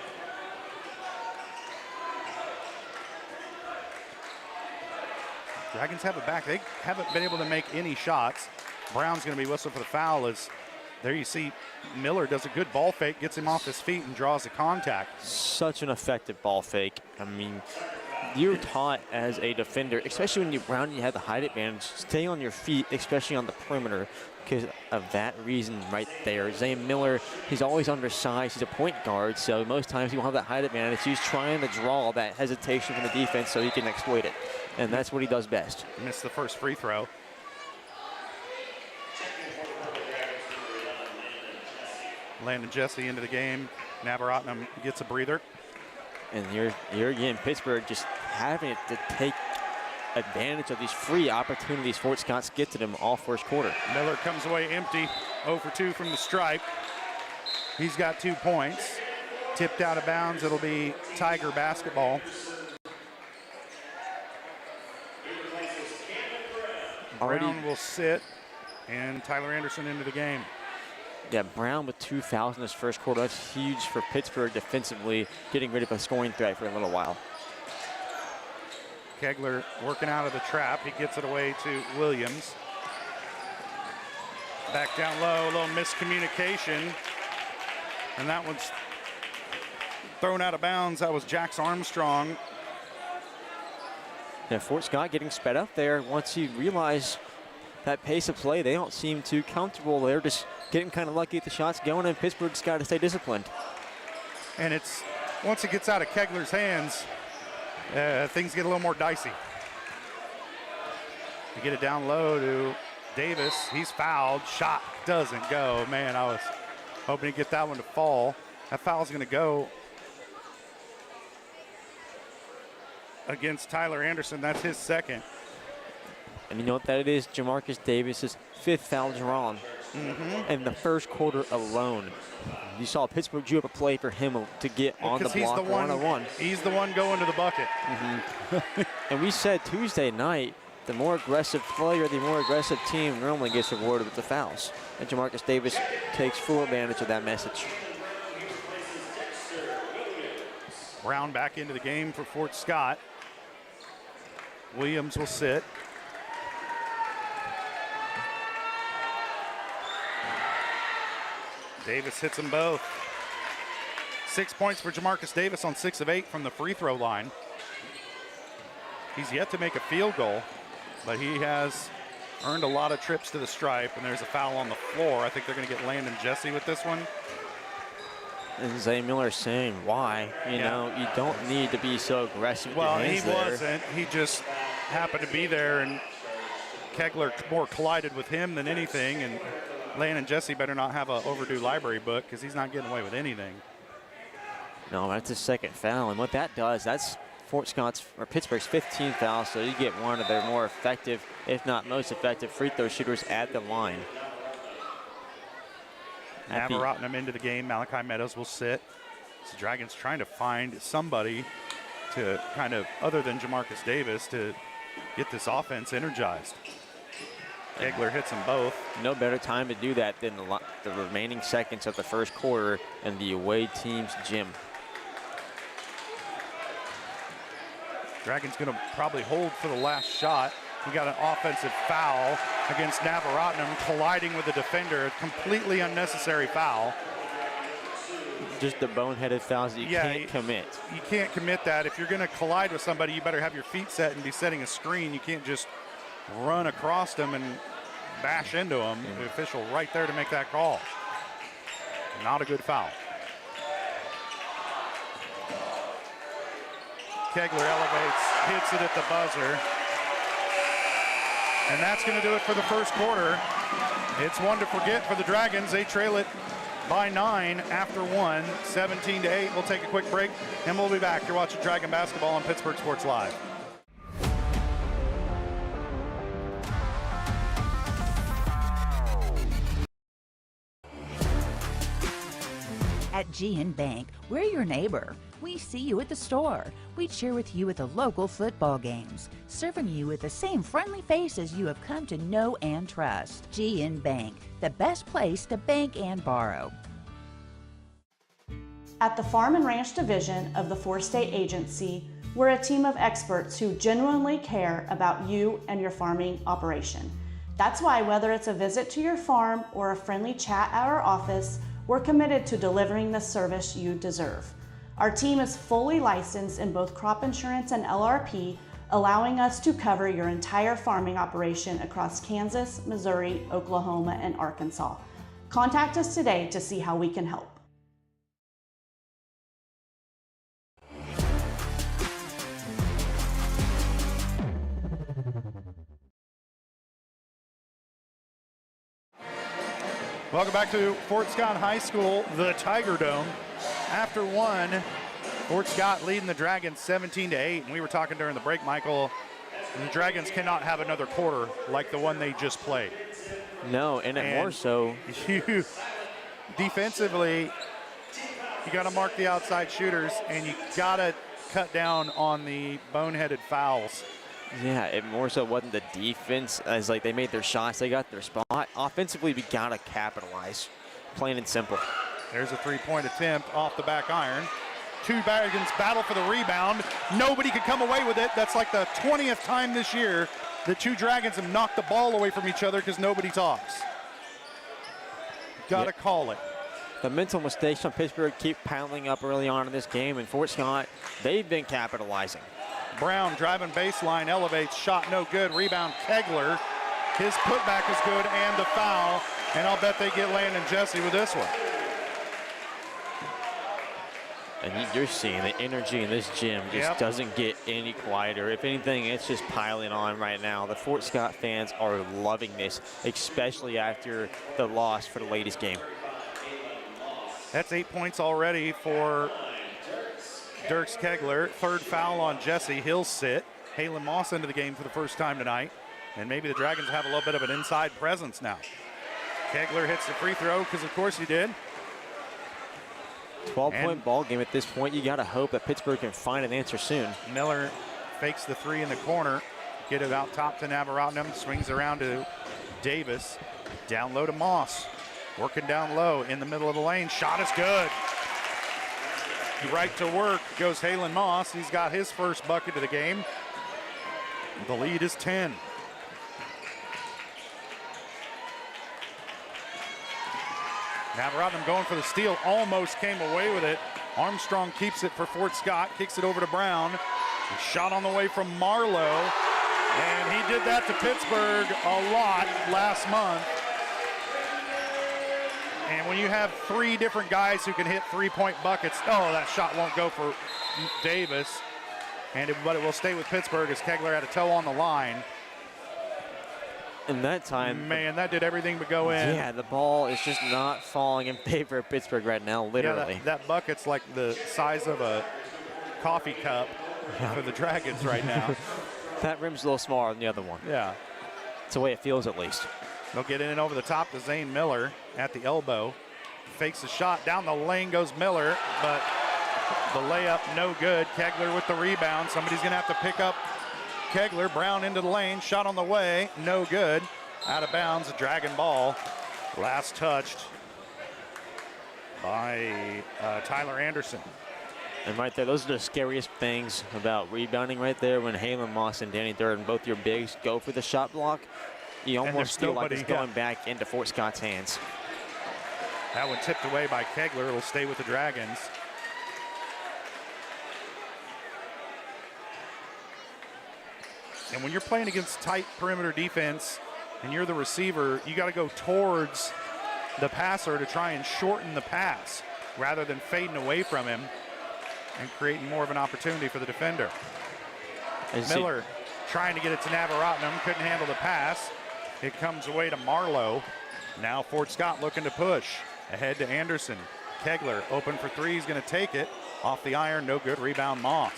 Dragons have it back. They haven't been able to make any shots. Brown's going to be whistled for the foul as there you see Miller does a good ball fake, gets him off his feet and draws the contact. Such an effective ball fake. You're taught as a defender, especially when you have the height advantage, stay on your feet, especially on the perimeter, because of that reason right there. Zay Miller, he's always undersized. He's a point guard, so most times he won't have that height advantage. He's trying to draw that hesitation from the defense so he can exploit it, and that's what he does best. Missed the first free throw. Landon Jesse into the game. Navaratnam gets a breather. And here again, Pittsburgh just having to take advantage of these free opportunities Fort Scott's get to them all first quarter. Miller comes away empty, 0 for 2 from the stripe. He's got 2 points. Tipped out of bounds, it'll be Tiger basketball. Brown will sit, and Tyler Anderson into the game. Yeah, Brown with 2 fouls in this first quarter. That's huge for Pittsburgh defensively, getting rid of a scoring threat for a little while. Kegler working out of the trap. He gets it away to Williams. Back down low, a little miscommunication. And that one's thrown out of bounds. That was Jax Armstrong. Yeah, Fort Scott getting sped up there. Once you realize that pace of play, they don't seem too comfortable. They're just getting kind of lucky at the shots going, and Pittsburgh's got to stay disciplined. And it's once it gets out of Kegler's hands, things get a little more dicey. They get it down low to Davis. He's fouled. Shot doesn't go. Man, I was hoping to get that one to fall. That foul's going to go against Tyler Anderson. That's his second. And you know what that is? Jamarcus Davis's 5th foul drawn in the first quarter alone. You saw Pittsburgh drew up a play for him to get on the block one-on-one. He's the one going to the bucket. And we said Tuesday night, the more aggressive player, the more aggressive team normally gets rewarded with the fouls. And Jamarcus Davis takes full advantage of that message. Brown back into the game for Fort Scott. Williams will sit. Davis hits them both. 6 points for Jamarcus Davis on 6 of 8 from the free throw line. He's yet to make a field goal, but he has earned a lot of trips to the stripe, and there's a foul on the floor. I think they're going to get Landon Jesse with this one. And Zay Miller saying why. You know, you don't need to be so aggressive. Well, he wasn't. He just happened to be there, and Kegler more collided with him than anything, and Landon Jesse better not have an overdue library book because he's not getting away with anything. No, that's his 2nd foul, and what that does, that's Pittsburgh's 15th foul, so you get one of their more effective, if not most effective, free throw shooters at the line. Navarottenham into the game. Malachi Meadows will sit. So Dragons trying to find somebody to kind of, other than Jamarcus Davis, to get this offense energized. Kegler hits them both. No better time to do that than the remaining seconds of the first quarter in the away team's gym. Dragons going to probably hold for the last shot. We got an offensive foul against Navarottenham, colliding with the defender. A completely unnecessary foul. Just the boneheaded fouls that you can't commit. You can't commit that. If you're going to collide with somebody, you better have your feet set and be setting a screen. You can't just run across them and bash into them. The official right there to make that call. Not a good foul. Kegler elevates, hits it at the buzzer. And that's going to do it for the first quarter. It's one to forget for the Dragons. They trail it by 9 after 1, 17-8. We'll take a quick break, and we'll be back. You're watching Dragon Basketball on Pittsburgh Sports Live. At GN Bank, we're your neighbor. We see you at the store. We cheer with you at the local football games, serving you with the same friendly faces you have come to know and trust. GN Bank, the best place to bank and borrow. At the Farm and Ranch Division of the Four-State Agency, we're a team of experts who genuinely care about you and your farming operation. That's why whether it's a visit to your farm or a friendly chat at our office, we're committed to delivering the service you deserve. Our team is fully licensed in both crop insurance and LRP, allowing us to cover your entire farming operation across Kansas, Missouri, Oklahoma, and Arkansas. Contact us today to see how we can help. Welcome back to Fort Scott High School, the Tiger Dome. After 1, Fort Scott leading the Dragons 17-8. And we were talking during the break, Michael, the Dragons cannot have another quarter like the one they just played. No, and more so. Defensively, you got to mark the outside shooters, and you got to cut down on the boneheaded fouls. Yeah, it more so wasn't the defense as like they made their shots, they got their spot. Offensively, we gotta capitalize, plain and simple. There's a three-point attempt off the back iron. Two Dragons battle for the rebound. Nobody could come away with it. That's like the 20th time this year the two Dragons have knocked the ball away from each other because nobody talks. Gotta call it. The mental mistakes on Pittsburgh keep piling up early on in this game, and Fort Scott, they've been capitalizing. Brown driving baseline, elevates, shot no good. Rebound, Kegler. His putback is good and the foul, and I'll bet they get Landon Jesse with this one. And you're seeing the energy in this gym just doesn't get any quieter. If anything, it's just piling on right now. The Fort Scott fans are loving this, especially after the loss for the ladies' game. That's 8 points already for Dirks Kegler. Third foul on Jesse. He'll sit. Halen Moss into the game for the first time tonight. And maybe the Dragons have a little bit of an inside presence now. Kegler hits the free throw because, of course, he did. 12-point ball game at this point. You got to hope that Pittsburgh can find an answer soon. Miller fakes the three in the corner. Get it out top to Navaratnam. Swings around to Davis. Down low to Moss. Working down low in the middle of the lane. Shot is good. Right to work goes Halen Moss. He's got his first bucket of the game. The lead is 10. Navaratnam going for the steal, almost came away with it. Armstrong keeps it for Fort Scott, kicks it over to Brown. Shot on the way from Marlowe, and he did that to Pittsburgh a lot last month. And when you have three different guys who can hit three-point buckets, that shot won't go for Davis, but it will stay with Pittsburgh as Kegler had a toe on the line. And that time, man, that did everything but go in. Yeah, the ball is just not falling in favor of Pittsburgh right now, literally. Yeah, that bucket's like the size of a coffee cup for the Dragons right now. That rim's a little smaller than the other one. Yeah. It's the way it feels, at least. They'll get in and over the top to Zane Miller at the elbow. Fakes the shot. Down the lane goes Miller, but the layup no good. Kegler with the rebound. Somebody's going to have to pick up Kegler. Brown into the lane. Shot on the way. No good. Out of bounds. A Dragon ball. Last touched by Tyler Anderson. And right there, those are the scariest things about rebounding right there. When Halen Moss and Danny Durden, both your bigs, go for the shot block, you almost feel like it's going back into Fort Scott's hands. That one tipped away by Kegler. It'll stay with the Dragons. And when you're playing against tight perimeter defense and you're the receiver, you got to go towards the passer to try and shorten the pass rather than fading away from him and creating more of an opportunity for the defender. Miller trying to get it to Navaratnam, couldn't handle the pass. It comes away to Marlowe. Now Fort Scott looking to push. Ahead to Anderson. Kegler open for three, he's going to take it. Off the iron, no good, rebound Moss.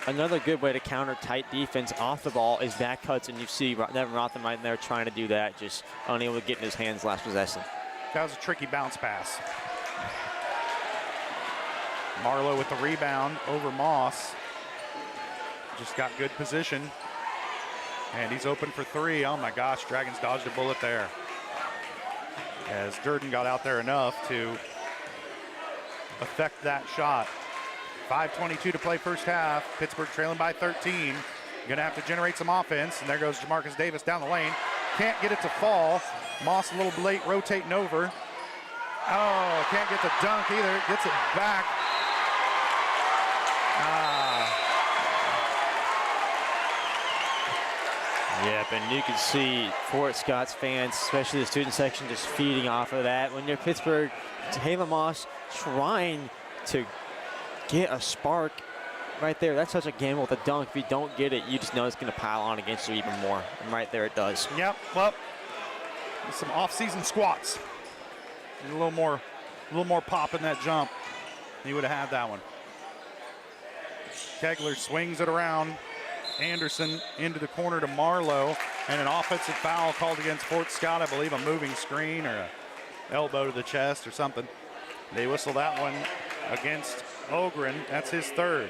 Another good way to counter tight defense off the ball is back cuts, and you see Navaratnam right there trying to do that, just unable to get in his hands last possession. That was a tricky bounce pass. Marlowe with the rebound over Moss. Just got good position. And he's open for three. Oh my gosh, Dragons dodged a bullet there. As Durden got out there enough to affect that shot. 5:22 to play first half. Pittsburgh trailing by 13. Gonna have to generate some offense. And there goes Jamarcus Davis down the lane. Can't get it to fall. Moss a little late rotating over. Oh, can't get the dunk either. Gets it back. Yep, and you can see Fort Scott's fans, especially the student section, just feeding off of that. When you're Pittsburgh, Halen Moss trying to get a spark right there. That's such a gamble with a dunk. If you don't get it, you just know it's going to pile on against you even more. And right there it does. Yep, well, some off-season squats. A little more pop in that jump. He would have had that one. Kegler swings it around. Anderson into the corner to Marlowe, and an offensive foul called against Fort Scott. I believe a moving screen or a elbow to the chest or something. They whistle that one against Ogren. That's his third.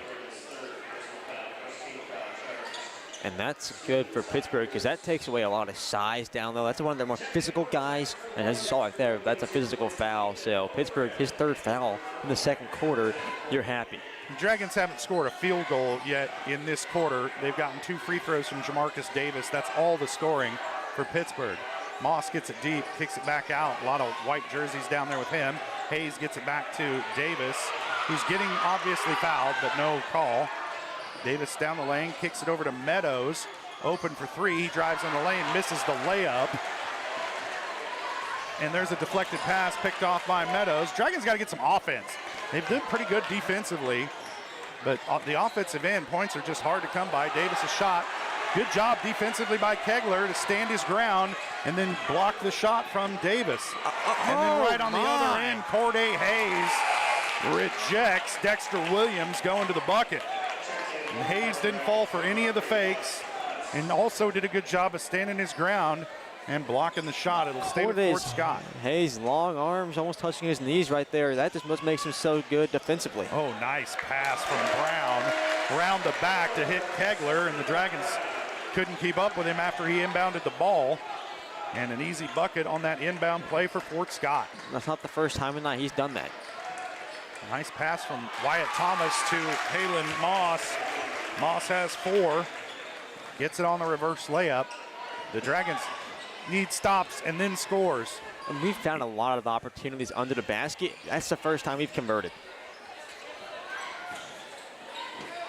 And that's good for Pittsburgh because that takes away a lot of size down low. That's one of their more physical guys. And as you saw right there, that's a physical foul. So Pittsburgh, his third foul in the second quarter, you're happy. The Dragons haven't scored a field goal yet in this quarter. They've gotten 2 free throws from Jamarcus Davis. That's all the scoring for Pittsburgh. Moss gets it deep, kicks it back out. A lot of white jerseys down there with him. Hayes gets it back to Davis, who's getting obviously fouled, but no call. Davis down the lane, kicks it over to Meadows. Open for three, he drives in the lane, misses the layup. And there's a deflected pass picked off by Meadows. Dragons got to get some offense. They've done pretty good defensively, but the offensive end points are just hard to come by. Davis's shot. Good job defensively by Kegler to stand his ground and then block the shot from Davis. And then right on the other end, Corday Hayes rejects Dexter Williams going to the bucket. And Hayes didn't fall for any of the fakes and also did a good job of standing his ground and blocking the shot. It'll stay with Fort Scott. Hayes, long arms, almost touching his knees right there. That just what makes him so good defensively. Oh, nice pass from Brown. Around the back to hit Kegler, and the Dragons couldn't keep up with him after he inbounded the ball. And an easy bucket on that inbound play for Fort Scott. That's not the first time tonight he's done that. Nice pass from Wyatt Thomas to Halen Moss. Moss has 4. Gets it on the reverse layup. The Dragons need stops and then scores. And we've found a lot of opportunities under the basket. That's the first time we've converted.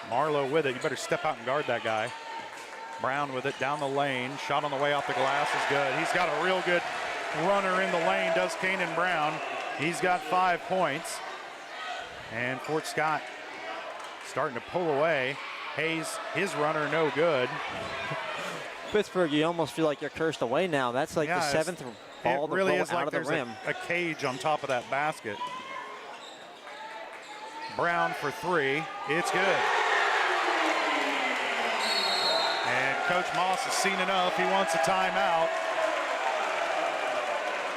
Marlowe with it. You better step out and guard that guy. Brown with it down the lane. Shot on the way off the glass is good. He's got a real good runner in the lane, does Kanan Brown. He's got 5 points. And Fort Scott starting to pull away. Hayes, his runner, no good. Pittsburg, you almost feel like you're cursed away now. That's like the 7th ball to really roll is out like of the there's rim. a cage on top of that basket. Brown for 3. It's good. And Coach Moss has seen enough. He wants a timeout.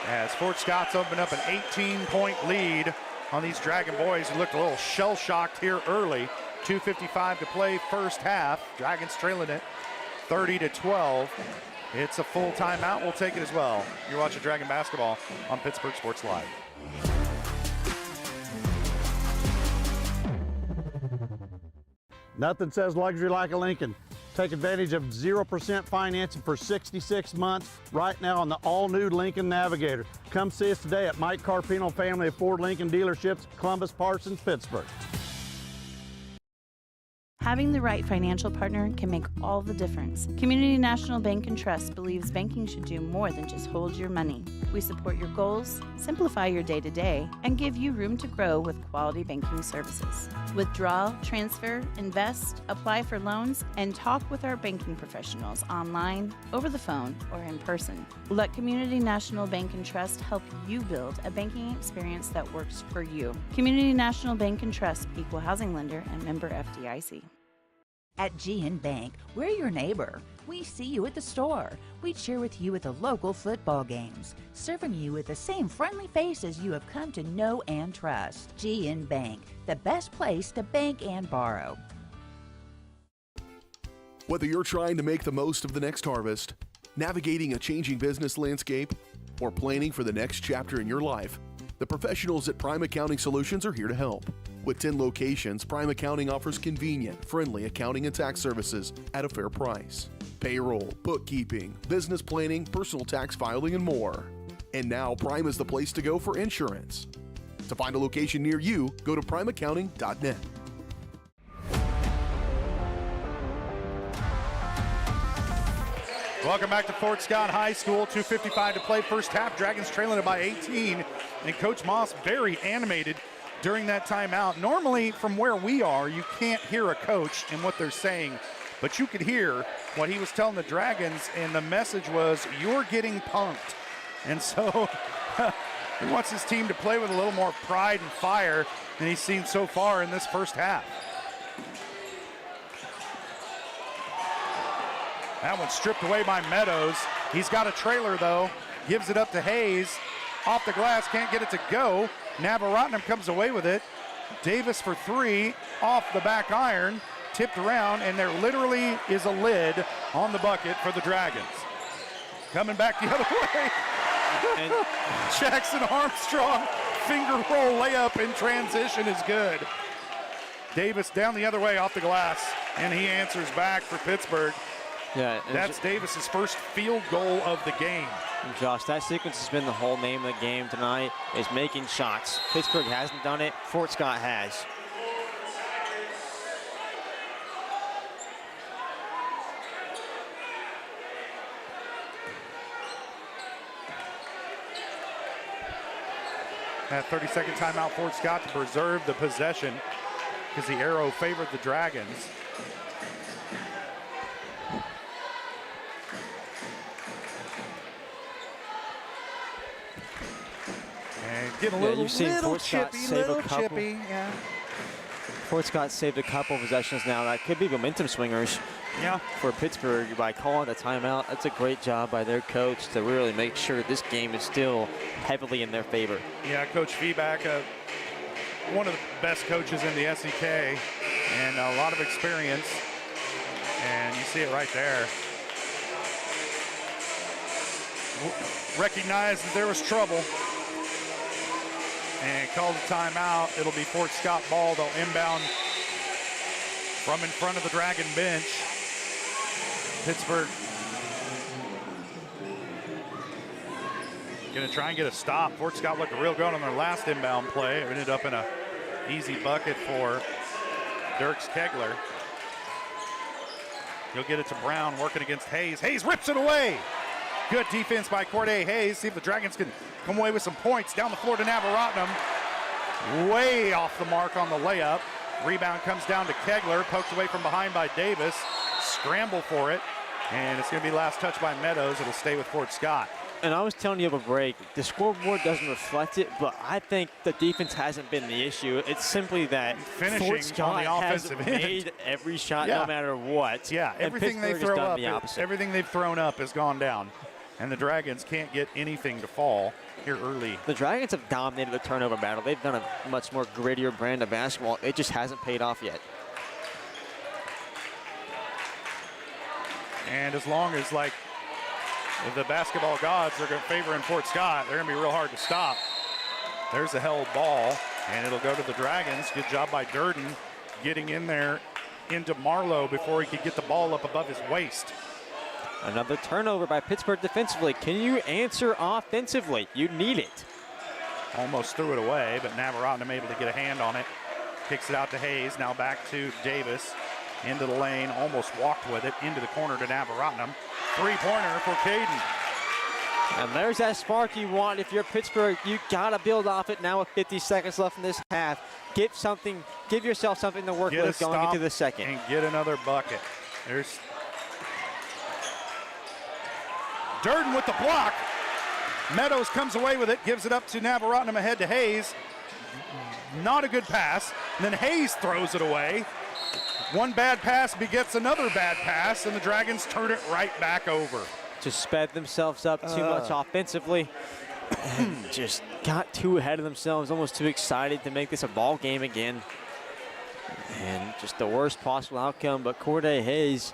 As Fort Scott's opened up an 18-point lead on these Dragon boys who looked a little shell-shocked here early. 2:55 to play first half. Dragons trailing it 30-12. It's a full timeout. We'll take it as well. You're watching Dragon basketball on Pittsburgh Sports Live. Nothing says luxury like a Lincoln. Take advantage of 0% financing for 66 months right now on the all-new Lincoln Navigator. Come see us today at Mike Carpino Family of Ford Lincoln Dealerships, Columbus, Parsons, Pittsburgh. Having the right financial partner can make all the difference. Community National Bank and Trust believes banking should do more than just hold your money. We support your goals, simplify your day-to-day, and give you room to grow with quality banking services. Withdraw, transfer, invest, apply for loans, and talk with our banking professionals online, over the phone, or in person. Let Community National Bank and Trust help you build a banking experience that works for you. Community National Bank and Trust, equal housing lender and member FDIC. At GN Bank, we're your neighbor. We see you at the store. We cheer with you at the local football games, serving you with the same friendly faces you have come to know and trust. GN Bank, the best place to bank and borrow. Whether you're trying to make the most of the next harvest, navigating a changing business landscape, or planning for the next chapter in your life, the professionals at Prime Accounting Solutions are here to help. With 10 locations, Prime Accounting offers convenient, friendly accounting and tax services at a fair price. Payroll, bookkeeping, business planning, personal tax filing, and more. And now Prime is the place to go for insurance. To find a location near you, go to primeaccounting.net. Welcome back to Fort Scott High School. 2:55 to play first half. Dragons trailing it by 18. And Coach Moss very animated during that timeout. Normally, from where we are, you can't hear a coach and what they're saying, but you could hear what he was telling the Dragons, and the message was, you're getting punked. And so he wants his team to play with a little more pride and fire than he's seen so far in this first half. That one's stripped away by Meadows. He's got a trailer, though. Gives it up to Hayes. Off the glass, can't get it to go. Navaratnam comes away with it. Davis for 3, off the back iron, tipped around, and there literally is a lid on the bucket for the Dragons. Coming back the other way. And Jackson Armstrong, finger roll layup in transition is good. Davis down the other way off the glass, and he answers back for Pittsburgh. Yeah, that's Davis's first field goal of the game. And Josh, that sequence has been the whole name of the game tonight, is making shots. Pittsburgh hasn't done it, Fort Scott has. That 30-second timeout, Fort Scott to preserve the possession because the arrow favored the Dragons. And getting a you've seen little Fort Scott chippy, save little a couple. chippy. Yeah. Fort Scott saved a couple possessions now. That could be momentum swingers for Pittsburgh by calling the timeout. That's a great job by their coach to really make sure this game is still heavily in their favor. Yeah, Coach Feeback, one of the best coaches in the SEK, and a lot of experience. And you see it right there. Recognized that there was trouble and called a timeout. It'll be Fort Scott ball. They'll inbound from in front of the Dragon bench. Pittsburgh gonna try and get a stop. Fort Scott looked real good on their last inbound play. It ended up in a easy bucket for Dirks Kegler. He'll get it to Brown, working against Hayes. Hayes rips it away. Good defense by Corday Hayes. See if the Dragons can come away with some points. Down the floor to Navaratnam. Way off the mark on the layup. Rebound comes down to Kegler. Poked away from behind by Davis. Scramble for it. And it's going to be last touch by Meadows. It'll stay with Fort Scott. And I was telling you of a break, the scoreboard doesn't reflect it, but I think the defense hasn't been the issue. It's simply that finishing Fort Scott on the offensive has end. made every shot no matter what. Yeah, everything they throw up, the everything they've thrown up has gone down. And the Dragons can't get anything to fall here early. The Dragons have dominated the turnover battle. They've done a much more grittier brand of basketball. It just hasn't paid off yet. And as long as, like, if the basketball gods are favoring Fort Scott, they're going to be real hard to stop. There's a held ball, and it'll go to the Dragons. Good job by Durden getting in there into Marlowe before he could get the ball up above his waist. Another turnover by Pittsburgh defensively. Can you answer offensively? You need it. Almost threw it away, but Navaratnam able to get a hand on it. Kicks it out to Hayes. Now back to Davis. Into the lane. Almost walked with it. Into the corner to Navaratnam. Three-pointer for Caden. And there's that spark you want. If you're Pittsburgh, you got to build off it now with 50 seconds left in this half. Give yourself something to work with going into the second. And get another bucket. There's Durden with the block. Meadows comes away with it, gives it up to Navaratnam ahead to Hayes. Not a good pass. And then Hayes throws it away. One bad pass begets another bad pass, and the Dragons turn it right back over. Just sped themselves up too much offensively. And just got too ahead of themselves, almost too excited to make this a ball game again. And just the worst possible outcome, but Corday Hayes.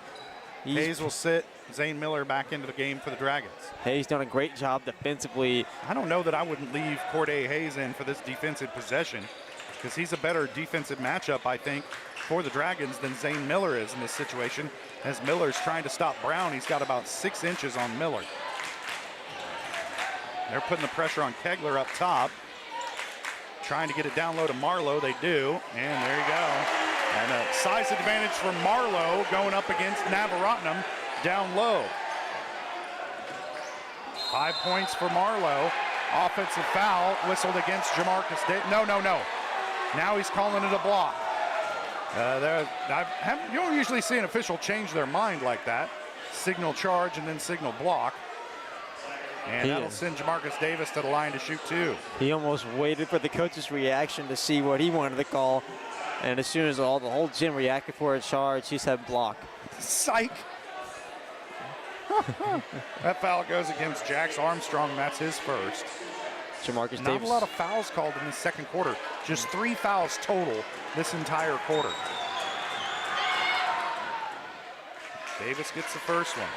Hayes will sit Zane Miller back into the game for the Dragons. Hayes done a great job defensively. I don't know that I wouldn't leave Corday Hayes in for this defensive possession, because he's a better defensive matchup, I think, for the Dragons than Zane Miller is in this situation. As Miller's trying to stop Brown, he's got about 6 inches on Miller. They're putting the pressure on Kegler up top. Trying to get it down low to Marlowe, they do, and there you go. And a size advantage for Marlowe going up against Navaratnam down low. 5 points for Marlowe. Offensive foul whistled against Jamarcus Davis. No. Now he's calling it a block. You don't usually see an official change their mind like that. Signal charge and then signal block. And that'll send Jamarcus Davis to the line to shoot 2. He almost waited for the coach's reaction to see what he wanted to call. And as soon as the whole gym reacted for a charge, he said block. Psych. That foul goes against Jax Armstrong. That's his first. Jamarcus Davis. Not a lot of fouls called in the second quarter. Just 3 fouls total this entire quarter. Davis gets the first one.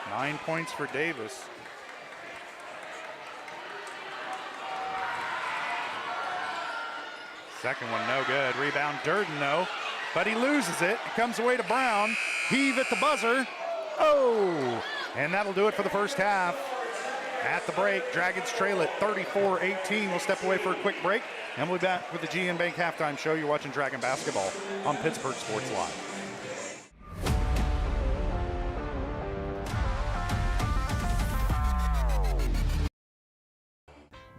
Nine points for Davis. Second one, no good. Rebound, Durden, though. But he loses it. It comes away to Brown. Heave at the buzzer. Oh! And that'll do it for the first half. At the break, Dragons trail at 34-18. We'll step away for a quick break, and we'll be back with the GN Bank Halftime Show. You're watching Dragon Basketball on Pittsburgh Sports Live.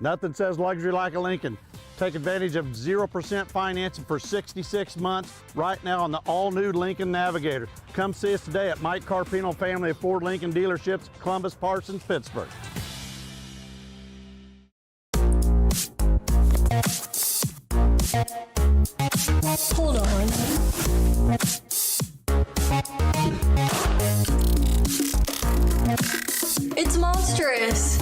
Nothing says luxury like a Lincoln. Take advantage of 0% financing for 66 months right now on the all-new Lincoln Navigator. Come see us today at Mike Carpino Family of Ford Lincoln Dealerships, Columbus, Parsons, Pittsburgh. Hold on. It's monstrous.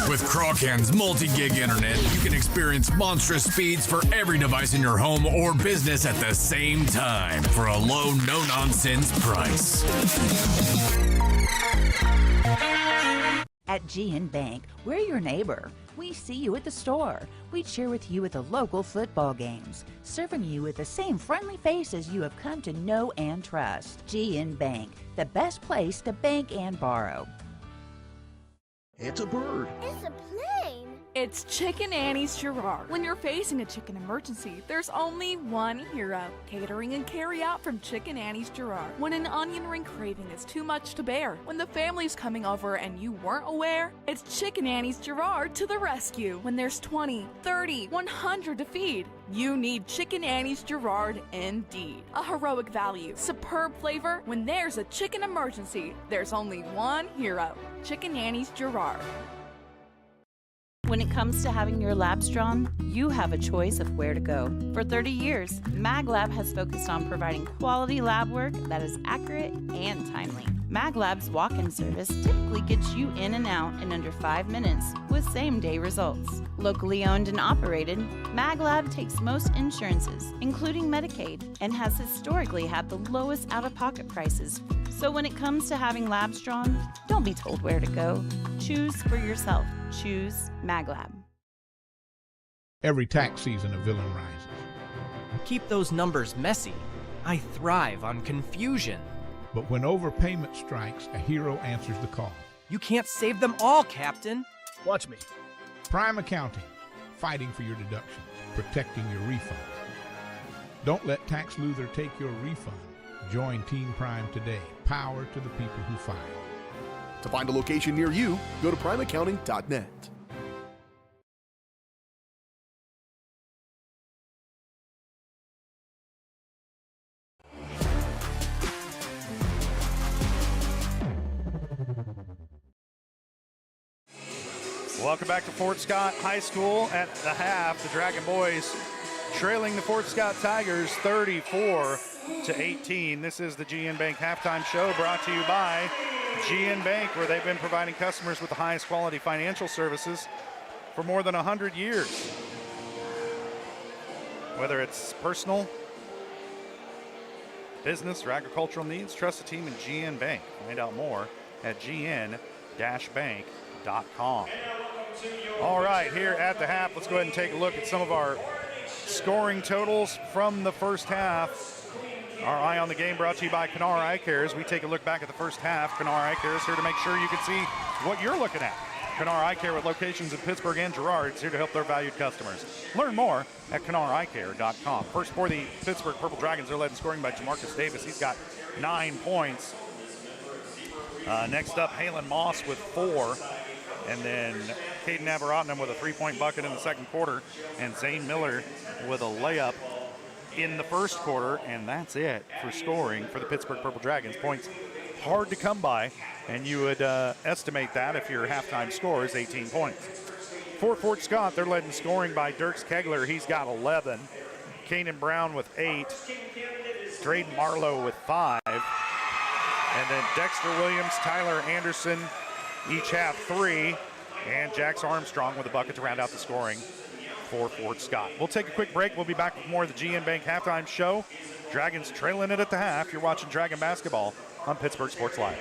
With Crawcan's multi-gig internet, you can experience monstrous speeds for every device in your home or business at the same time for a low, no-nonsense price. At GN Bank, we're your neighbor. We see you at the store. We cheer with you at the local football games, serving you with the same friendly faces you have come to know and trust. GN Bank, the best place to bank and borrow. It's a bird. It's a plane. It's Chicken Annie's Gerard. When you're facing a chicken emergency, there's only one hero. Catering and carry out from Chicken Annie's Gerard. When an onion ring craving is too much to bear, when the family's coming over and you weren't aware, it's Chicken Annie's Gerard to the rescue. When there's 20, 30, 100 to feed, you need Chicken Annie's Gerard indeed. A heroic value, superb flavor. When there's a chicken emergency, there's only one hero. Chicken Annie's Gerard. When it comes to having your labs drawn, you have a choice of where to go. For 30 years, MagLab has focused on providing quality lab work that is accurate and timely. MagLab's walk-in service typically gets you in and out in under 5 minutes with same-day results. Locally owned and operated, MagLab takes most insurances, including Medicaid, and has historically had the lowest out-of-pocket prices. So when it comes to having labs drawn, don't be told where to go. Choose for yourself. Choose MagLab. Every tax season a villain rises. Keep those numbers messy. I thrive on confusion. But when overpayment strikes, a hero answers the call. You can't save them all, Captain. Watch me. Prime Accounting, fighting for your deductions, protecting your refund. Don't let Tax Luther take your refund. Join Team Prime today. Power to the people who file. To find a location near you, go to primeaccounting.net. Welcome back to Fort Scott High School. At the half, the Dragon Boys trailing the Fort Scott Tigers 34-18. This is the GN Bank halftime show brought to you by GN Bank, where they've been providing customers with the highest quality financial services for more than 100 years. Whether it's personal, business, or agricultural needs, trust the team in GN Bank. Find out more at gn-bank.com. All right, here at the half, let's go ahead and take a look at some of our scoring totals from the first half. Our Eye on the Game brought to you by Kanar Eye Care. As we take a look back at the first half, Kanar Eye Care is here to make sure you can see what you're looking at. Kanar Eye Care, with locations in Pittsburgh and Girard, is here to help their valued customers. Learn more at canareyecare.com. First for the Pittsburgh Purple Dragons, they're led in scoring by Jamarcus Davis. He's got 9 points. Next up, Halen Moss with 4. And then Caden Navaratnam with a 3-point bucket in the second quarter. And Zane Miller with a layup in the first quarter. And that's it for scoring for the Pittsburgh Purple Dragons. Points hard to come by. And you would estimate that if your halftime score is 18 points. For Fort Scott, they're led in scoring by Dirks Kegler. He's got 11. Kanan Brown with 8. Drayden Marlowe with 5. And then Dexter Williams, Tyler Anderson each have 3. And Jax Armstrong with a bucket to round out the scoring for Fort Scott. We'll take a quick break. We'll be back with more of the GN Bank halftime show. Dragons trailing it at the half. You're watching Dragon Basketball on Pittsburgh Sports Live.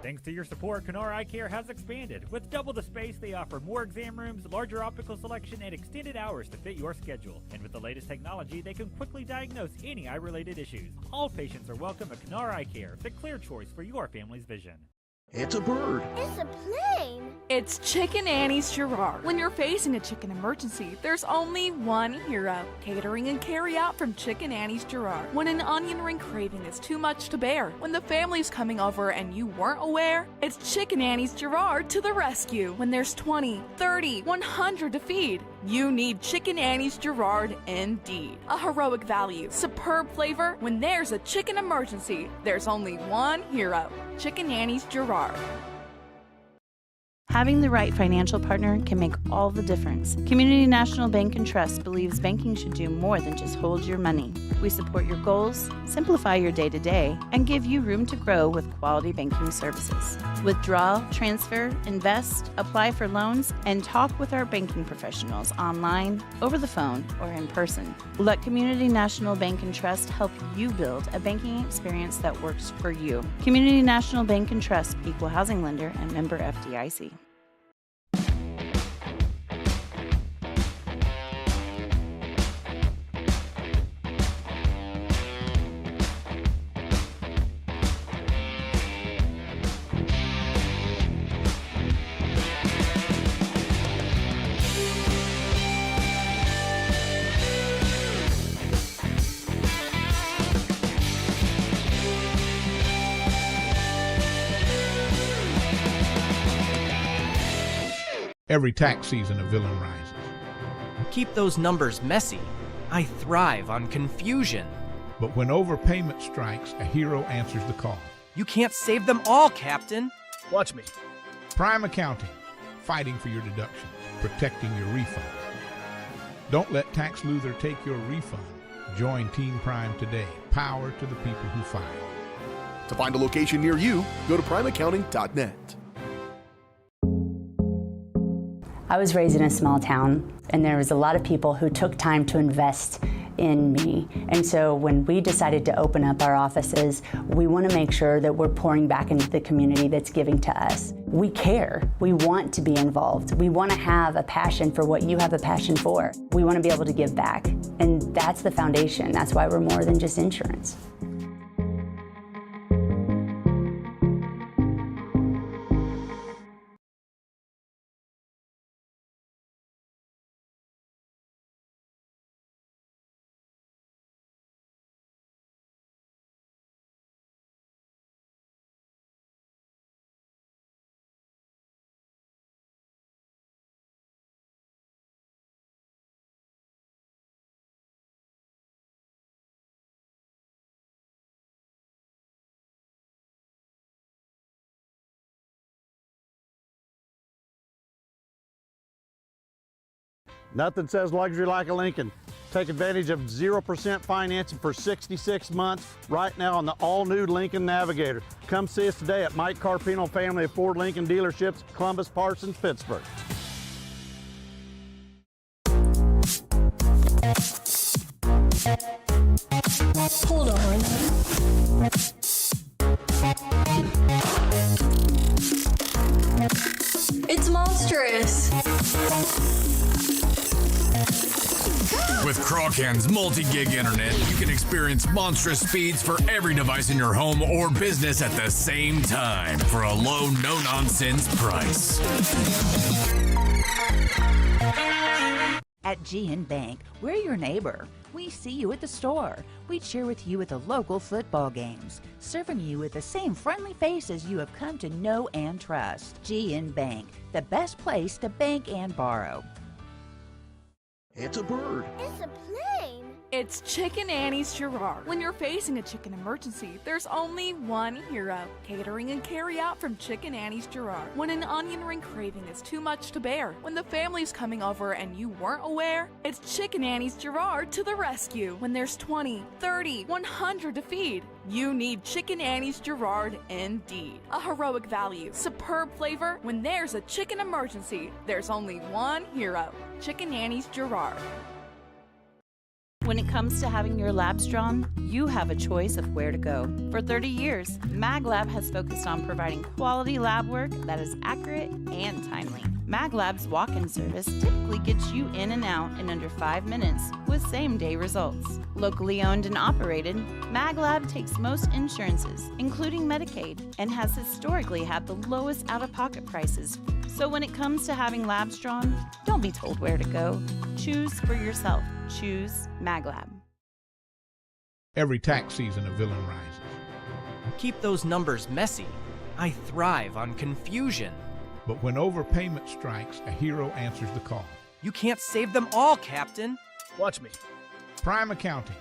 Thanks to your support, Kanar Eye Care has expanded. With double the space, they offer more exam rooms, larger optical selection, and extended hours to fit your schedule. And with the latest technology, they can quickly diagnose any eye-related issues. All patients are welcome at Kanar Eye Care, the clear choice for your family's vision. It's a bird. It's a plane. It's Chicken Annie's Gerard. When you're facing a chicken emergency, there's only one hero. Catering and carry out from Chicken Annie's Gerard. When an onion ring craving is too much to bear, when the family's coming over and you weren't aware, it's Chicken Annie's Gerard to the rescue. When there's 20, 30, 100 to feed, you need Chicken Annie's Gerard indeed. A heroic value, superb flavor. When there's a chicken emergency, there's only one hero. Chicken Annie's Gerard. Having the right financial partner can make all the difference. Community National Bank and Trust believes banking should do more than just hold your money. We support your goals, simplify your day-to-day, and give you room to grow with quality banking services. Withdraw, transfer, invest, apply for loans, and talk with our banking professionals online, over the phone, or in person. Let Community National Bank and Trust help you build a banking experience that works for you. Community National Bank and Trust, equal housing lender and member FDIC. Every tax season, a villain rises. Keep those numbers messy. I thrive on confusion. But when overpayment strikes, a hero answers the call. You can't save them all, Captain. Watch me. Prime Accounting, fighting for your deductions, protecting your refund. Don't let Tax Luther take your refund. Join Team Prime today. Power to the people who file. To find a location near you, go to primeaccounting.net. I was raised in a small town, and there was a lot of people who took time to invest in me. And so when we decided to open up our offices, we want to make sure that we're pouring back into the community that's giving to us. We care. We want to be involved. We want to have a passion for what you have a passion for. We want to be able to give back. And that's the foundation. That's why we're more than just insurance. Nothing says luxury like a Lincoln. Take advantage of 0% financing for 66 months right now on the all-new Lincoln Navigator. Come see us today at Mike Carpino Family of Ford Lincoln Dealerships, Columbus, Parsons, Pittsburg. Hold on. It's monstrous. With Crawcan's multi-gig internet, you can experience monstrous speeds for every device in your home or business at the same time for a low, no-nonsense price. At GN Bank, we're your neighbor. We see you at the store. We cheer with you at the local football games, serving you with the same friendly faces you have come to know and trust. GN Bank, the best place to bank and borrow. It's a bird. It's a plane. It's Chicken Annie's Gerard. When you're facing a chicken emergency, there's only one hero. Catering and carry out from Chicken Annie's Gerard. When an onion ring craving is too much to bear, when the family's coming over and you weren't aware, it's Chicken Annie's Gerard to the rescue. When there's 20, 30, 100 to feed, you need Chicken Annie's Gerard indeed. A heroic value, superb flavor. When there's a chicken emergency, there's only one hero. Chicken Annie's Gerard. When it comes to having your labs drawn, you have a choice of where to go. For 30 years, MagLab has focused on providing quality lab work that is accurate and timely. MagLab's walk-in service typically gets you in and out in under 5 minutes with same-day results. Locally owned and operated, MagLab takes most insurances, including Medicaid, and has historically had the lowest out-of-pocket prices. So when it comes to having labs drawn, don't be told where to go. Choose for yourself. Choose MagLab. Every tax season, a villain rises. Keep those numbers messy. I thrive on confusion. But when overpayment strikes, a hero answers the call. You can't save them all, Captain. Watch me. Prime Accounting,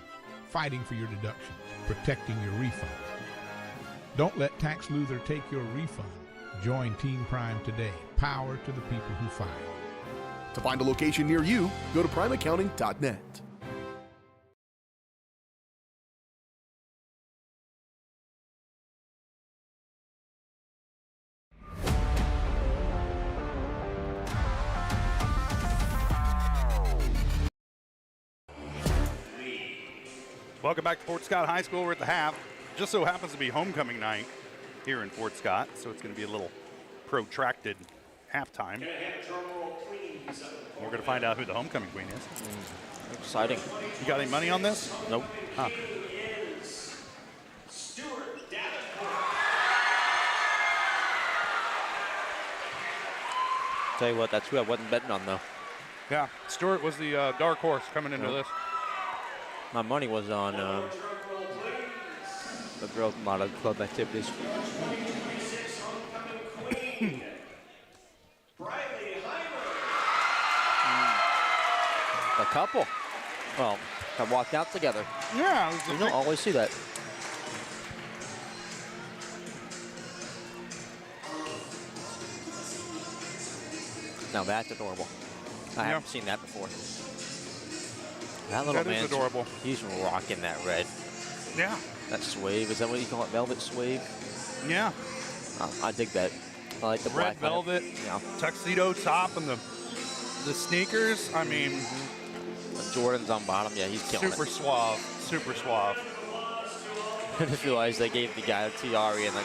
fighting for your deductions, protecting your refund. Don't let Tax Luther take your refund. Join Team Prime today. Power to the people who file. To find a location near you, go to primeaccounting.net. Welcome back to Fort Scott High School. We're at the half. Just so happens to be homecoming night here in Fort Scott, so it's going to be a little protracted halftime. We're going to find out who the homecoming queen is. Exciting. You got any money on this? Nope. Huh. Tell you what, that's who I wasn't betting on, though. Yeah, Stewart was the dark horse coming into this. My money was on the girls' model club activities. A couple. Well, have walked out together. Yeah. You don't always see that. Now that's adorable. I haven't seen that before. That little man, adorable. He's rocking that red. Yeah. That suede, is that what you call it? Velvet suede? Yeah. I dig that. I like the red black velvet, yeah. tuxedo top, and the sneakers. I mean, the Jordans on bottom. Yeah, he's killing super it. suave. Super suave. I just realized they gave the guy the tiara and the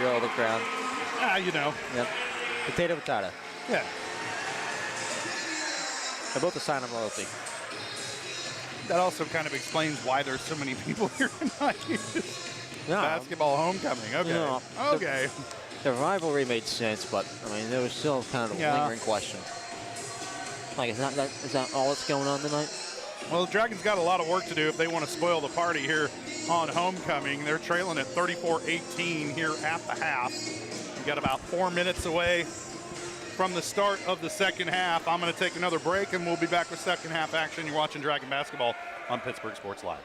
girl the crown. Ah, you know. Yep. Potato, potato. Yeah. They're both a sign of loyalty. That also kind of explains why there's so many people here tonight. Yeah. Basketball homecoming. Okay. You know, okay. The rivalry made sense, but I mean, there was still kind of a lingering question. Like, is that all that's going on tonight? Well, the Dragons got a lot of work to do if they want to spoil the party here on homecoming. They're trailing at 34-18 here at the half. We got about 4 minutes away from the start of the second half. I'm going to take another break, and we'll be back with second half action. You're watching Dragon Basketball on Pittsburgh Sports Live.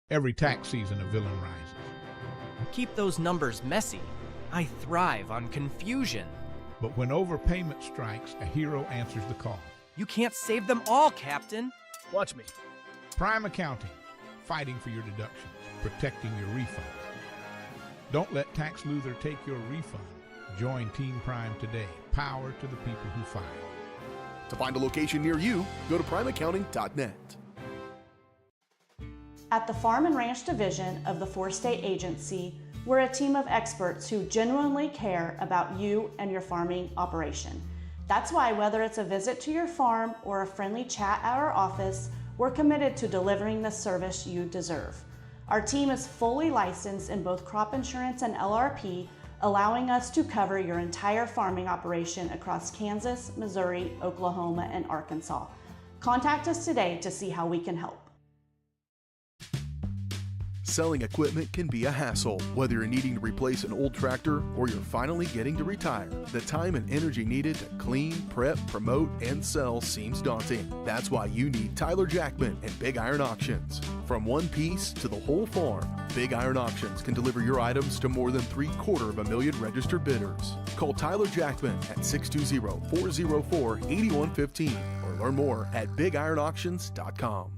Every tax season, a villain rises. Keep those numbers messy. I thrive on confusion. But when overpayment strikes, a hero answers the call. You can't save them all, Captain. Watch me. Prime Accounting, fighting for your deductions, protecting your refund. Don't let Tax Luther take your refund. Join Team Prime today. Power to the people who file. To find a location near you, go to primeaccounting.net. At the Farm and Ranch Division of the Four-State Agency, we're a team of experts who genuinely care about you and your farming operation. That's why whether it's a visit to your farm or a friendly chat at our office, we're committed to delivering the service you deserve. Our team is fully licensed in both crop insurance and LRP, allowing us to cover your entire farming operation across Kansas, Missouri, Oklahoma, and Arkansas. Contact us today to see how we can help. Selling equipment can be a hassle. Whether you're needing to replace an old tractor or you're finally getting to retire, the time and energy needed to clean, prep, promote, and sell seems daunting. That's why you need Tyler Jackman and Big Iron Auctions. From one piece to the whole farm, Big Iron Auctions can deliver your items to more than 750,000 registered bidders. Call Tyler Jackman at 620-404-8115 or learn more at BigIronAuctions.com.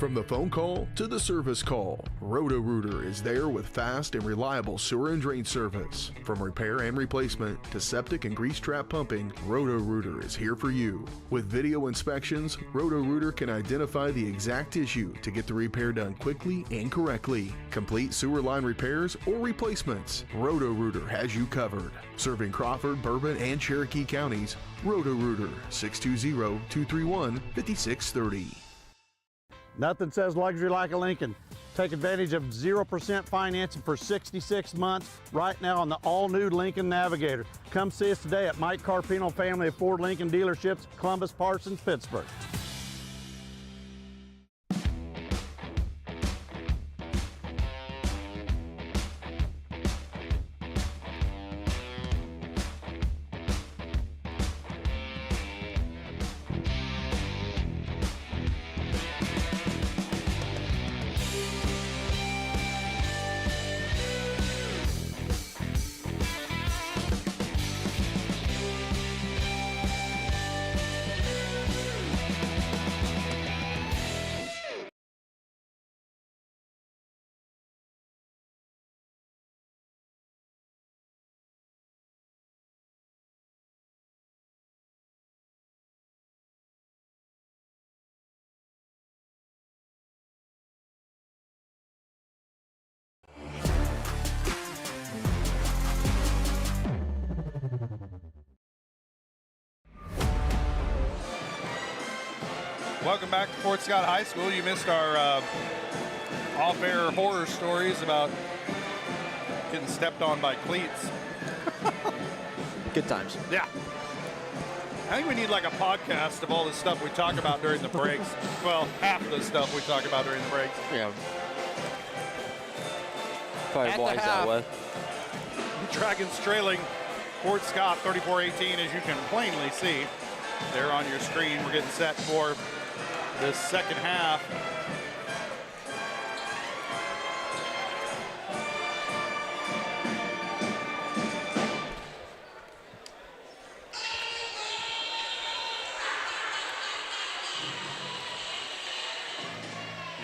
From the phone call to the service call, Roto-Rooter is there with fast and reliable sewer and drain service. From repair and replacement to septic and grease trap pumping, Roto-Rooter is here for you. With video inspections, Roto-Rooter can identify the exact issue to get the repair done quickly and correctly. Complete sewer line repairs or replacements, Roto-Rooter has you covered. Serving Crawford, Bourbon, and Cherokee counties, Roto-Rooter, 620-231-5630. Nothing says luxury like a Lincoln. Take advantage of 0% financing for 66 months right now on the all-new Lincoln Navigator. Come see us today at Mike Carpino Family of Ford Lincoln Dealerships, Columbus, Parsons, Pittsburgh. Welcome back to Fort Scott High School. You missed our off-air horror stories about getting stepped on by cleats. Good times. Yeah. I think we need like a podcast of all the stuff we talk about during the breaks. Well, half the stuff we talk about during the breaks. Yeah. Probably At wise the that half, way. Dragons trailing Fort Scott 34-18, as you can plainly see there on your screen. We're getting set for the second half.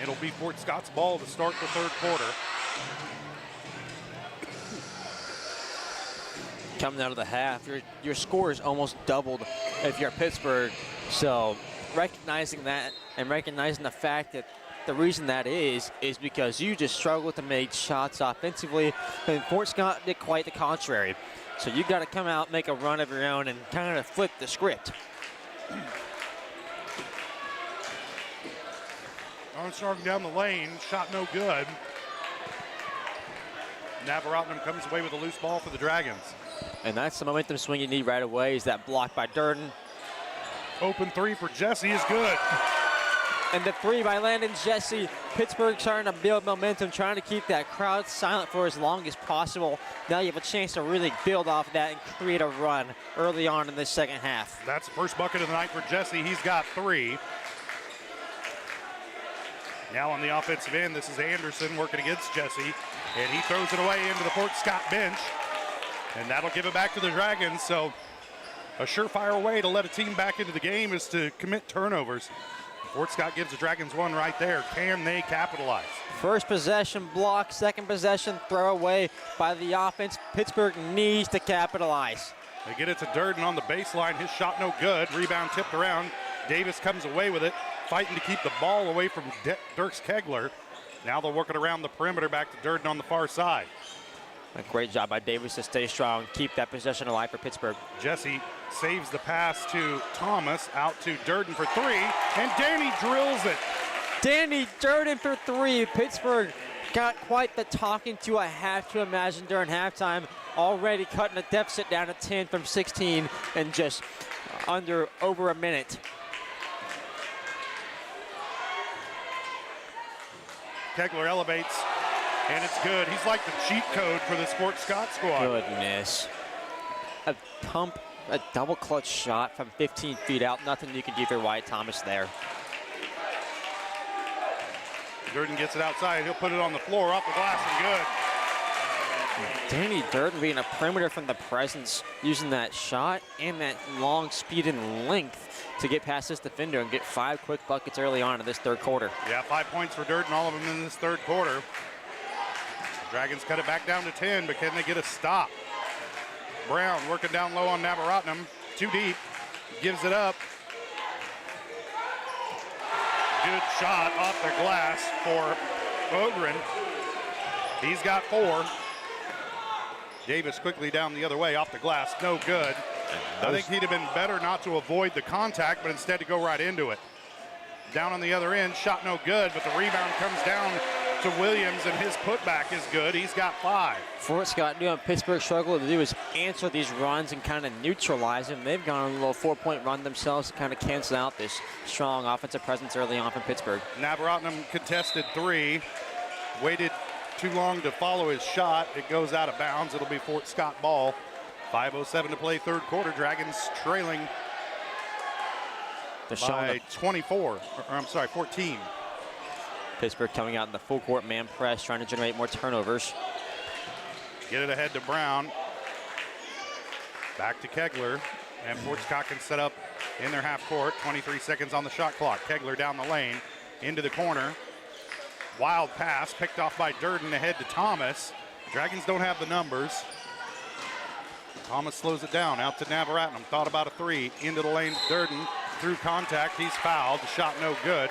It'll be Fort Scott's ball to start the third quarter. Coming out of the half, your score is almost doubled if you're Pittsburgh. So recognizing that and recognizing the fact that the reason that is because you just struggled to make shots offensively, and Fort Scott did quite the contrary. So you got to come out, make a run of your own, and kind of flip the script. Armstrong down the lane, shot no good. Navaratnam comes away with a loose ball for the Dragons. And that's the momentum swing you need right away, is that block by Durden. Open three for Jesse is good. And the three by Landon Jesse. Pittsburgh starting to build momentum, trying to keep that crowd silent for as long as possible. Now you have a chance to really build off that and create a run early on in the second half. That's the first bucket of the night for Jesse. He's got three. Now on the offensive end, this is Anderson working against Jesse, and he throws it away into the Fort Scott bench, and that'll give it back to the Dragons. So a surefire way to let a team back into the game is to commit turnovers. Fort Scott gives the Dragons one right there. Can they capitalize? First possession block, second possession throw away by the offense. Pittsburgh needs to capitalize. They get it to Durden on the baseline. His shot no good. Rebound tipped around. Davis comes away with it, fighting to keep the ball away from Dirks Kegler. Now they'll work it around the perimeter back to Durden on the far side. A great job by Davis to stay strong, keep that possession alive for Pittsburgh. Jesse saves the pass to Thomas, out to Durden for three, and Danny drills it. Danny Durden for three. Pittsburgh got quite the talking to, I have to imagine, during halftime. Already cutting the deficit down to 10 from 16 in just over a minute. Kegler elevates, and it's good. He's like the cheat code for this Fort Scott squad. Goodness. A double clutch shot from 15 feet out. Nothing you can do for Wyatt Thomas there. Durden gets it outside. He'll put it on the floor, off the glass, and good. Danny Durden being a perimeter from the presence, using that shot and that long speed and length to get past this defender and get 5 quick buckets early on in this third quarter. Yeah, 5 points for Durden, all of them in this third quarter. Dragons cut it back down to 10, but can they get a stop? Brown working down low on Navaratnam, too deep, gives it up. Good shot off the glass for Ogren. He's got 4. Davis quickly down the other way off the glass, no good. I think he'd have been better not to avoid the contact, but instead to go right into it. Down on the other end, shot no good, but the rebound comes down to Williams, and his putback is good. He's got 5. Fort Scott doing Pittsburgh struggle to do is answer these runs and kind of neutralize them. They've gone on a little 4-point run themselves to kind of cancel out this strong offensive presence early on from Pittsburgh. Navaratnam contested 3, waited too long to follow his shot. It goes out of bounds. It'll be Fort Scott ball. 5:07 to play third quarter. Dragons trailing by 14. Pittsburgh coming out in the full court man press, trying to generate more turnovers. Get it ahead to Brown. Back to Kegler. And Fort Scott can set up in their half court. 23 seconds on the shot clock. Kegler down the lane, into the corner. Wild pass, picked off by Durden ahead to Thomas. Dragons don't have the numbers. Thomas slows it down, out to Navaratnam. Thought about a 3, into the lane, Durden. Through contact, he's fouled. The shot no good.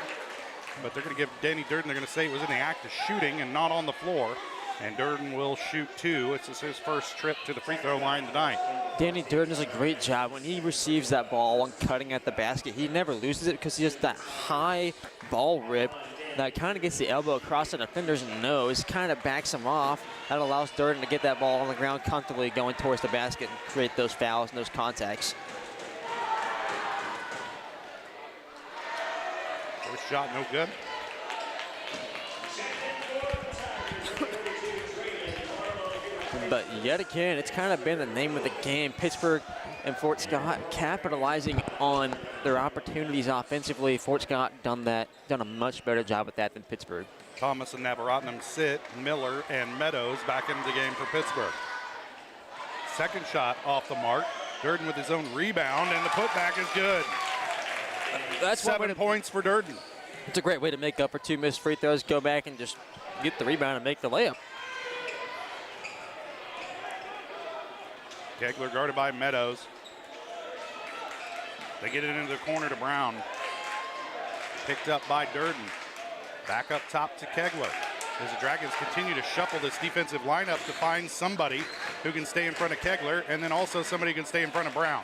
But they're going to give Danny Durden, they're going to say it was in the act of shooting and not on the floor. And Durden will shoot 2. It's his first trip to the free throw line tonight. Danny Durden does a great job when he receives that ball and cutting at the basket. He never loses it because he has that high ball rip that kind of gets the elbow across the defender's nose, kind of backs him off. That allows Durden to get that ball on the ground comfortably going towards the basket and create those fouls and those contacts. First shot no good. But yet again, it's kind of been the name of the game. Pittsburgh and Fort Scott capitalizing on their opportunities offensively. Fort Scott done a much better job with that than Pittsburgh. Thomas and Navaratnam sit. Miller and Meadows back into the game for Pittsburgh. Second shot off the mark. Durden with his own rebound, and the putback is good. That's 7 points for Durden. It's a great way to make up for 2 missed free throws. Go back and just get the rebound and make the layup. Kegler guarded by Meadows. They get it into the corner to Brown. Picked up by Durden. Back up top to Kegler. As the Dragons continue to shuffle this defensive lineup to find somebody who can stay in front of Kegler, and then also somebody who can stay in front of Brown.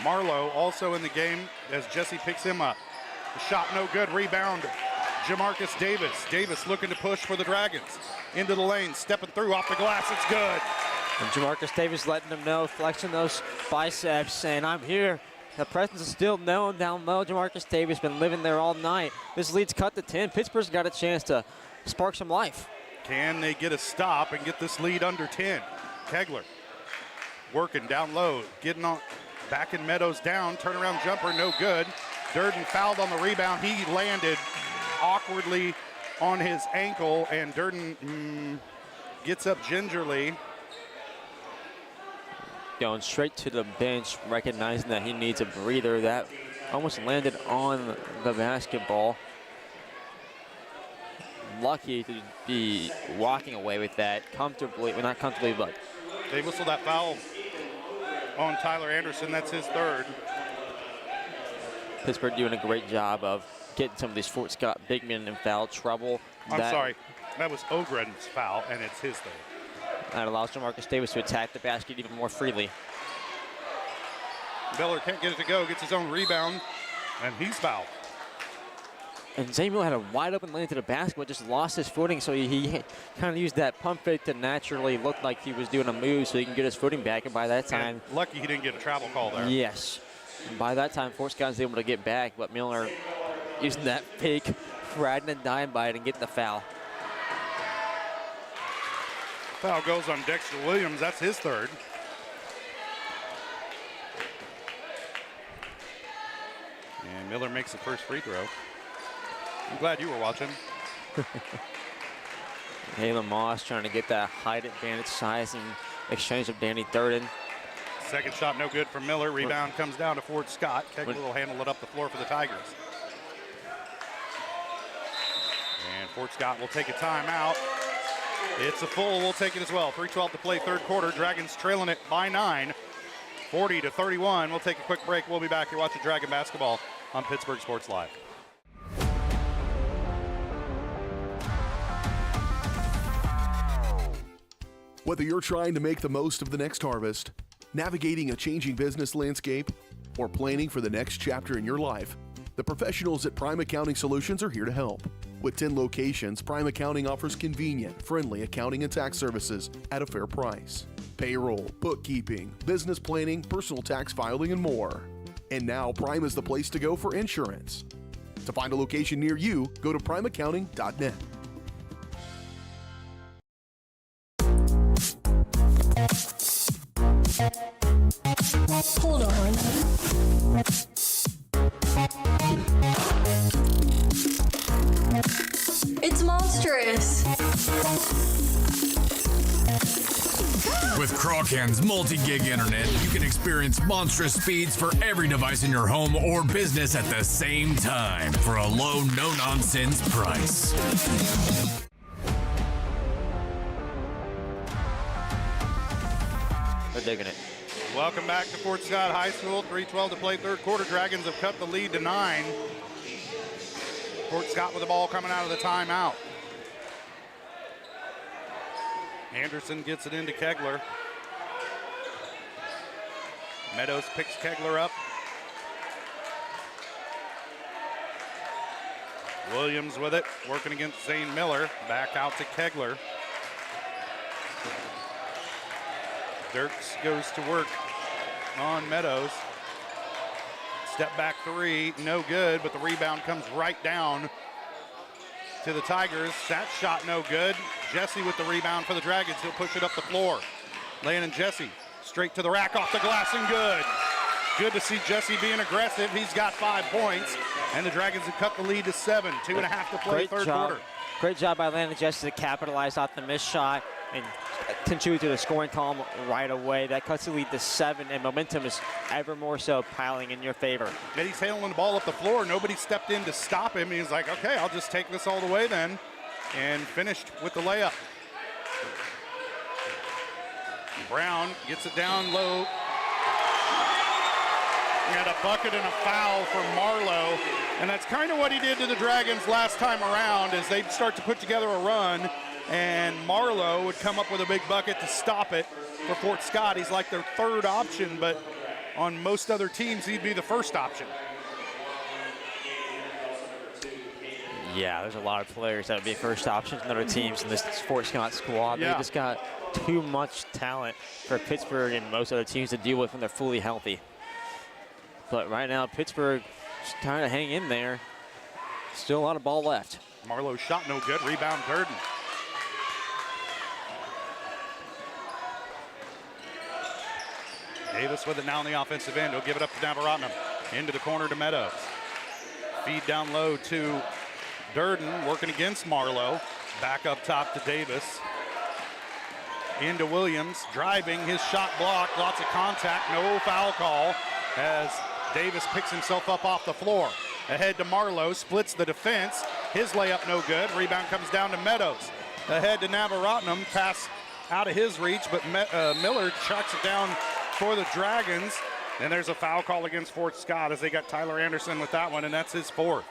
Marlowe also in the game as Jesse picks him up. The shot no good, rebound. Jamarcus Davis. Davis looking to push for the Dragons. Into the lane, stepping through off the glass, it's good. And Jamarcus Davis letting them know, flexing those biceps, saying, I'm here. The presence is still known down low. Jamarcus Davis been living there all night. This lead's cut to 10. Pittsburgh's got a chance to spark some life. Can they get a stop and get this lead under 10? Kegler working down low, getting on, backing Meadows down, turnaround jumper, no good. Durden fouled on the rebound. He landed awkwardly on his ankle, and Durden gets up gingerly. Going straight to the bench, recognizing that he needs a breather. That almost landed on the basketball. Lucky to be walking away with that comfortably, well, not comfortably, but. They whistled that foul on Tyler Anderson. That's his 3rd. Pittsburgh doing a great job of getting some of these Fort Scott big men in foul trouble. I'm sorry, that was Ogren's foul, and it's his 3rd. That allows Jamarcus Davis to attack the basket even more freely. Miller can't get it to go, gets his own rebound, and he's fouled. And Zay Miller had a wide open lane to the basket, but just lost his footing, so he kind of used that pump fake to naturally look like he was doing a move so he can get his footing back, and by that time... And lucky he didn't get a travel call there. Yes. And by that time, Fort Scott was able to get back, but Miller using that fake, riding and dying by it and getting the foul. Foul goes on Dexter Williams. That's his 3rd. And Miller makes the first free throw. I'm glad you were watching. Kayla Moss trying to get that height advantage, size, and exchange of Danny Durden. Second shot no good from Miller. Rebound comes down to Fort Scott. Kegler will handle it up the floor for the Tigers. And Fort Scott will take a timeout. It's a full. We'll take it as well. 3:12 to play, third quarter. Dragons trailing it by 9, 40-31. We'll take a quick break. We'll be back. You're watching Dragon Basketball on Pittsburgh Sports Live. Whether you're trying to make the most of the next harvest, navigating a changing business landscape, or planning for the next chapter in your life, the professionals at Prime Accounting Solutions are here to help. With 10 locations, Prime Accounting offers convenient, friendly accounting and tax services at a fair price. Payroll, bookkeeping, business planning, personal tax filing, and more. And now Prime is the place to go for insurance. To find a location near you, go to primeaccounting.net. Hold on. It's monstrous. With Crawcan's multi-gig internet, you can experience monstrous speeds for every device in your home or business at the same time for a low, no-nonsense price. They're digging it. Welcome back to Fort Scott High School. 3:12 to play, third quarter. Dragons have cut the lead to 9. Fort Scott with the ball coming out of the timeout. Anderson gets it into Kegler. Meadows picks Kegler up. Williams with it, working against Zane Miller. Back out to Kegler. Dirks goes to work on Meadows. Step back three, no good, but the rebound comes right down to the Tigers. That shot no good. Jesse with the rebound for the Dragons. He'll push it up the floor. Landon Jesse straight to the rack, off the glass, and good. Good to see Jesse being aggressive. He's got 5 points, and the Dragons have cut the lead to 7. 2.5 to play, third quarter. Great job by Landon Jesse to capitalize off the missed shot and contribute to the scoring column right away. That cuts the lead to 7, and momentum is ever more so piling in your favor. And he's handling the ball up the floor. Nobody stepped in to stop him. He's like, okay, I'll just take this all the way then, and finished with the layup. Brown gets it down low. He had a bucket and a foul for Marlowe, and that's kind of what he did to the Dragons last time around, is they'd start to put together a run, and Marlowe would come up with a big bucket to stop it for Fort Scott. He's like their third option, but on most other teams, he'd be the first option. Yeah, there's a lot of players that would be first options in other teams in this Fort Scott squad. Yeah. They just got too much talent for Pittsburgh and most other teams to deal with when they're fully healthy. But right now, Pittsburgh just trying to hang in there. Still a lot of ball left. Marlowe's shot no good. Rebound Durden. Davis with it now on the offensive end. He'll give it up to Navaratnam. Into the corner to Meadows. Feed down low to Durden, working against Marlowe. Back up top to Davis. Into Williams, driving, his shot blocked, lots of contact, no foul call as Davis picks himself up off the floor. Ahead to Marlowe, splits the defense. His layup no good. Rebound comes down to Meadows. Ahead to Navaratnam, pass out of his reach, but Miller chucks it down for the Dragons. And there's a foul call against Fort Scott as they got Tyler Anderson with that one, and that's his 4th.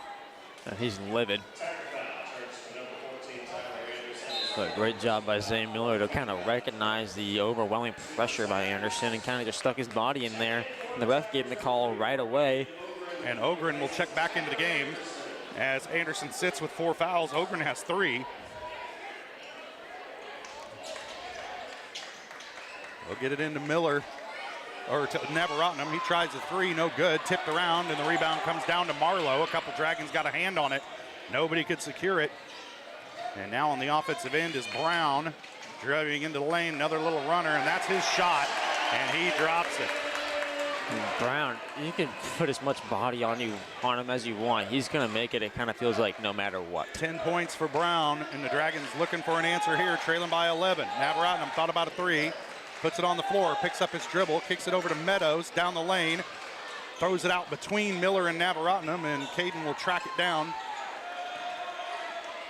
He's livid. But great job by Zane Miller to kind of recognize the overwhelming pressure by Anderson and kind of just stuck his body in there. And the ref gave him the call right away. And Ogren will check back into the game as Anderson sits with 4 fouls. Ogren has 3. We'll get it into Miller, or to Navaratnam. He tries a 3, no good. Tipped around, and the rebound comes down to Marlowe. A couple Dragons got a hand on it. Nobody could secure it. And now on the offensive end is Brown, driving into the lane, another little runner, and that's his shot, and he drops it. Brown, you can put as much body on him as you want. He's going to make it. It kind of feels like no matter what. 10 points for Brown, and the Dragons looking for an answer here, trailing by 11. Navaratnam thought about a three, puts it on the floor, picks up his dribble, kicks it over to Meadows down the lane, throws it out between Miller and Navaratnam, and Caden will track it down.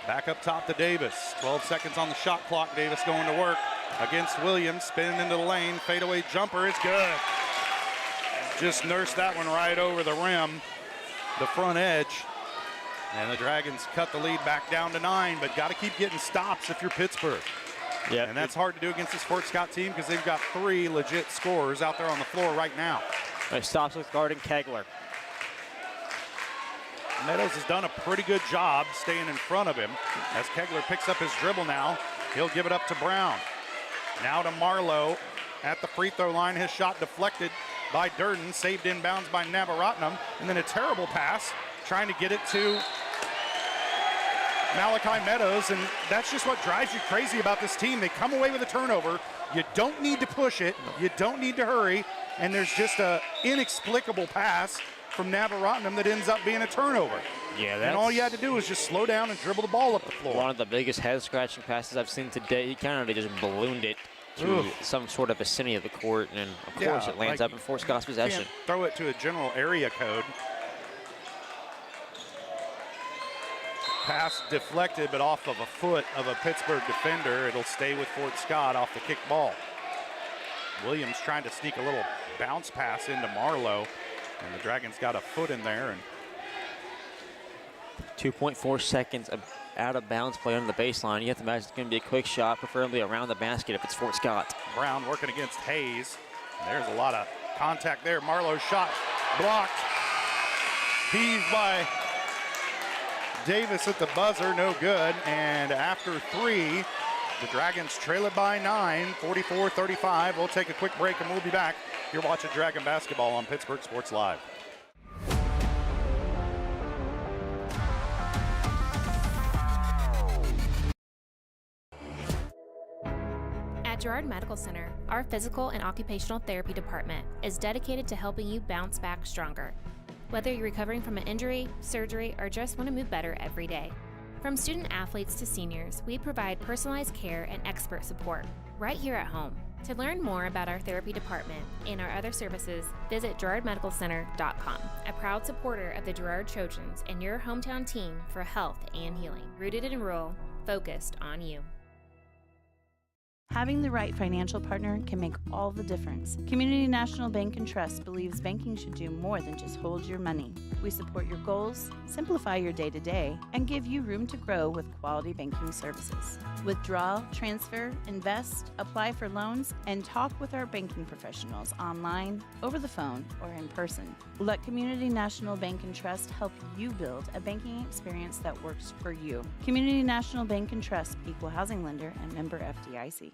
Back up top to Davis. 12 seconds on the shot clock. Davis going to work against Williams. Spin into the lane. Fadeaway jumper is good. Just nursed that one right over the rim, the front edge. And the Dragons cut the lead back down to 9, but got to keep getting stops if you're Pittsburgh. Yeah, and that's hard to do against this Fort Scott team because they've got 3 legit scorers out there on the floor right now. It stops with guarding Kegler. Meadows has done a pretty good job staying in front of him. As Kegler picks up his dribble now, he'll give it up to Brown. Now to Marlowe at the free throw line. His shot deflected by Durden, saved inbounds by Navaratnam, and then a terrible pass trying to get it to Malachi Meadows, and that's just what drives you crazy about this team. They come away with a turnover. You don't need to push it. You don't need to hurry, and there's just an inexplicable pass from Navaratnam that ends up being a turnover. Yeah, and all you had to do was just slow down and dribble the ball up the floor. One of the biggest head-scratching passes I've seen today. He kind of just ballooned it to some sort of vicinity of the court, and of course it lands up in Fort Scott's possession. Throw it to a general area code. Pass deflected, but off of a foot of a Pittsburgh defender. It'll stay with Fort Scott off the kick ball. Williams trying to sneak a little bounce pass into Marlowe, and the Dragons got a foot in there. And 2.4 seconds of out-of-bounds play under the baseline. You have to imagine it's going to be a quick shot, preferably around the basket if it's Fort Scott. Brown working against Hayes. There's a lot of contact there. Marlowe's shot blocked. Heaved by Davis at the buzzer, no good. And after 3, the Dragons trail it by 9, 44-35. We'll take a quick break and we'll be back. You're watching Dragon Basketball on Pittsburgh Sports Live. At Girard Medical Center, our physical and occupational therapy department is dedicated to helping you bounce back stronger. Whether you're recovering from an injury, surgery, or just want to move better every day. From student athletes to seniors, we provide personalized care and expert support right here at home. To learn more about our therapy department and our other services, visit GirardMedicalCenter.com, a proud supporter of the Girard Trojans and your hometown team for health and healing. Rooted in rural, focused on you. Having the right financial partner can make all the difference. Community National Bank and Trust believes banking should do more than just hold your money. We support your goals, simplify your day-to-day, and give you room to grow with quality banking services. Withdraw, transfer, invest, apply for loans, and talk with our banking professionals online, over the phone, or in person. Let Community National Bank and Trust help you build a banking experience that works for you. Community National Bank and Trust, equal housing lender and member FDIC.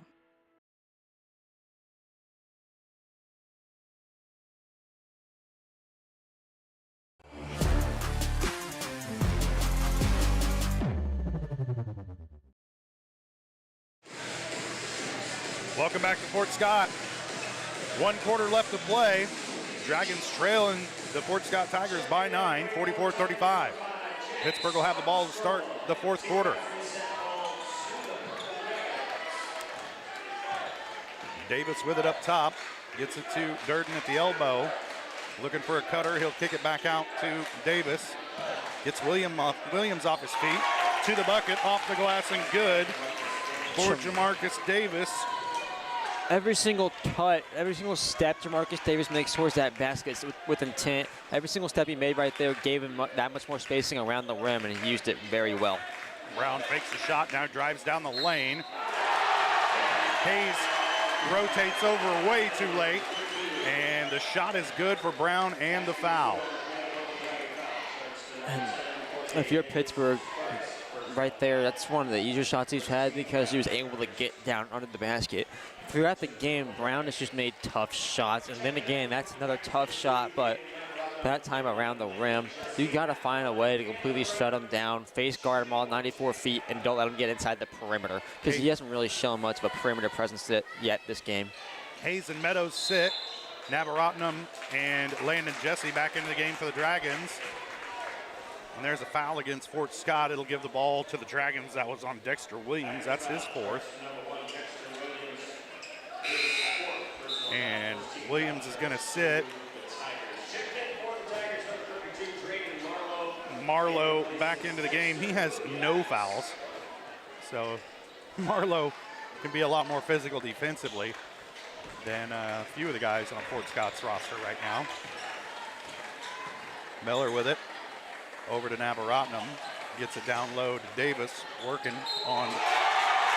Welcome back to Fort Scott. 1 quarter left to play. Dragons trailing the Fort Scott Tigers by 9, 44-35. Pittsburgh will have the ball to start the 4th quarter. Davis with it up top. Gets it to Durden at the elbow. Looking for a cutter. He'll kick it back out to Davis. Gets Williams off his feet. To the bucket, off the glass, and good for Jamarcus Davis. Every single cut, every single step Jamarcus Davis makes towards that basket with intent. Every single step he made right there gave him that much more spacing around the rim, and he used it very well. Brown fakes the shot, now drives down the lane. Hayes rotates over way too late, and the shot is good for Brown and the foul. And if you're Pittsburgh, right there, that's one of the easier shots he's had because he was able to get down under the basket. Throughout the game, Brown has just made tough shots, and then again, that's another tough shot, but that time around the rim, you got to find a way to completely shut him down, face guard him all 94 feet, and don't let him get inside the perimeter because he hasn't really shown much of a perimeter presence yet this game. Hayes and Meadows sit. Navaratnam and Landon Jesse back into the game for the Dragons. And there's a foul against Fort Scott. It'll give the ball to the Dragons. That was on Dexter Williams. That's his fourth. And Williams is going to sit. Marlowe back into the game. He has no fouls. So Marlowe can be a lot more physical defensively than a few of the guys on Fort Scott's roster right now. Miller with it. Over to Navaratnam. Gets it down low to Davis. Working on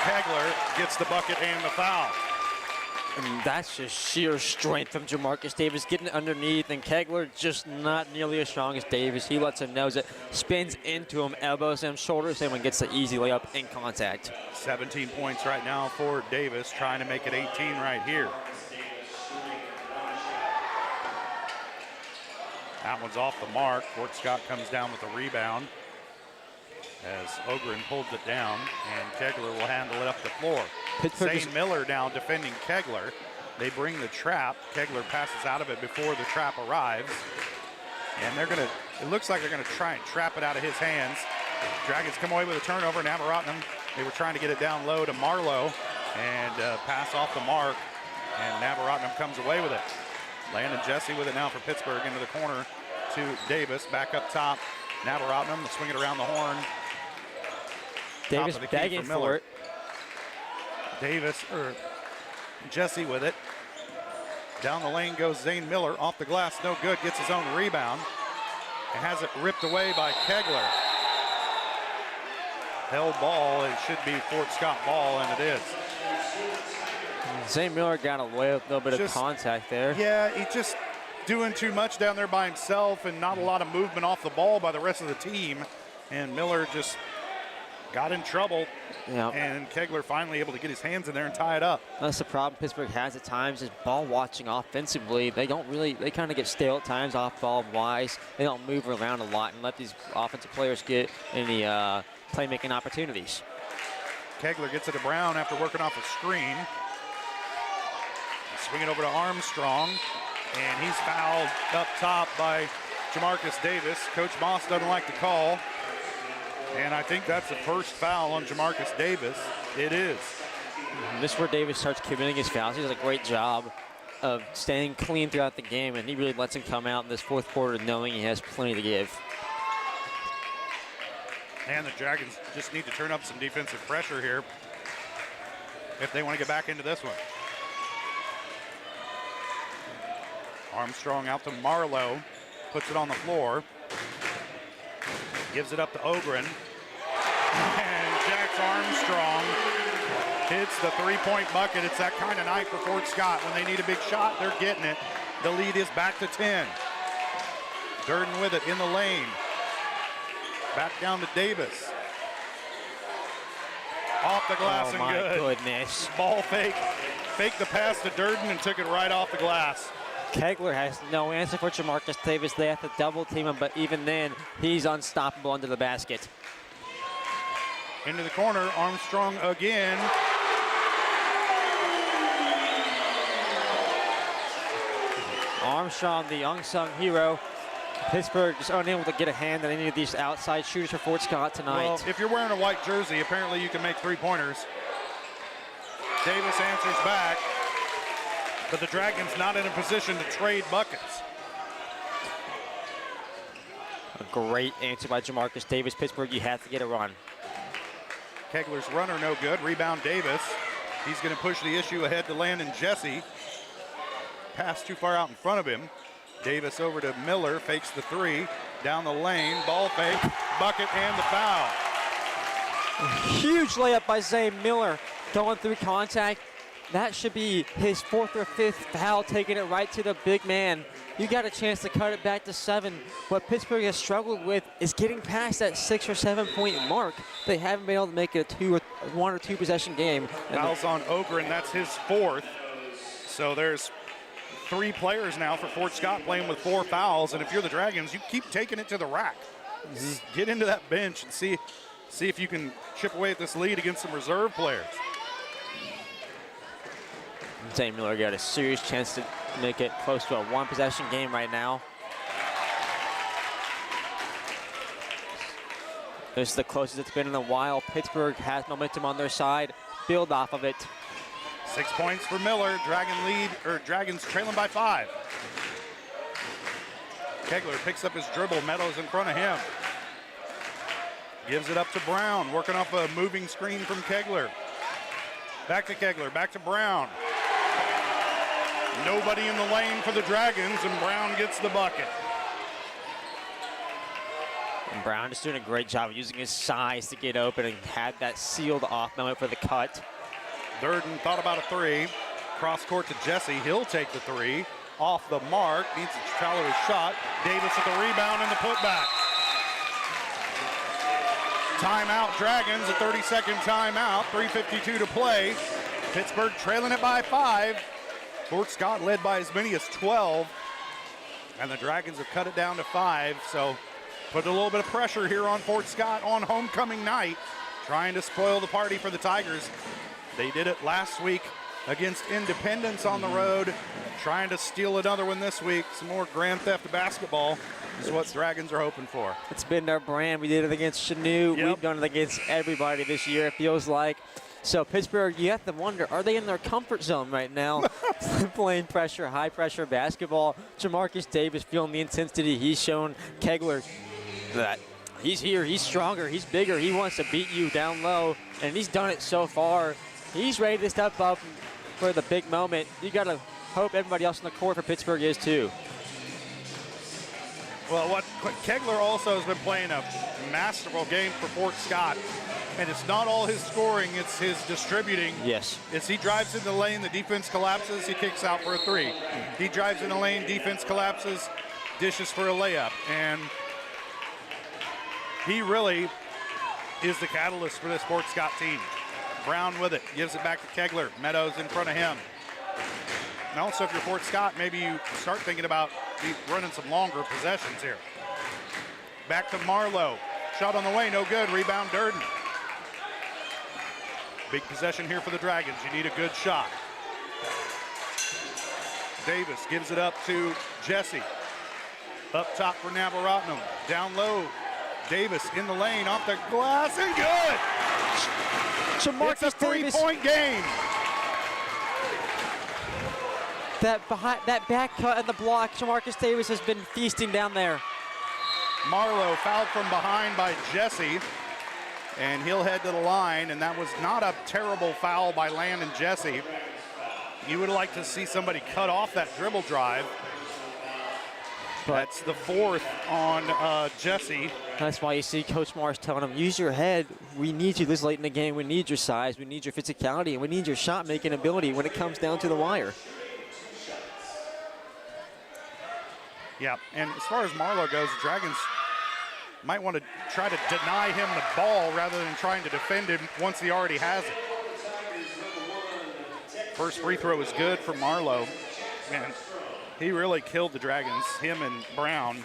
Kegler. Gets the bucket and the foul. And that's just sheer strength from Jamarcus Davis getting underneath, and Kegler just not nearly as strong as Davis. He lets him know it, spins into him, elbows him, shoulders him, and gets the easy layup in contact. 17 points right now for Davis, trying to make it 18 right here. That one's off the mark. Fort Scott comes down with a rebound as Ogren pulls it down, and Kegler will handle it up the floor. Zane Miller now defending Kegler. They bring the trap. Kegler passes out of it before the trap arrives. And they're going to, it looks like they're going to try and trap it out of his hands. Dragons come away with a turnover. Navaratnam, they were trying to get it down low to Marlowe and pass off the mark. And Navaratnam comes away with it. Landon Jesse with it now for Pittsburgh into the corner to Davis. Back up top. Navaratnam, swing it around the horn. Davis begging for it. Jesse with it. Down the lane goes Zane Miller. Off the glass, no good. Gets his own rebound. And has it ripped away by Kegler. Held ball. It should be Fort Scott ball, and it is. Zane Miller got away with a little bit of contact there. Yeah, he's just doing too much down there by himself and not a lot of movement off the ball by the rest of the team. And Miller just got in trouble, and Kegler finally able to get his hands in there and tie it up. That's the problem Pittsburgh has at times is ball watching offensively. They kind of get stale at times off ball wise. They don't move around a lot and let these offensive players get any playmaking opportunities. Kegler gets it to Brown after working off a screen. Swing it over to Armstrong, and he's fouled up top by Jamarcus Davis. Coach Moss doesn't like the call. And I think that's the first foul on Jamarcus Davis. It is. This is where Davis starts committing his fouls. He does a great job of staying clean throughout the game, and he really lets him come out in this fourth quarter knowing he has plenty to give. And the Dragons just need to turn up some defensive pressure here if they want to get back into this one. Armstrong out to Marlowe, puts it on the floor. Gives it up to Ogren. And Jax Armstrong hits the three-point bucket. It's that kind of night for Fort Scott. When they need a big shot, they're getting it. The lead is back to 10. Durden with it in the lane. Back down to Davis. Off the glass and good. Oh, my goodness. Ball fake. Faked the pass to Durden and took it right off the glass. Kegler has no answer for Jamarcus Davis. They have to double team him, but even then, he's unstoppable under the basket. Into the corner, Armstrong again. Armstrong, the unsung hero. Pittsburgh just unable to get a hand on any of these outside shooters for Fort Scott tonight. Well, if you're wearing a white jersey, apparently you can make three-pointers. Davis answers back, but the Dragons not in a position to trade buckets. A great answer by Jamarcus Davis. Pittsburgh, you have to get a run. Kegler's runner no good. Rebound Davis. He's going to push the issue ahead to Landon Jesse. Pass too far out in front of him. Davis over to Miller, fakes the three. Down the lane, ball fake, bucket, and the foul. Huge layup by Zane Miller going through contact. That should be his fourth or fifth foul, taking it right to the big man. You got a chance to cut it back to 7. What Pittsburgh has struggled with is getting past that 6 or 7 point mark. They haven't been able to make it a 1 or 2 possession game. Fouls on Ogren, that's his 4th. So there's 3 players now for Fort Scott playing with 4 fouls. And if you're the Dragons, you keep taking it to the rack. Get into that bench and see if you can chip away at this lead against some reserve players. Zane Miller got a serious chance to make it close to a one-possession game right now. This is the closest it's been in a while. Pittsburgh has momentum on their side. Build off of it. 6 points for Miller. Dragons trailing by 5. Kegler picks up his dribble. Meadows in front of him. Gives it up to Brown, working off a moving screen from Kegler. Back to Kegler, back to Brown. Nobody in the lane for the Dragons, and Brown gets the bucket. And Brown is doing a great job of using his size to get open and had that sealed off moment for the cut. Durden thought about a 3. Cross court to Jesse. He'll take the 3. Off the mark. Needs to follow his shot. Davis with the rebound and the putback. Timeout Dragons, a 30-second timeout. 3:52 to play. Pittsburgh trailing it by 5. Fort Scott led by as many as 12. And the Dragons have cut it down to 5. So put a little bit of pressure here on Fort Scott on homecoming night. Trying to spoil the party for the Tigers. They did it last week against Independence on the road. Trying to steal another one this week. Some more Grand Theft basketball is what Dragons are hoping for. It's been their brand. We did it against Chanute. Yep. We've done it against everybody this year, it feels like. So Pittsburgh, you have to wonder, are they in their comfort zone right now? Playing pressure, high pressure basketball. Jamarcus Davis feeling the intensity he's shown. Kegler, that he's here, he's stronger, he's bigger, he wants to beat you down low, and he's done it so far. He's ready to step up for the big moment. You got to hope everybody else on the court for Pittsburgh is too. Well, what Kegler also has been playing a masterful game for Fort Scott. And it's not all his scoring, it's his distributing. Yes. As he drives in the lane, the defense collapses, he kicks out for a 3. He drives in the lane, defense collapses, dishes for a layup. And he really is the catalyst for this Fort Scott team. Brown with it, gives it back to Kegler. Meadows in front of him. And also, if you're Fort Scott, maybe you start thinking about running some longer possessions here. Back to Marlowe. Shot on the way, no good. Rebound Durden. Big possession here for the Dragons. You need a good shot. Davis gives it up to Jesse. Up top for Navaratnam. Down low. Davis in the lane, off the glass, and good! It's a three-point game. That back cut and the block, Jamarcus Davis has been feasting down there. Marlowe fouled from behind by Jesse, and he'll head to the line, and that was not a terrible foul by Landon Jesse. You would like to see somebody cut off that dribble drive. That's the 4th on Jesse. That's why you see Coach Morris telling him, use your head. We need you this late in the game. We need your size. We need your physicality. And we need your shot-making ability when it comes down to the wire. Yeah, and as far as Marlowe goes, the Dragons might want to try to deny him the ball rather than trying to defend him once he already has it. First free throw is good for Marlowe. Man, he really killed the Dragons, him and Brown.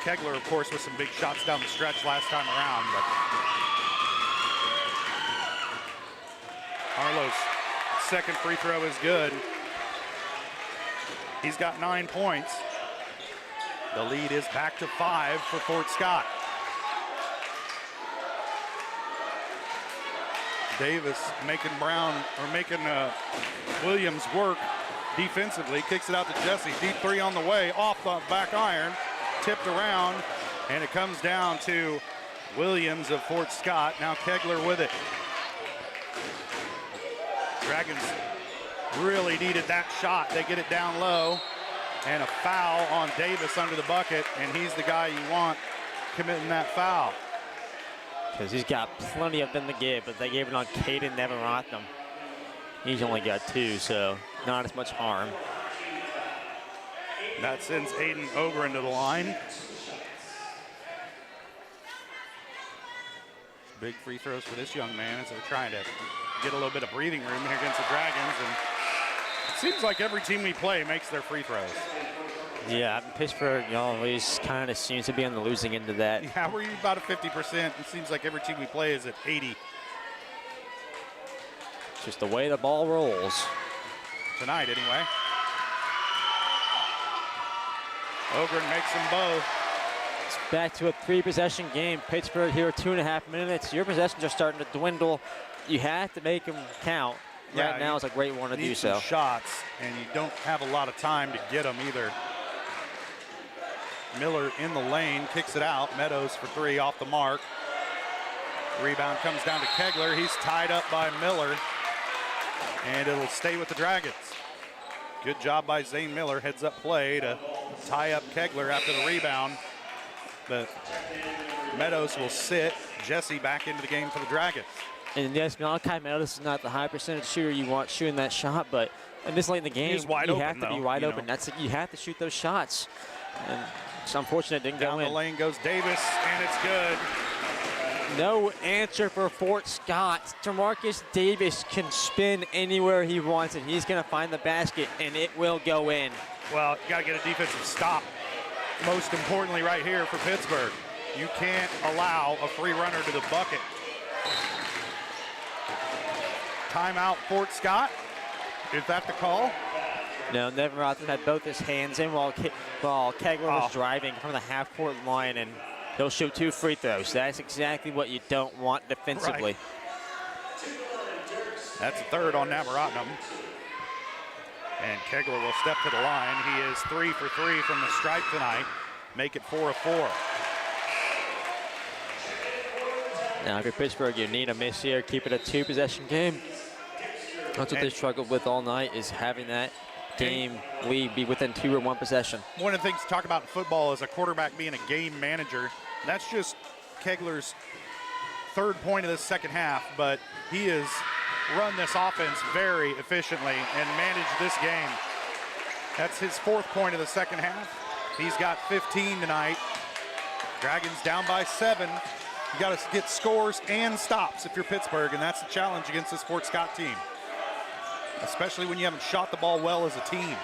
Kegler, of course, with some big shots down the stretch last time around. But Marlowe's second free throw is good. He's got 9 points. The lead is back to 5 for Fort Scott. Davis making Williams work defensively, kicks it out to Jesse. Deep 3 on the way, off the back iron, tipped around, and it comes down to Williams of Fort Scott. Now Kegler with it. Dragons really needed that shot. They get it down low, and a foul on Davis under the bucket, and he's the guy you want committing that foul. Because he's got plenty of them to give, but they gave it on Caden Navaratnam. He's only got 2, so not as much harm. That sends Aiden Ogren to the line. Big free throws for this young man as they're trying to get a little bit of breathing room here against the Dragons. And it seems like every team we play makes their free throws. Yeah, Pittsburgh always kind of seems to be on the losing end of that. Yeah, we're about at 50%. It seems like every team we play is at 80. Just the way the ball rolls. Tonight, anyway. Ogren makes them both. It's back to a 3-possession game. Pittsburgh here 2.5 minutes. Your possessions are starting to dwindle. You have to make them count. Yeah, right now is a great one to do need some so. shots, and you don't have a lot of time to get them either. Miller in the lane, kicks it out. Meadows for 3 off the mark. Rebound comes down to Kegler. He's tied up by Miller, and it'll stay with the Dragons. Good job by Zane Miller, heads up play to tie up Kegler after the rebound. But Meadows will sit. Jesse back into the game for the Dragons. And yes, Malachi Meadows is not the high percentage shooter you want shooting that shot, but in this late in the game, He's wide you open, have to be though, wide you open. know. You have to shoot those shots. And it's unfortunate it didn't go Down in. the lane goes Davis, and it's good. No answer for Fort Scott. Jamarcus Davis can spin anywhere he wants, and he's going to find the basket, and it will go in. Well, you got to get a defensive stop. Most importantly right here for Pittsburgh. You can't allow a free runner to the bucket. Timeout, Fort Scott. Is that the call? No, Nevin Rothman had both his hands in while Kegler was driving from the half-court line, and he'll shoot 2 free throws. That's exactly what you don't want defensively. Right. That's a third on Navaratnam. And Kegler will step to the line. He is 3 for 3 from the stripe tonight. Make it 4 of 4. Now, if you're Pittsburgh, you need a miss here. Keep it a 2-possession game. That's what they struggled with all night, is having that game lead be within 2 or 1 possession. One of the things to talk about in football is a quarterback being a game manager. That's just Kegler's 3rd point of the second half, but he has run this offense very efficiently and managed this game. That's his 4th point of the second half. He's got 15 tonight. Dragons down by 7. You got to get scores and stops if you're Pittsburgh, and that's the challenge against this Fort Scott team, especially when you haven't shot the ball well as a team.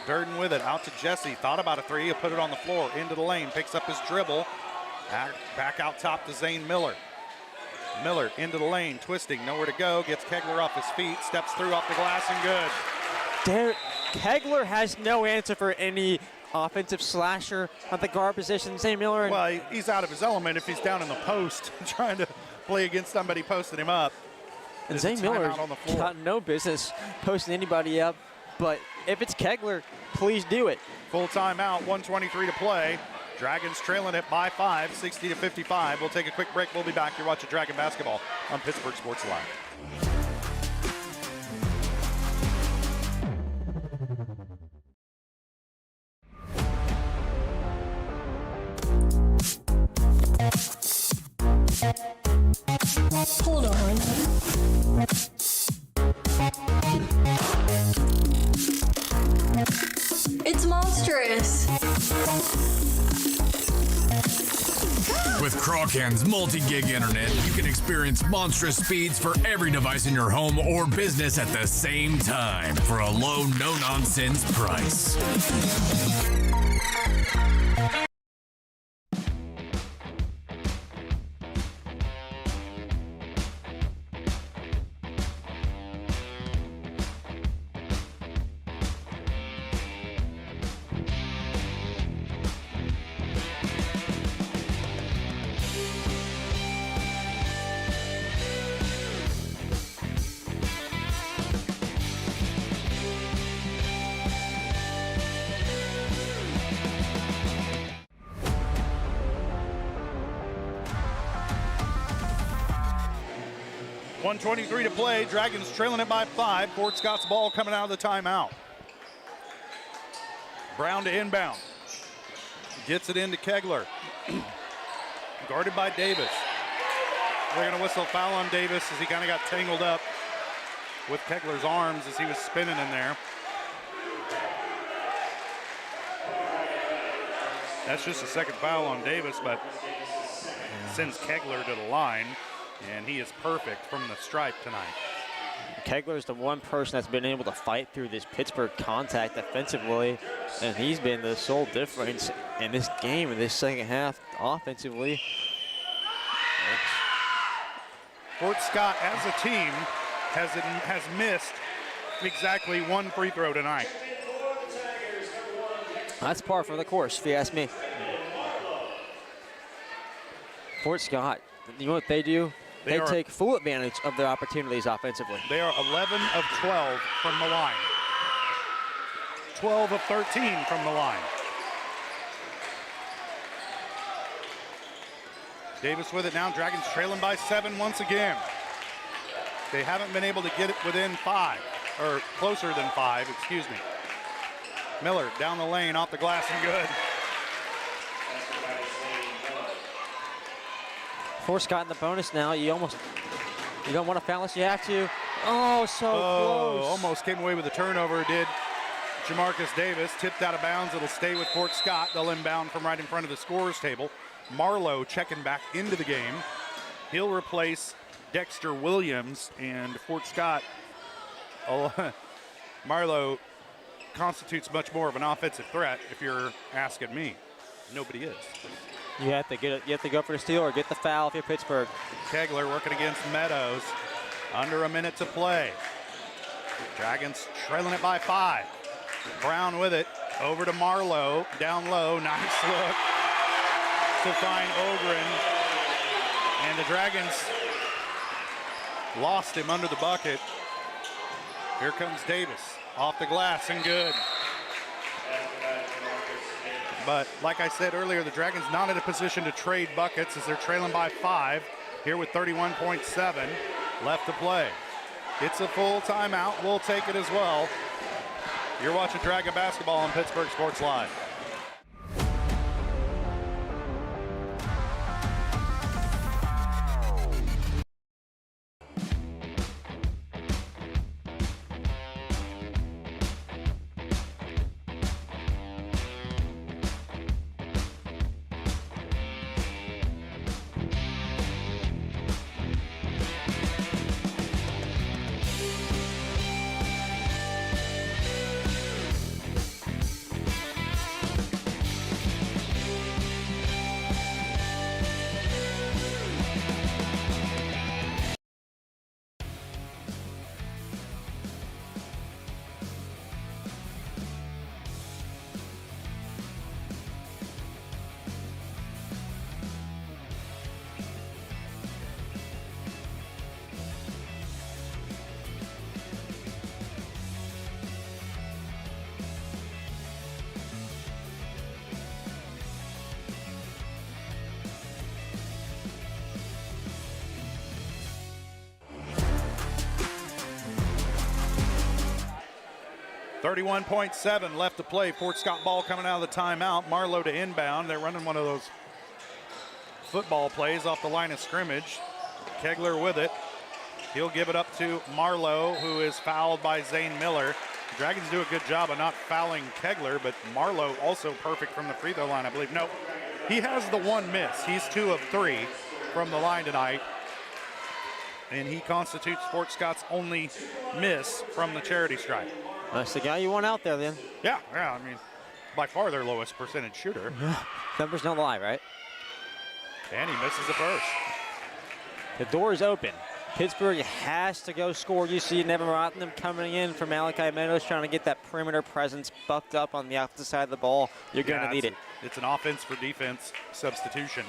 Durden with it, out to Jesse, thought about a 3, he'll put it on the floor, into the lane, picks up his dribble, back out top to Zane Miller. Miller into the lane, twisting, nowhere to go, gets Kegler off his feet, steps through off the glass, and good. Kegler has no answer for any offensive slasher at the guard position. Zane Miller. Well, he's out of his element if he's down in the post trying to play against somebody posting him up. And Zane Miller got no business posting anybody up, but if it's Kegler, please do it. Full timeout, 1:23 to play. Dragons trailing it by 5, 60-55. We'll take a quick break. We'll be back. You're watching Dragon Basketball on Pittsburgh Sports Live. Hold on. It's monstrous. With Crawcan's multi-gig internet, you can experience monstrous speeds for every device in your home or business at the same time for a low, no-nonsense price. .23 to play. Dragons trailing it by 5. Fort Scott's ball coming out of the timeout. Brown to inbound. Gets it into Kegler. Guarded by Davis. They're going to whistle foul on Davis as he kind of got tangled up with Kegler's arms as he was spinning in there. That's just a second foul on Davis, but sends Kegler to the line. And he is perfect from the stripe tonight. Kegler is the one person that's been able to fight through this Pittsburgh contact defensively, and he's been the sole difference in this game, in this second half offensively. Fort Scott as a team has missed exactly 1 free throw tonight. That's par for the course, if you ask me. Fort Scott, you know what they do? They take full advantage of their opportunities offensively. They are 11 of 12 from the line. 12 of 13 from the line. Davis with it now. Dragons trailing by 7 once again. They haven't been able to get it within 5, or closer than 5, excuse me. Miller down the lane, off the glass and good. Fort Scott in the bonus now. You don't want to foul us, you have to. Oh, so close. Almost came away with a turnover, did Jamarcus Davis. Tipped out of bounds. It'll stay with Fort Scott. They'll inbound from right in front of the scorer's table. Marlowe checking back into the game. He'll replace Dexter Williams, and Fort Scott, Marlowe constitutes much more of an offensive threat if you're asking me. Nobody is. You have to get it. You have to go for the steal or get the foul if you're Pittsburgh. Kegler working against Meadows. Under a minute to play. Dragons trailing it by 5. Brown with it. Over to Marlowe. Down low. Nice look to find Ogren. And the Dragons lost him under the bucket. Here comes Davis. Off the glass and good. But like I said earlier, the Dragons not in a position to trade buckets as they're trailing by 5 here with 31.7 left to play. It's a full timeout. We'll take it as well. You're watching Dragon Basketball on Pittsburgh Sports Live. .7 left to play. Fort Scott ball coming out of the timeout. Marlowe to inbound. They're running one of those football plays off the line of scrimmage. Kegler with it. He'll give it up to Marlowe, who is fouled by Zane Miller. The Dragons do a good job of not fouling Kegler, but Marlowe also perfect from the free throw line, I believe. No, he has the one miss. He's 2 of 3 from the line tonight. And he constitutes Fort Scott's only miss from the charity stripe. That's the guy you want out there, then. Yeah, I mean, by far their lowest percentage shooter. Numbers don't lie, right? And he misses the first. The door is open. Pittsburgh has to go score. You see Nevin Rottenham coming in from Malachi Meadows, trying to get that perimeter presence bucked up on the opposite side of the ball. You're going to need it. It's an offense for defense substitution.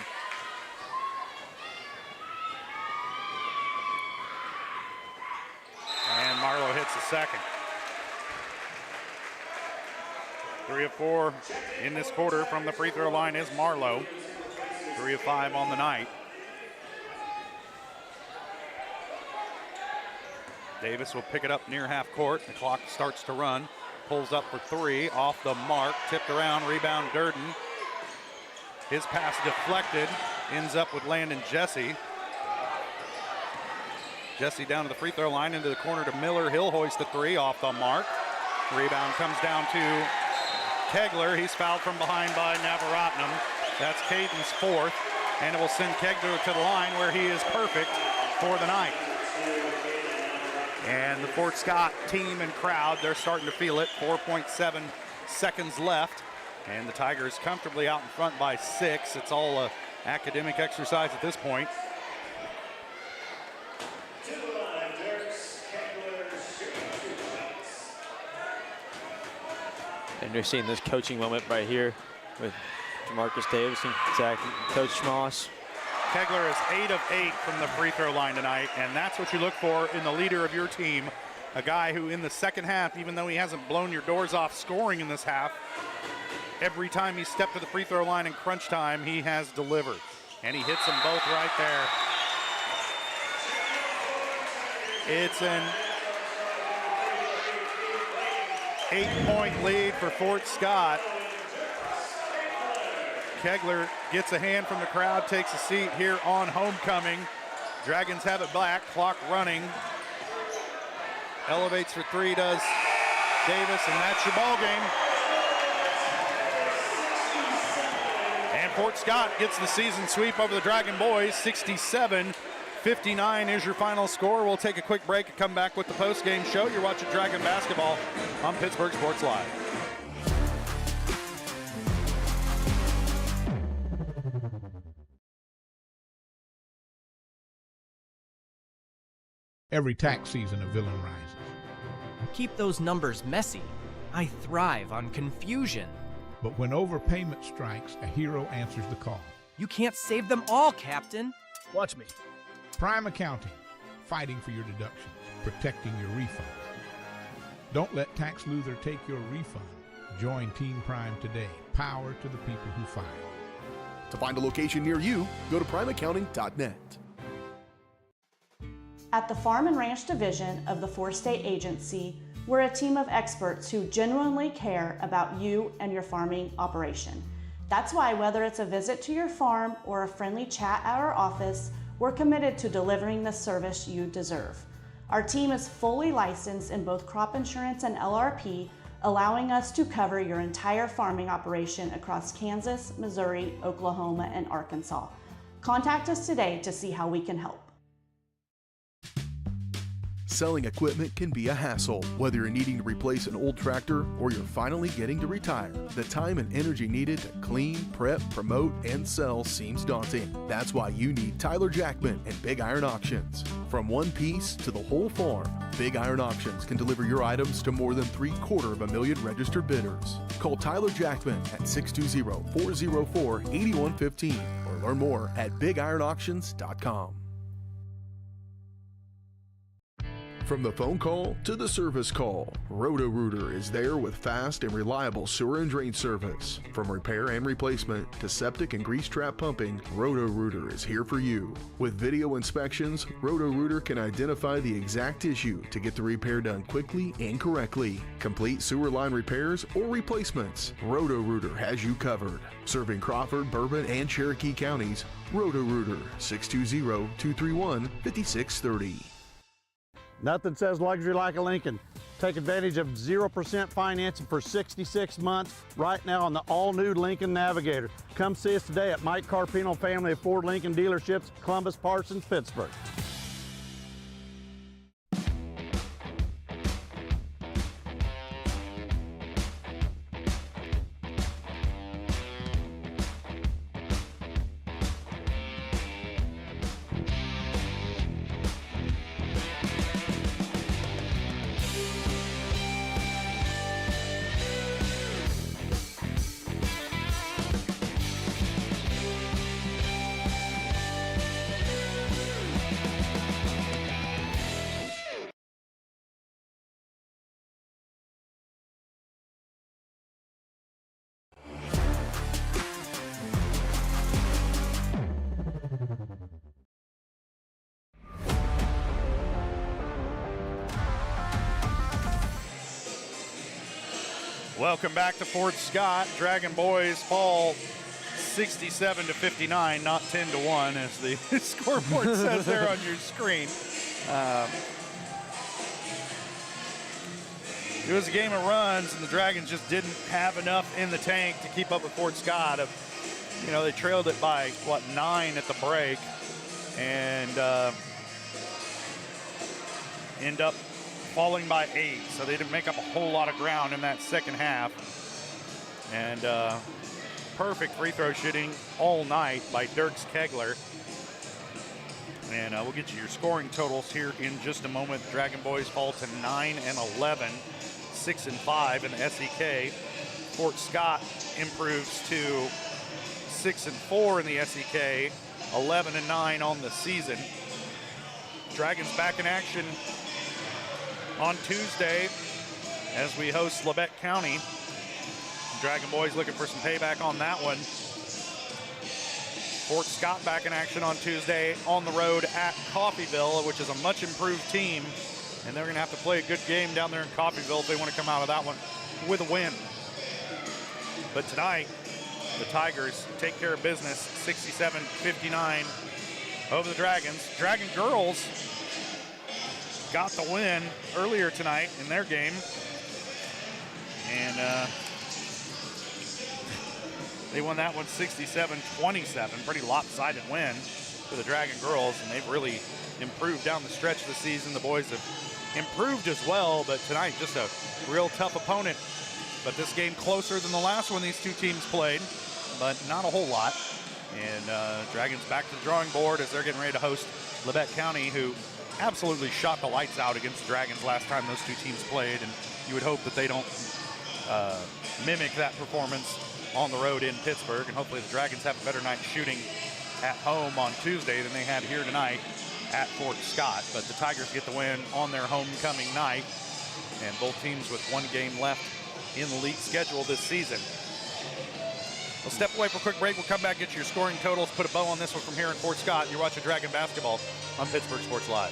And Marlowe hits the second. 3 of 4 in this quarter from the free throw line is Marlowe. 3 of 5 on the night. Davis will pick it up near half court. The clock starts to run. Pulls up for 3, off the mark, tipped around, rebound Durden. His pass deflected, ends up with Landon Jesse. Jesse down to the free throw line, into the corner to Miller. He'll hoist the 3, off the mark. Rebound comes down to Kegler. He's fouled from behind by Navaratnam. That's Caden's 4th, and it will send Kegler to the line where he is perfect for the night. And the Fort Scott team and crowd, they're starting to feel it. 4.7 seconds left, and the Tigers comfortably out in front by 6. It's all an academic exercise at this point. And you're seeing this coaching moment right here with Jamarcus Davis and Zach, Coach Schmoss. Kegler is 8 of 8 from the free throw line tonight, and that's what you look for in the leader of your team. A guy who in the second half, even though he hasn't blown your doors off scoring in this half, every time he stepped to the free throw line in crunch time, he has delivered. And he hits them both right there. It's an 8-point lead for Fort Scott. Kegler gets a hand from the crowd, takes a seat here on homecoming. Dragons have it back, clock running. Elevates for three, does Davis, and that's your ball game. And Fort Scott gets the season sweep over the Dragon Boys. 67-59 is your final score. We'll take a quick break and come back with the post-game show. You're watching Dragon Basketball on Pittsburgh Sports Live. Every tax season, a villain rises. Keep those numbers messy. I thrive on confusion. But when overpayment strikes, a hero answers the call. You can't save them all, Captain. Watch me. Prime Accounting, fighting for your deductions, protecting your refund. Don't let Tax Luther take your refund. Join Team Prime today. Power to the people who file. To find a location near you, go to primeaccounting.net. At the Farm and Ranch Division of the Four-State Agency, we're a team of experts who genuinely care about you and your farming operation. That's why whether it's a visit to your farm or a friendly chat at our office, we're committed to delivering the service you deserve. Our team is fully licensed in both crop insurance and LRP, allowing us to cover your entire farming operation across Kansas, Missouri, Oklahoma, and Arkansas. Contact us today to see how we can help. Selling equipment can be a hassle. Whether you're needing to replace an old tractor or you're finally getting to retire, the time and energy needed to clean, prep, promote, and sell seems daunting. That's why you need Tyler Jackman and Big Iron Auctions. From one piece to the whole farm, Big Iron Auctions can deliver your items to more than 750,000 registered bidders. Call Tyler Jackman at 620-404-8115 or learn more at BigIronAuctions.com. From the phone call to the service call, Roto-Rooter is there with fast and reliable sewer and drain service. From repair and replacement to septic and grease trap pumping, Roto-Rooter is here for you. With video inspections, Roto-Rooter can identify the exact issue to get the repair done quickly and correctly. Complete sewer line repairs or replacements, Roto-Rooter has you covered. Serving Crawford, Bourbon, and Cherokee counties, Roto-Rooter, 620-231-5630. Nothing says luxury like a Lincoln. Take advantage of 0% financing for 66 months right now on the all-new Lincoln Navigator. Come see us today at Mike Carpino Family of Ford Lincoln Dealerships, Columbus, Parsons, Pittsburgh. Welcome back to Fort Scott. Dragon Boys fall 67-59, not 10-1, as the scoreboard says there on your screen. It was a game of runs, and the Dragons just didn't have enough in the tank to keep up with Fort Scott. You know, they trailed it by, 9 at the break, and end up falling by 8, so they didn't make up a whole lot of ground in that second half. And perfect free throw shooting all night by Dirks Kegler. And we'll get you your scoring totals here in just a moment. Dragon Boys fall to 9-11, 6-5 in the SEK. Fort Scott improves to 6-4 in the SEK, 11-9 on the season. Dragons back in action on Tuesday as we host Labette County. Dragon boys looking for some payback on that one. Fort Scott back in action on Tuesday on the road at Coffeyville, which is a much improved team, and they're going to have to play a good game down there in Coffeyville if they want to come out of that one with a win. But tonight, the Tigers take care of business, 67-59 over the Dragons. Dragon girls got the win earlier tonight in their game, and they won that one 67-27, pretty lopsided win for the Dragon girls, and they've really improved down the stretch of the season. The boys have improved as well, but tonight just a real tough opponent. But this game closer than the last one these two teams played, but not a whole lot. And Dragons back to the drawing board as they're getting ready to host Labette County, who absolutely shot the lights out against the Dragons last time those two teams played, and you would hope that they don't mimic that performance on the road in Pittsburgh, and hopefully the Dragons have a better night shooting at home on Tuesday than they had here tonight at Fort Scott. But the Tigers get the win on their homecoming night, and both teams with one game left in the league schedule this season. We'll step away for a quick break. We'll come back, get you your scoring totals, put a bow on this one from here in Fort Scott. You're watching Dragon Basketball on Pittsburgh Sports Live.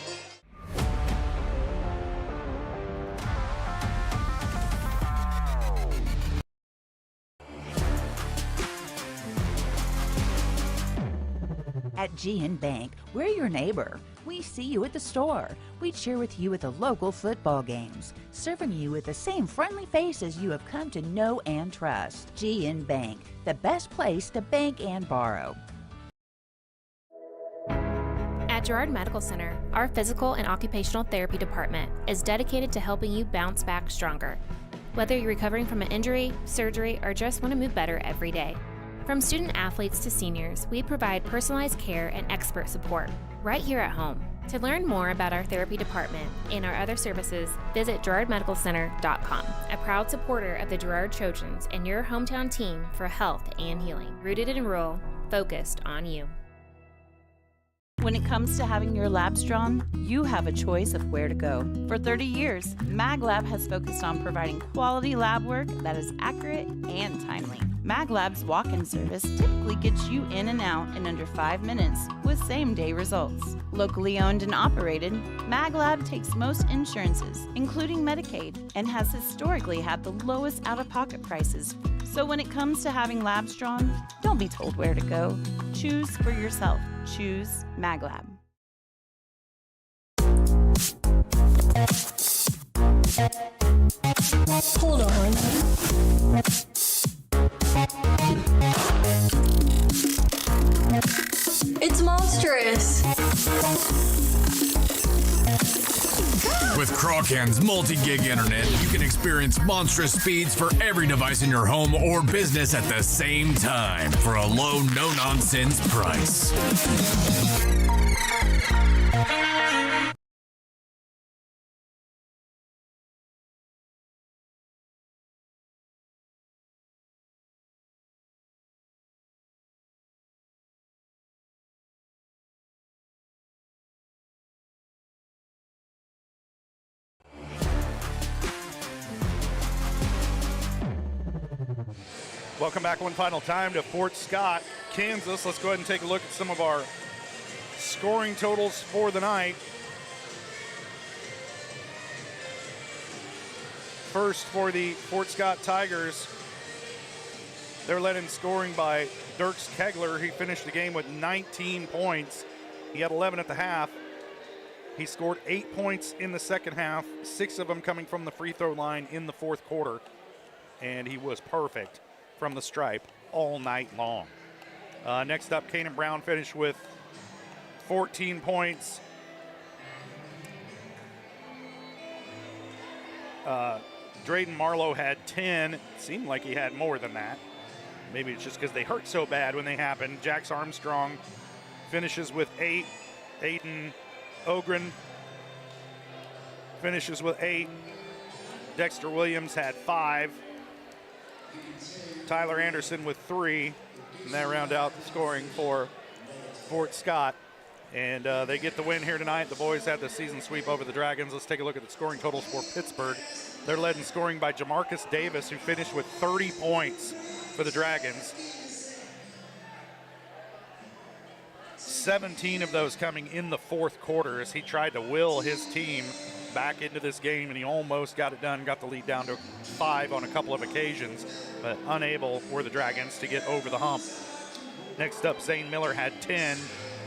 At GN Bank, we're your neighbor. We see you at the store. We cheer with you at the local football games, serving you with the same friendly faces you have come to know and trust. GN Bank, the best place to bank and borrow. At Girard Medical Center, our physical and occupational therapy department is dedicated to helping you bounce back stronger. Whether you're recovering from an injury, surgery, or just want to move better every day. From student athletes to seniors, we provide personalized care and expert support right here at home. To learn more about our therapy department and our other services, visit GirardMedicalCenter.com, a proud supporter of the Girard Trojans and your hometown team for health and healing. Rooted in rural, focused on you. When it comes to having your labs drawn, you have a choice of where to go. For 30 years, MagLab has focused on providing quality lab work that is accurate and timely. MagLab's walk-in service typically gets you in and out in under 5 minutes with same-day results. Locally owned and operated, MagLab takes most insurances, including Medicaid, and has historically had the lowest out-of-pocket prices. So when it comes to having labs drawn, don't be told where to go. Choose for yourself. Choose MagLab. Hold on. It's monstrous. With Crawcan's multi-gig internet, you can experience monstrous speeds for every device in your home or business at the same time for a low, no-nonsense price. Welcome back one final time to Fort Scott, Kansas. Let's go ahead and take a look at some of our scoring totals for the night. First, for the Fort Scott Tigers, they're led in scoring by Dirks Kegler. He finished the game with 19 points. He had 11 at the half. He scored 8 points in the second half, 6 of them coming from the free throw line in the fourth quarter. And he was perfect from the stripe all night long. Next up, Kanan Brown finished with 14 points. Drayden Marlowe had 10. Seemed like he had more than that. Maybe it's just because they hurt so bad when they happened. Jax Armstrong finishes with 8. Aiden Ogren finishes with 8. Dexter Williams had 5. Tyler Anderson with 3, and that round out the scoring for Fort Scott. And they get the win here tonight. The boys had the season sweep over the Dragons. Let's take a look at the scoring totals for Pittsburg. They're led in scoring by Jamarcus Davis, who finished with 30 points for the Dragons. 17 of those coming in the fourth quarter as he tried to will his team back into this game, and he almost got it done, got the lead down to 5 on a couple of occasions, but unable were the Dragons to get over the hump. Next up, Zane Miller had 10,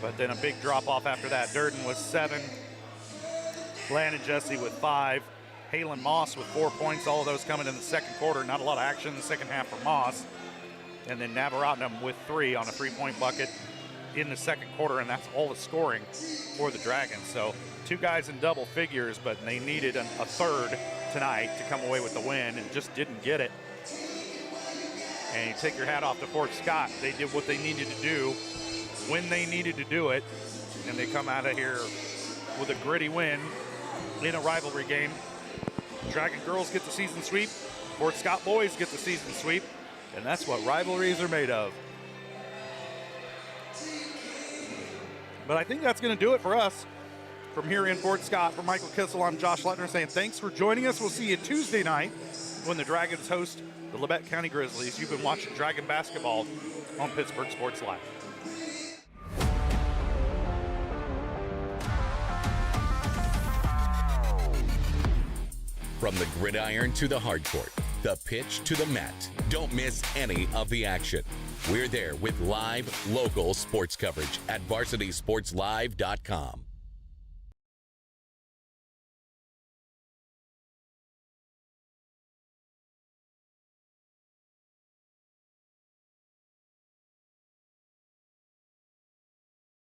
but then a big drop off after that. Durden was 7, Landon Jesse with 5, Halen Moss with 4 points, all of those coming in the second quarter. Not a lot of action in the second half for Moss. And then Navaratnam with 3 on a 3-point bucket in the second quarter, and that's all the scoring for the Dragons. So 2 guys in double figures, but they needed a third tonight to come away with the win and just didn't get it. And you take your hat off to Fort Scott. They did what they needed to do when they needed to do it, and they come out of here with a gritty win in a rivalry game. Dragon girls get the season sweep, Fort Scott boys get the season sweep, and that's what rivalries are made of. But I think that's going to do it for us from here in Fort Scott. For Michael Kissel, I'm Josh Lettner saying thanks for joining us. We'll see you Tuesday night when the Dragons host the Labette County Grizzlies. You've been watching Dragon basketball on Pittsburgh Sports Live. From the gridiron to the hardcourt, the pitch to the mat, don't miss any of the action. We're there with live, local sports coverage at VarsitySportsLive.com.